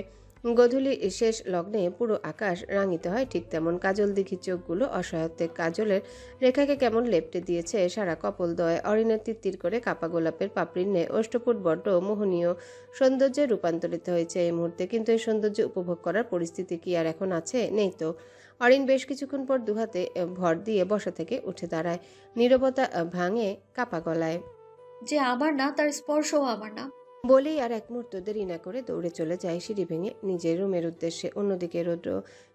গোধূলি শেষ লগ্নে পুরো আকাশ রাঙিত হয়, ঠিক তেমন কাজল দিঘি চোখগুলো অসহায়ত্বে কাজলের রেখাকে কেমন লেপটে দিয়েছে সারা কপোলদ্বয়। অরিনের তিত্তির করে কাপা গোলাপের পাপড়ির ন্যায় অষ্টপুট বড্ড মোহনীয় সৌন্দর্যে রূপান্তরিত হয়েছে এই মুহূর্তে। কিন্তু এই সৌন্দর্য উপভোগ করার পরিস্থিতি কি আর এখন আছে? নেই তো। অরিন বেশ কিছুক্ষণ পর দুহাতে ভর দিয়ে বসা থেকে উঠে দাঁড়ায়। নীরবতা ভাঙে কাপা গলায়, যে আমার না তার স্পর্শও আমার না। বলেই আর এক মুহূর্ত দেরি না করে দৌড়ে চলে যায় সিঁড়ি ভেঙে নিজের রুমের উদ্দেশ্যে। অন্যদিকে রৌদ্র,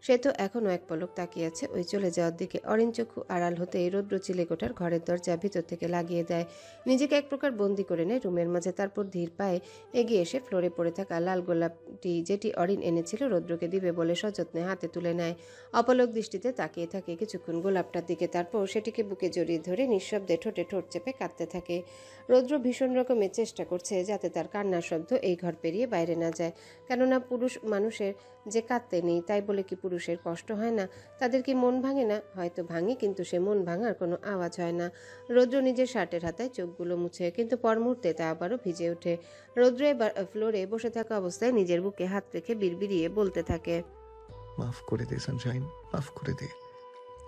সে তো এখনো এক পলক তাকিয়ে আছে ওই চলে যাওয়ার দিকে। অরিন চক্ষু আড়াল হতেই রৌদ্র চিলেকোঠার ঘরের দরজা ভিতর থেকে লাগিয়ে দেয়। নিজেকে এক প্রকার বন্দি করে নেয় রুমের মাঝে। তারপর ধীর পায়ে এগিয়ে এসে ফ্লোরে পড়ে থাকা লাল গোলাপটি, যেটি অরিন এনেছিল রৌদ্রকে দিবে বলে সযত্নে হাতে তুলে নেয়। অপলক দৃষ্টিতে তাকিয়ে থাকে কিছুক্ষণ গোলাপটার দিকে, তারপর সেটিকে বুকে জড়িয়ে ধরে নিঃশব্দে ঠোঁটে ঠোঁট চেপে কাঁদতে থাকে। রৌদ্র ভীষণ রকমের চেষ্টা করছে যাতে তার কান্নার শব্দ এই ঘর পেরিয়ে বাইরে না যায়। কেননা পুরুষ মানুষের যে কাঁদতে নেই তাই বলে কি পুরুষের কষ্ট হয় না? তাদের কি মন ভাঙে না? হয়তো ভাঙে, কিন্তু সে মন ভাঙার কোনো আওয়াজ হয় না। রৌদ্র নিজের শার্টের হাতায় চোখগুলো মুছে, কিন্তু পর মুহূর্তে তা আবারও ভিজে ওঠে। রৌদ্র এবার ফ্লোরে বসে থাকা অবস্থায় নিজের বুকে হাত রেখে বিড়বিড়িয়ে বলতে থাকে, মাফ করে দে সানশাইন, মাফ করে দে।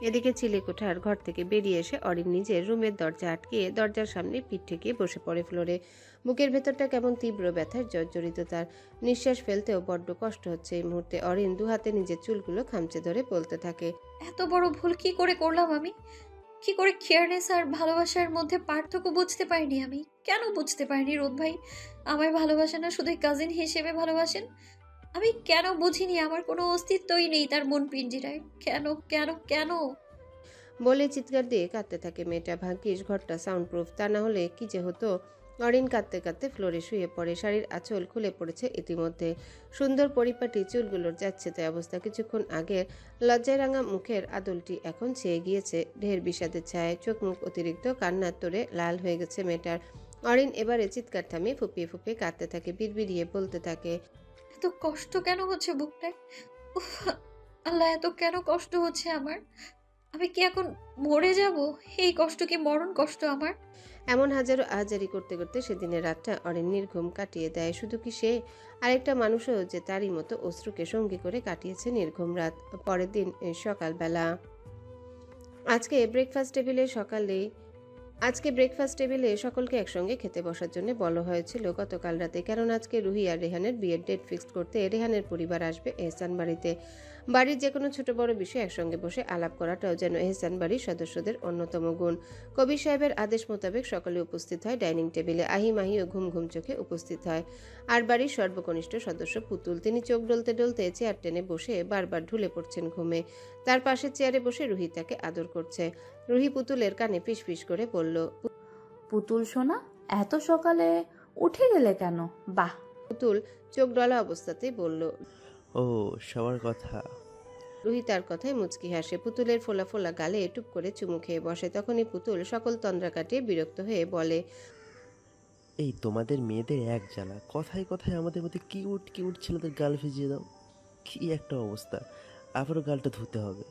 এদিকে চিলেকোঠার ঘর থেকে বেরিয়ে এসে অরিন নিজের রুমের দরজা আটকিয়ে দরজার সামনে পিঠ ঠেকিয়ে বসে পড়ে ফ্লোরে। বুকের ভেতরটা কেমন তীব্র ব্যথায় জর্জরিত তার। নিঃশ্বাস ফেলতেও বড্ড কষ্ট হচ্ছে এই মুহূর্তে। অরিন দু হাতে নিজের চুলগুলো খামচে ধরে বলতে থাকে, এত বড় ভুল কি করে করলাম আমি? কি করে কেয়ারনেস আর ভালোবাসার মধ্যে পার্থক্য বুঝতে পারিনি আমি? কেন বুঝতে পারিনি রোদ ভাই আমায় ভালোবাসেন না, শুধুই কাজিন হিসেবে ভালোবাসেন? আমি কেন বুঝিনি আমার কোনো অস্তিত্বই নেই তার মন পিঞ্জিরায়? কেন কেন কেন? বলে চিৎকার দিয়ে কাঁদতে থাকে মেয়েটা। ভাগ্যিস ঘরটা সাউন্ড প্রুফ, তা না হলে কি যে হতো। অরিন কাঁদতে কাঁদতে ফ্লোরে শুয়ে পড়ে। শাড়ির আঁচল খুলে পড়েছে ইতিমধ্যে। সুন্দর পরিপাটি চুলগুলোর যাচ্ছে তাই অবস্থা। কিছুক্ষণ আগের লজ্জায় রাঙা মুখের আদলটি এখন ছেয়ে গিয়েছে ঢের বিষাদের ছায়। চোখ মুখ অতিরিক্ত কান্নার তোরে লাল হয়ে গেছে মেয়েটার। অরিন এবারে চিৎকার থামিয়ে ফুপিয়ে ফুপিয়ে কাঁদতে থাকে, বিড়বিড়িয়ে বলতে থাকে, এত কষ্ট কেন হচ্ছে বুকটায়? উফ, আল্লাহ, এত কেন কষ্ট হচ্ছে আমার? আমি কি এখন মরে যাব? এই কষ্ট কি মরণ কষ্ট আমার? এমন হাজারো আহাজারি করতে করতে সেদিনের রাতটা অরিন নির্ঘুম কাটিয়ে দেয়। শুধু কি সে, আরেকটা মানুষও যে তারই মতো অশ্রুকে সঙ্গী করে কাটিয়েছে নির্ঘুম রাত। পরের দিন সকালবেলা আজকে ব্রেকফাস্ট টেবিলে সকলকে একসঙ্গে খেতে বসার জন্য বলা হয়েছিল গতকাল রাতে, কারণ আজকে রুহি আর রেহানের বিয়ের ডেট ফিক্সড করতে রেহানের পরিবার আসবে এহসান বাড়িতে। বাড়ির যে কোনো ছোট বড় বিষয় একসঙ্গে বসে আলাপ করাটাও যেন এহসান বাড়ির সদস্যদের অন্যতম গুণ। কবির সাহেবের আদেশ মোতাবেক সকলে উপস্থিত হয় ডাইনিং টেবিলে। মাহিও ঘুম ঘুম চোখে উপস্থিত হয়। আর বাড়ির সর্বকনিষ্ঠ সদস্য পুতুল, তিনি চোখ ডলতে ডলতে চেয়ার টেনে বসে বারবার ঢুলে পড়ছেন ঘুমে। তার পাশের চেয়ারে বসে রুহি তাকে আদর করছে। রুহি পুতুলের কানে ফিসফিস করে বলল, পুতুল সোনা, এত সকালে উঠে গেলে কেন? বাহ। পুতুল চোখ ডলা অবস্থাতেই বলল, ও সবার কথা। রুহি তার কথায় মুচকি হাসে। পুতুলের ফোলা ফোলা গালে টুপ করে চুমু খেয়ে বসে। তখনই পুতুল সকল তন্দ্রা কাটিয়ে বিরক্ত হয়ে বলে, এই তোমাদের মেয়েদের এক জ্বালা, কথায় কথায় আমাদের মধ্যে কিউট কিউট ছেলেদের গাল ভিজিয়ে দাও। কি একটা অবস্থা, আবারও গালটা ধুতে হবে।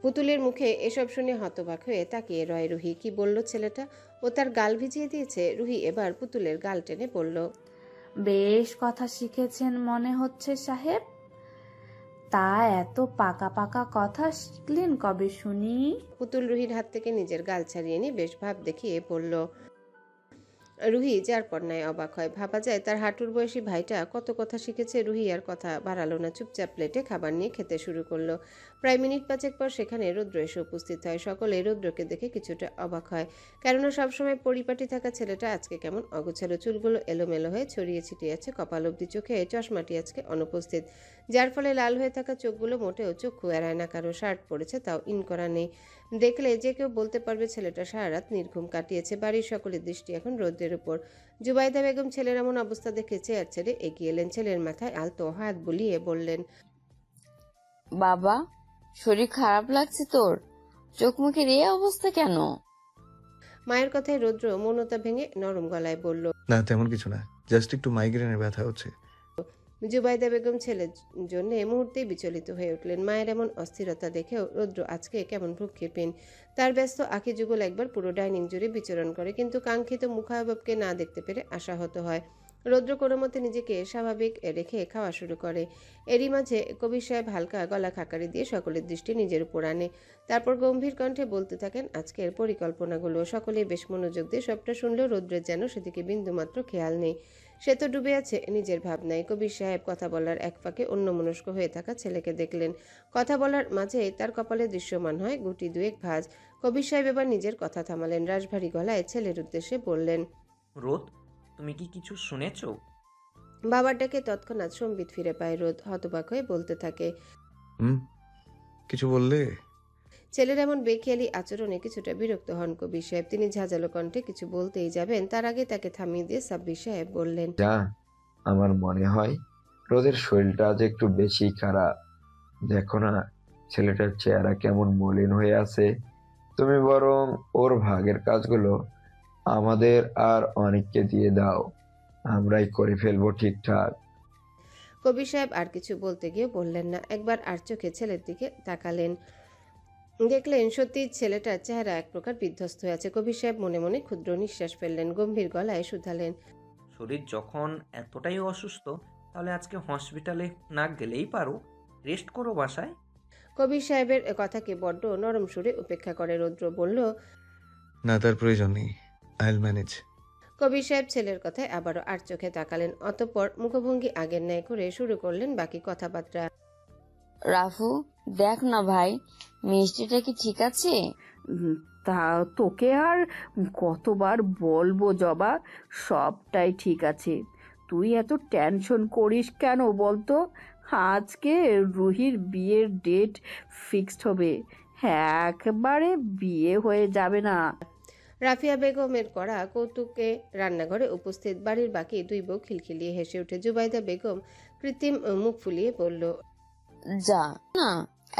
পুতুলের মুখে এসব শুনে হতবাক হয়ে তাকিয়ে রয় রুহি। কি বলল ছেলেটা? ও তার গাল ভিজিয়ে দিয়েছে? রুহি এবার পুতুলের গাল টেনে বলল, বেশ কথা শিখেছেন মনে হচ্ছে সাহেব। তা এত পাকা পাকা কথা শিখলেন কবে শুনি? পুতুল রুহির হাত থেকে নিজের গাল ছাড়িয়ে নিয়ে বেশ ভাব দেখিয়ে বলল। রুহি যার পর্নায় অবাক হয়। ভাবা যায় তার হাঁটুর বয়সী ভাইটা কত কথা শিখেছে। রুহি আর কথা বাড়ালো না, চুপচাপ প্লেটে খাবার নিয়ে খেতে শুরু করলো। প্রায় মিনিট পাঁচেক পর সেখানে রৌদ্র এসে উপস্থিত হয়। সকলে রৌদ্রকে দেখে কিছুটা অবাক হয়, কেননা সবসময় পরিপাটি থাকা ছেলেটা আজকে কেমন অগোছালো। চুলগুলো এলোমেলো হয়ে ছড়িয়ে ছিটিয়ে আছে কপাল অব্দি। চোখে চশমাটি আজকে অনুপস্থিত, যার ফলে লাল হয়ে থাকা চোখগুলো মোটেও চক্ষু এড়ায় না। কারো শার্ট পরেছে, তাও ইন করা নেই। দেখলে যে কেউ বলতে পারবে ছেলেটা সারা রাত নির্ঘুম কাটিয়েছে। বাড়ির সকলের দৃষ্টি এখন রৌদ্রের উপর। জুবাইদা বেগম ছেলের এমন অবস্থা দেখে চেয়ার ছেড়ে এগিয়ে এলেন। ছেলের মাথায় আলতো হাত বুলিয়ে বললেন, বাবা, শরীর খারাপ লাগছে তোর? চোখ মুখের এই অবস্থা কেন? মায়ের কথায় রৌদ্র মৌনতা ভেঙে নরম গলায় বলল, না তেমন কিছু না, জাস্ট একটু মাইগ্রেনের ব্যথা হচ্ছে। জুবাইদা বেগম ছেলের জন্য মুহূর্তেই বিচলিত হয়ে উঠলেন। মায়ের এমন অস্থিরতা দেখেও রৌদ্র আজকে কেমন ভ্রুক্ষেপীন। তার ব্যস্ত আঁখি যুগল একবার পুরো ডাইনিং জুড়ে বিচরণ করে, কিন্তু কাঙ্ক্ষিত মুখাবয়বকে না দেখতে পেরে আশাহত হয়। রৌদ্র কোনো মতে নিজেকে স্বাভাবিক রেখে খাওয়া শুরু করে। এরই মাঝে কবির সাহেব হালকা গলা খাকারি দিয়ে সকলের দৃষ্টি নিজের উপর আনে। তারপর গম্ভীর কণ্ঠে বলতে থাকেন আজকের পরিকল্পনাগুলো। সকলেই বেশ মনোযোগ দিয়ে সবটা শুনলেও রৌদ্রের যেন সেদিকে বিন্দুমাত্র খেয়াল নেই। সে তো ডুবে আছে নিজের ভাবনায়। কবির সাহেব কথা বলার এক ফাঁকে অন্যমনস্ক হয়ে থাকা ছেলেকে দেখলেন। কথা বলার মাঝে তার কপালে দৃশ্যমান হয় গুটি দুয়েক ভাঁজ। কবির সাহেব এবার নিজের কথা থামালেন। রাশভারী গলায় ছেলের উদ্দেশ্যে বললেন, রোদ, তুমি কি কিছু শুনেছো? বাবার ডাকে তৎক্ষণাৎ সম্বিত ফিরে পায় রোদ। হতবাক হয়ে বলতে থাকে, কিছু বললে? ছেলের এমন বেখেয়ালি আচরণে কিছুটা বিরক্ত হন কবির সাহেব। তিনি ঝাঁঝালো কণ্ঠে কিছু বলতেই যাবেন, তার আগে তাকে থামিয়ে দিয়ে সাব্বির সাহেব বললেন, যা, আমার মনে হয় রোদের শরীরটা আজ একটু বেশি খারাপ। দেখো না ছেলেটার চেহারা কেমন মলিন হয়ে আছে। তুমি বরং ওর ভাগের কাজগুলো আমাদের আর অনেককে দিয়ে দাও। আমরাই করে ফেলবো ঠিকঠাক। কবির সাহেব আর কিছু বলতে গিয়ে বললেন না, একবার আর চোখে ছেলের দিকে তাকালেন। দেখলেন সত্যি ছেলেটার চেহারা এক প্রকার বিধ্বস্ত হয়ে আছে। কবির সাহেব মনে মনে ক্ষুদ্র নিঃশ্বাস ফেললেন, গম্ভীর গলায় শুধালেন, শরীর যখন এতটাই অসুস্থ তাহলে আজকে হসপিটালে না গেলেই পারো, রেস্ট করো বাসায়। কবির সাহেবের কথাকে বড্ড নরম সুরে উপেক্ষা করে রৌদ্র বলল, না, তার প্রয়োজন নেই, আই উইল ম্যানেজ। কবির সাহেব ছেলের কথায় আবারও আর চোখে তাকালেন, অতঃপর মুখভঙ্গি আগের ন্যায় করে শুরু করলেন বাকি কথাবার্তা। রাফু, দেখ না ভাই, মিষ্টিটা কি ঠিক আছে? তা তোকে আর কতবার বলবো জবা, সবটাই ঠিক আছে। তুই এত টেনশন করিস কেন বলতো? আজকে রুহির বিয়ের ডেট ফিক্সড হবে, একবারে বিয়ে হয়ে যাবে না। রাফিয়া বেগমের করা কৌতুকে রান্নাঘরে উপস্থিত বাড়ির বাকি দুই বউ খিলখিলিয়ে হেসে উঠে। জুবাইদা বেগম কৃত্রিম মুখ ফুলিয়ে বলল, যা না,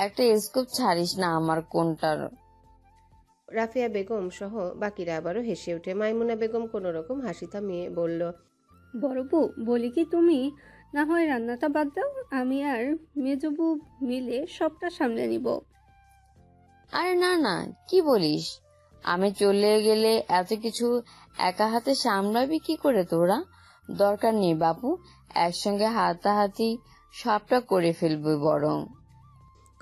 একটা স্কুপ ছাড়িস না আমার কোনটার। রাফিয়া বেগম সহ বাকিরা আবারও হেসে উঠে। মাইমুনা বেগম কোনো রকম হাসি থামিয়ে বলল, বড় বউ, বলি কি, তুমি না হয় রান্নাটা বাদ দাও, আমি আর মেজবু মিলে সবটা সামলে নিব। আরে না না, কি বলিস? আমি চলে গেলে এত কিছু একা হাতে সামলাবি কি করে তোরা? দরকার নেই বাপু, একসঙ্গে হাতাহাতি সবটা করে ফেলবো বরং।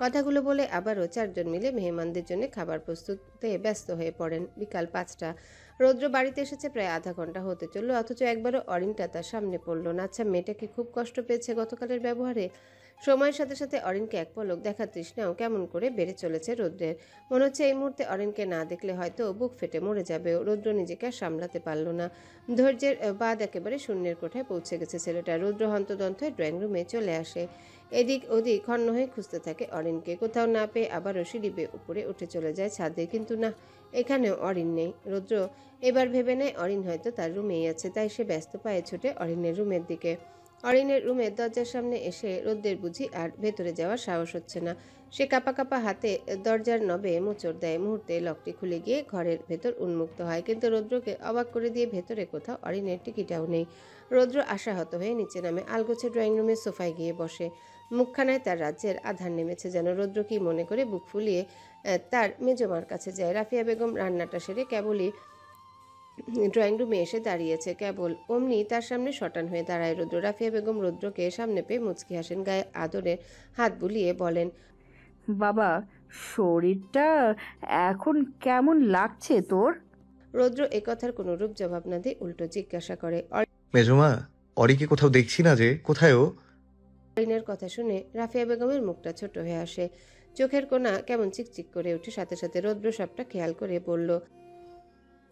কথাগুলো বলে আবারও চারজন মিলে মেহমানদের জন্য খাবার প্রস্তুতে ব্যস্ত হয়ে পড়েন। বিকাল 5টা। রৌদ্র বাড়িতে এসেছে প্রায় আধা ঘন্টা হতে চলল, অথচ একবারও অরিনটা তার সামনে পড়ল না। আচ্ছা, মেয়েটা কি খুব কষ্ট পেয়েছে গতকালের ব্যবহারে? সময়ের সাথে সাথে অরিনকে এক পলক দেখার তৃষ্ণাও কেমন করে বেড়ে চলেছে রৌদ্রের। মনে হচ্ছে এই মুহূর্তে অরিনকে না দেখলে হয়তো বুক ফেটে মরে যাবে। রৌদ্র নিজেকে আর সামলাতে পারল না। ধৈর্যের বাদ একেবারে শূন্যের কোঠায় পৌঁছে গেছে ছেলেটা। রৌদ্র হন্তদন্ত হয়ে ড্রয়িং রুমে চলে আসে। এদিক ওদিক খন্ন হয়ে খুঁজতে থাকে অরিনকে। কোথাও না পেয়ে আবারও সিঁড়ি বেয়ে উপরে উঠে চলে যায় ছাদে, কিন্তু না, এখানেও অরিন নেই। রৌদ্র এবার ভেবে নেয় অরিন হয়তো তার রুমেই আছে, তাই সে ব্যস্ত পায়ে ছুটে অরিনের রুমের দিকে। অরিনের রুমের দরজার সামনে এসে রৌদ্রের বুঝি আর ভেতরে যাওয়ার সাহস হচ্ছে না। সে কাঁপা কাঁপা হাতে দরজার নবে মোচড় দেয়। মুহূর্তে লকটি খুলে গিয়ে ঘরের ভেতর উন্মুক্ত হয়, কিন্তু রৌদ্রকে অবাক করে দিয়ে ভেতরে কোথাও অরিনের টিকিটাও নেই। রৌদ্র আশাহত হয়ে নিচে নামে, আলগোছে ড্রয়িং রুমের সোফায় গিয়ে বসে। মুখখানায় তার রাজ্যের আধার নেমেছে যেন। রৌদ্র কি মনে করে বুক ফুলিয়ে তার মেজমার কাছে যায়। রাফিয়া বেগম রান্নাটা সেরে কেবলই ড্রয়িং রুমে এসে দাঁড়িয়েছে, কেবল অমনি তার সামনে শটান হয়ে দাঁড়ায় রৌদ্র। রাফিয়া বেগম রৌদ্রকে সামনে পেয়ে মুচকি হাসেন, গায়ে আদরের হাত বুলিয়ে বলেন, বাবা, শরীরটা এখন কেমন লাগছে তোর? রৌদ্র এ কথার কোনো রূপ জবাব না দিয়ে উল্টো জিজ্ঞাসা করে, মেজমা, অরিকে কোথাও দেখছি না যে, কোথায় ও? অরিনের কথা শুনে রাফিয়া বেগমের মুখটা ছোট হয়ে আসে, চোখের কোণা কেমন চিকচিক করে ওঠে। সাথে সাথে রৌদ্র সবটা খেয়াল করে বলল,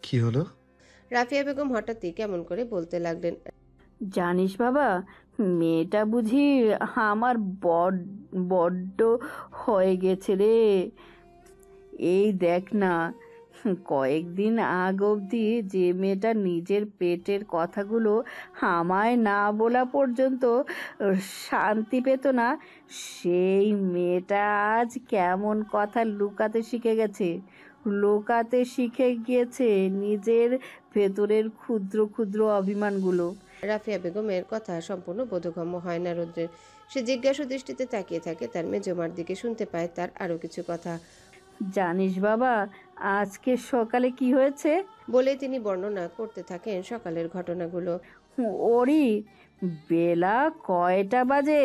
কি হলো? রাফিয়া বেগম হঠাৎই কেমন করে বলতে লাগলেন, জানিস বাবা, মেয়েটা বুঝি আমার বড্ড হয়ে গেছে রে। এই দেখ না, কয়েকদিন আগ অবধি যে মেয়েটা নিজের পেটের কথাগুলো আমায় না বলা পর্যন্ত শান্তি পেত না, সেই মেয়েটা আজ কেমন কথা লুকাতে গিয়েছে নিজের ভেতরের ক্ষুদ্র ক্ষুদ্র অভিমানগুলো। রাফিয়া বেগমের কথা সম্পূর্ণ বোধগম্য হয় না রৌদ্রের। সে জিজ্ঞাসা দৃষ্টিতে তাকিয়ে থাকে তার মেজমার দিকে, শুনতে পায় তার আরো কিছু কথা। জানিস বাবা, আজকে সকালে কি হয়েছে? বলে তিনি বর্ণনা করতে থাকেন সকালের ঘটনাগুলো। ওরি, বেলা কয়টা বাজে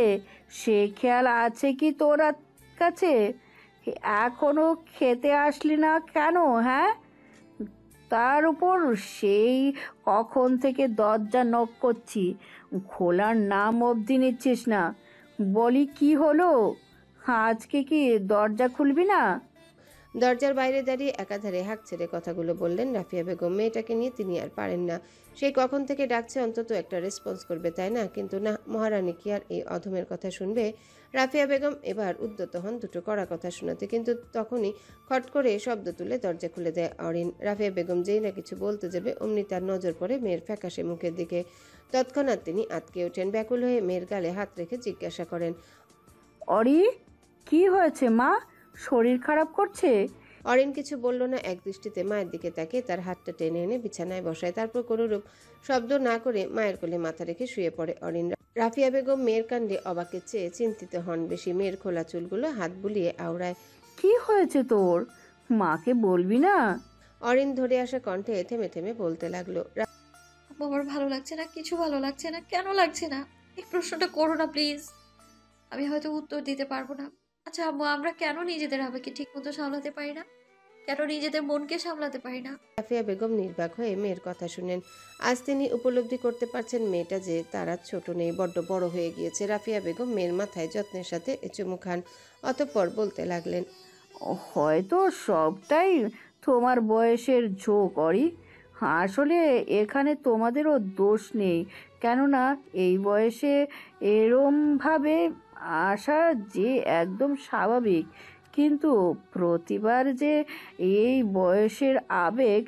সে খেয়াল আছে কি তোর কাছে? এখনো খেতে আসলি না কেন? হ্যাঁ, তার উপর সেই কখন থেকে দরজা নক করছি, খোলার নাম অবধি নিচ্ছিস না। বলি কি হলো, আজকে কি দরজা খুলবি না? দরজার বাইরে দাঁড়িয়ে একাধারে হাঁক ছেড়ে কথাগুলো বললেন রাফিয়া বেগম। মেয়েটাকে নিয়ে তিনি আর পারেন না। সেই কখন থেকে ডাকছে, অন্তত একটা রেসপন্স করবে, তাই না? কিন্তু না, মহারানী কি আর এই অধমের কথা শুনবে? রাফিয়া বেগম এবার উদ্যত হন দুটো কড়া কথা শোনাতে, কিন্তু তখনই খট করে শব্দ তুলে দরজা খুলে দেয় অরিন। রাফিয়া বেগম যেই না কিছু বলতে যাবে, অমনি তার নজর পড়ে মেয়ের ফ্যাকাশে মুখের দিকে। তৎক্ষণাৎ তিনি আটকে ওঠেন, ব্যাকুল হয়ে মেয়ের গালে হাত রেখে জিজ্ঞাসা করেন, অরি, কি হয়েছে মা? শরীর খারাপ করছে? অরিন কিছু বলল না, এক দৃষ্টিতে মায়ের দিকে তাকিয়ে তার হাতটা টেনে এনে বিছানায় বসায়। তারপর কোনোরূপ শব্দ না করে মায়ের কোলে মাথা রেখে শুয়ে পড়ে অরিন। রাফিয়া বেগম মেয়ের কাণ্ডে অবাকের চেয়ে চিন্তিত হন বেশি। মেয়ের খোলা চুলগুলো হাত বুলিয়ে আওড়ায়। কি হয়েছে তোর? মাকে বলবি না? অরিন ধরে আসা কণ্ঠে থেমে থেমে বলতে লাগলো। আম্মু আমার ভালো লাগছে না, কিছু ভালো লাগছে না। কেন লাগছে না? এই প্রশ্নটা করো না প্লিজ। আমি হয়তো উত্তর দিতে পারবো না। আচ্ছা আম্মু, আমরা কেন নিজেদের আবেগকে ঠিক মতো সামলাতে পারি না? কেন নিজেদের মনকে সামলাতে পারি না? রাফিয়া বেগম নির্বাক হয়ে মেয়ের কথা শুনেন। আজ তিনি উপলব্ধি করতে পারছেন মেয়েটা যে তার আর ছোট নেই, বড্ড বড় হয়ে গিয়েছে। রাফিয়া বেগম মেয়ের মাথায় যত্নের সাথে চুমু খান, অতঃপর বলতে লাগলেন, হয়তো সবটাই তোমার বয়সের ঝোঁক অরি। আসলে এখানে তোমাদেরও দোষ নেই, কেননা এই বয়সে এরমভাবে আসা যে একদম স্বাভাবিক। কিন্তু প্রতিবার যে এই বয়সের আবেগ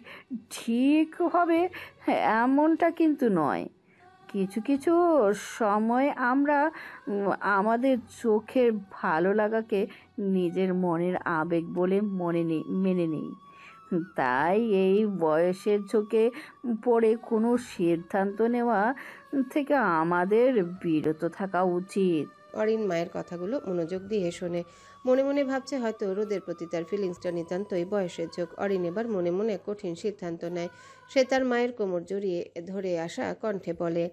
ঠিক হবে এমনটা কিন্তু নয়। কিছু কিছু সময় আমরা আমাদের চোখের ভালো লাগাকে নিজের মনের আবেগ বলে মেনে নিই। তাই এই বয়সের ঝোঁকে পড়ে কোনো সিদ্ধান্ত নেওয়া থেকে আমাদের বিরত থাকা উচিত। অরিন মায়ের কথাগুলো মনোযোগ দিয়ে শোনে। মনে মনে ভাবছে হয়তো রোদের প্রতি তার ফিলিংসটা নিতান্তই বয়সের ঝোঁক। অরিন এবার মনে মনে কঠিন সিদ্ধান্ত নেয়। সে তার মায়ের কোমর জড়িয়ে ধরে আসা কণ্ঠে বলে,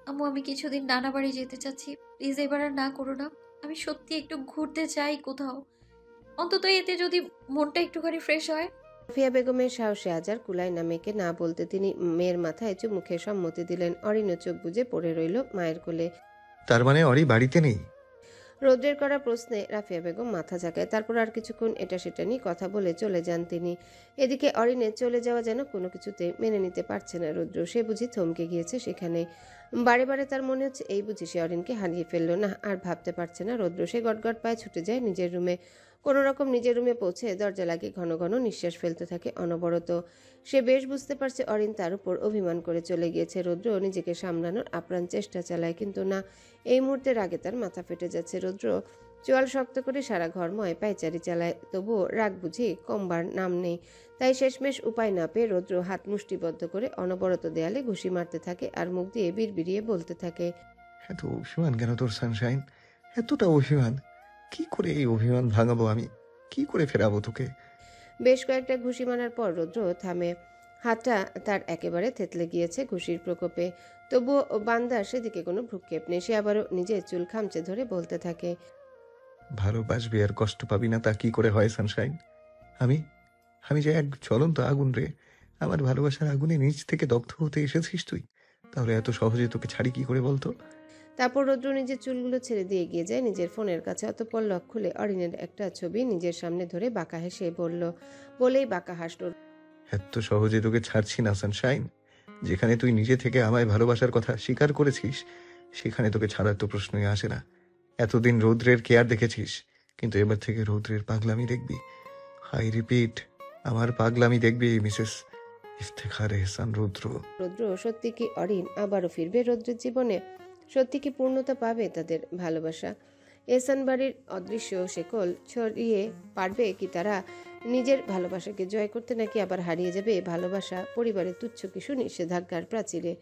আম্মু আমি কিছুদিন নানা বাড়ি যেতে চাচ্ছি, প্লিজ এবার আর না করো না। আমি সত্যি একটু ঘুরতে চাই কোথাও, অন্তত এতে যদি মনটা একটুখানি ফ্রেশ হয়। রাফিয়া বেগমের সাহসে আজার কুলায় না মেয়েকে না বলতে। তিনি মেয়ের মাথায় মুখে সম্মতি দিলেন। অরিনও চোখ বুজে পড়ে রইল মায়ের কোলে। তার মানে অরি বাড়িতে নেই? রৌদ্রের করা প্রশ্নে রাফিয়া বেগম মাথা ঝাঁকায়। তারপর আর কিছুক্ষণ এটা সেটা নিয়ে কথা বলে চলে যান তিনি। এদিকে অরিনের চলে যাওয়া যেন কোনো কিছুতে মেনে নিতে পারছে না রৌদ্র। সে বুঝি থমকে গিয়েছে সেখানে। বারে বারে তার মনে হচ্ছে এই বুঝি সে অরিনকে হারিয়ে ফেললো। না, আর ভাবতে পারছে না রৌদ্র। সে গটগট পায়ে ছুটে যায় নিজের রুমে। কোনো রকম নিজের রুমে পৌঁছে দরজা লাগিয়ে ঘন ঘন নিঃশ্বাস ফেলতে থাকে অনবরত। সে বেশ বুঝতে পারছে অরিন তার উপর অভিমান করে চলে গিয়েছে। রৌদ্র নিজেকে সামলানোর আপ্রাণ চেষ্টা চালায়, কিন্তু না, এই মুহূর্তে রাগে তার মাথা ফেটে যাচ্ছে। রৌদ্র চোয়াল শক্ত করে সারা ঘরময় পায়চারি চালায়, তবুও রাগ বুঝি কমবার নাম নেই। তাই শেষমেশ উপায় না পেয়ে রৌদ্র হাত মুষ্টিবদ্ধ করে অনবরত দেয়ালে ঘুষি মারতে থাকে আর মুখ দিয়ে বিড়বিড়িয়ে বলতে থাকে, এত অভিমান কেন তোর সানশাইন? এতটা অভিমান? কি করে এই অভিমান ভাঙাবো আমি? কি করে ফেরাবো তোকে? বেশ কয়েকটা ঘুষি মারার পর রৌদ্র থামে। হাতটা তার একেবারে থেতলে গিয়েছে ঘুষির প্রকোপে, তবুও বান্দার সেদিকে কোনো ভ্রুক্ষেপ নেই। সে আবারও নিজের চুল খামচে ধরে বলতে থাকে, ভালোবাসবি আর কষ্ট পাবি না তা কি করে হয় সানশাইন? আমি আমি যে এক জ্বলন্ত আগুন রে। আমার ভালোবাসার আগুনে নিচ থেকে দগ্ধ হতে এসেছিস তুই। তাহলে এত সহজে তোকে ছাড়ি কি করে বলতো? তারপর রৌদ্র নিজের চুলগুলো ছেড়ে দিয়ে এগিয়ে যায় নিজের ফোনের কাছে। অতঃপর লক খুলে অরিনের একটা ছবি নিজের সামনে ধরে বাঁকা হেসে বলেই বাঁকা হাসল। এত সহজে তোকে ছাড়ছি না সানশাইন। যেখানে তুই নিজে থেকে আমায় ভালোবাসার কথা স্বীকার করেছিস সেখানে তোকে ছাড়ার তো প্রশ্নই আসে না। এতদিন রৌদ্রের কেয়ার দেখেছিস, কিন্তু এবার থেকে রৌদ্রের পাগলামি দেখবি। আই রিপিট, আমার পাগলামি দেখবি মিসেস ইফতেখার এহসান রৌদ্র। রৌদ্র সত্যি কি অরিন আবারও ফিরবে রৌদ্রের জীবনে? সত্যি কি পূর্ণতা পাবে তাদের ভালোবাসা? এহসান বাড়ির অদৃশ্য শেকল ছড়িয়ে পারবে কি তারা নিজের ভালোবাসাকে জয় করতে, নাকি আবার হারিয়ে যাবে ভালোবাসা পরিবারের তুচ্ছ কিছু নিষেধাজ্ঞার প্রাচীরে?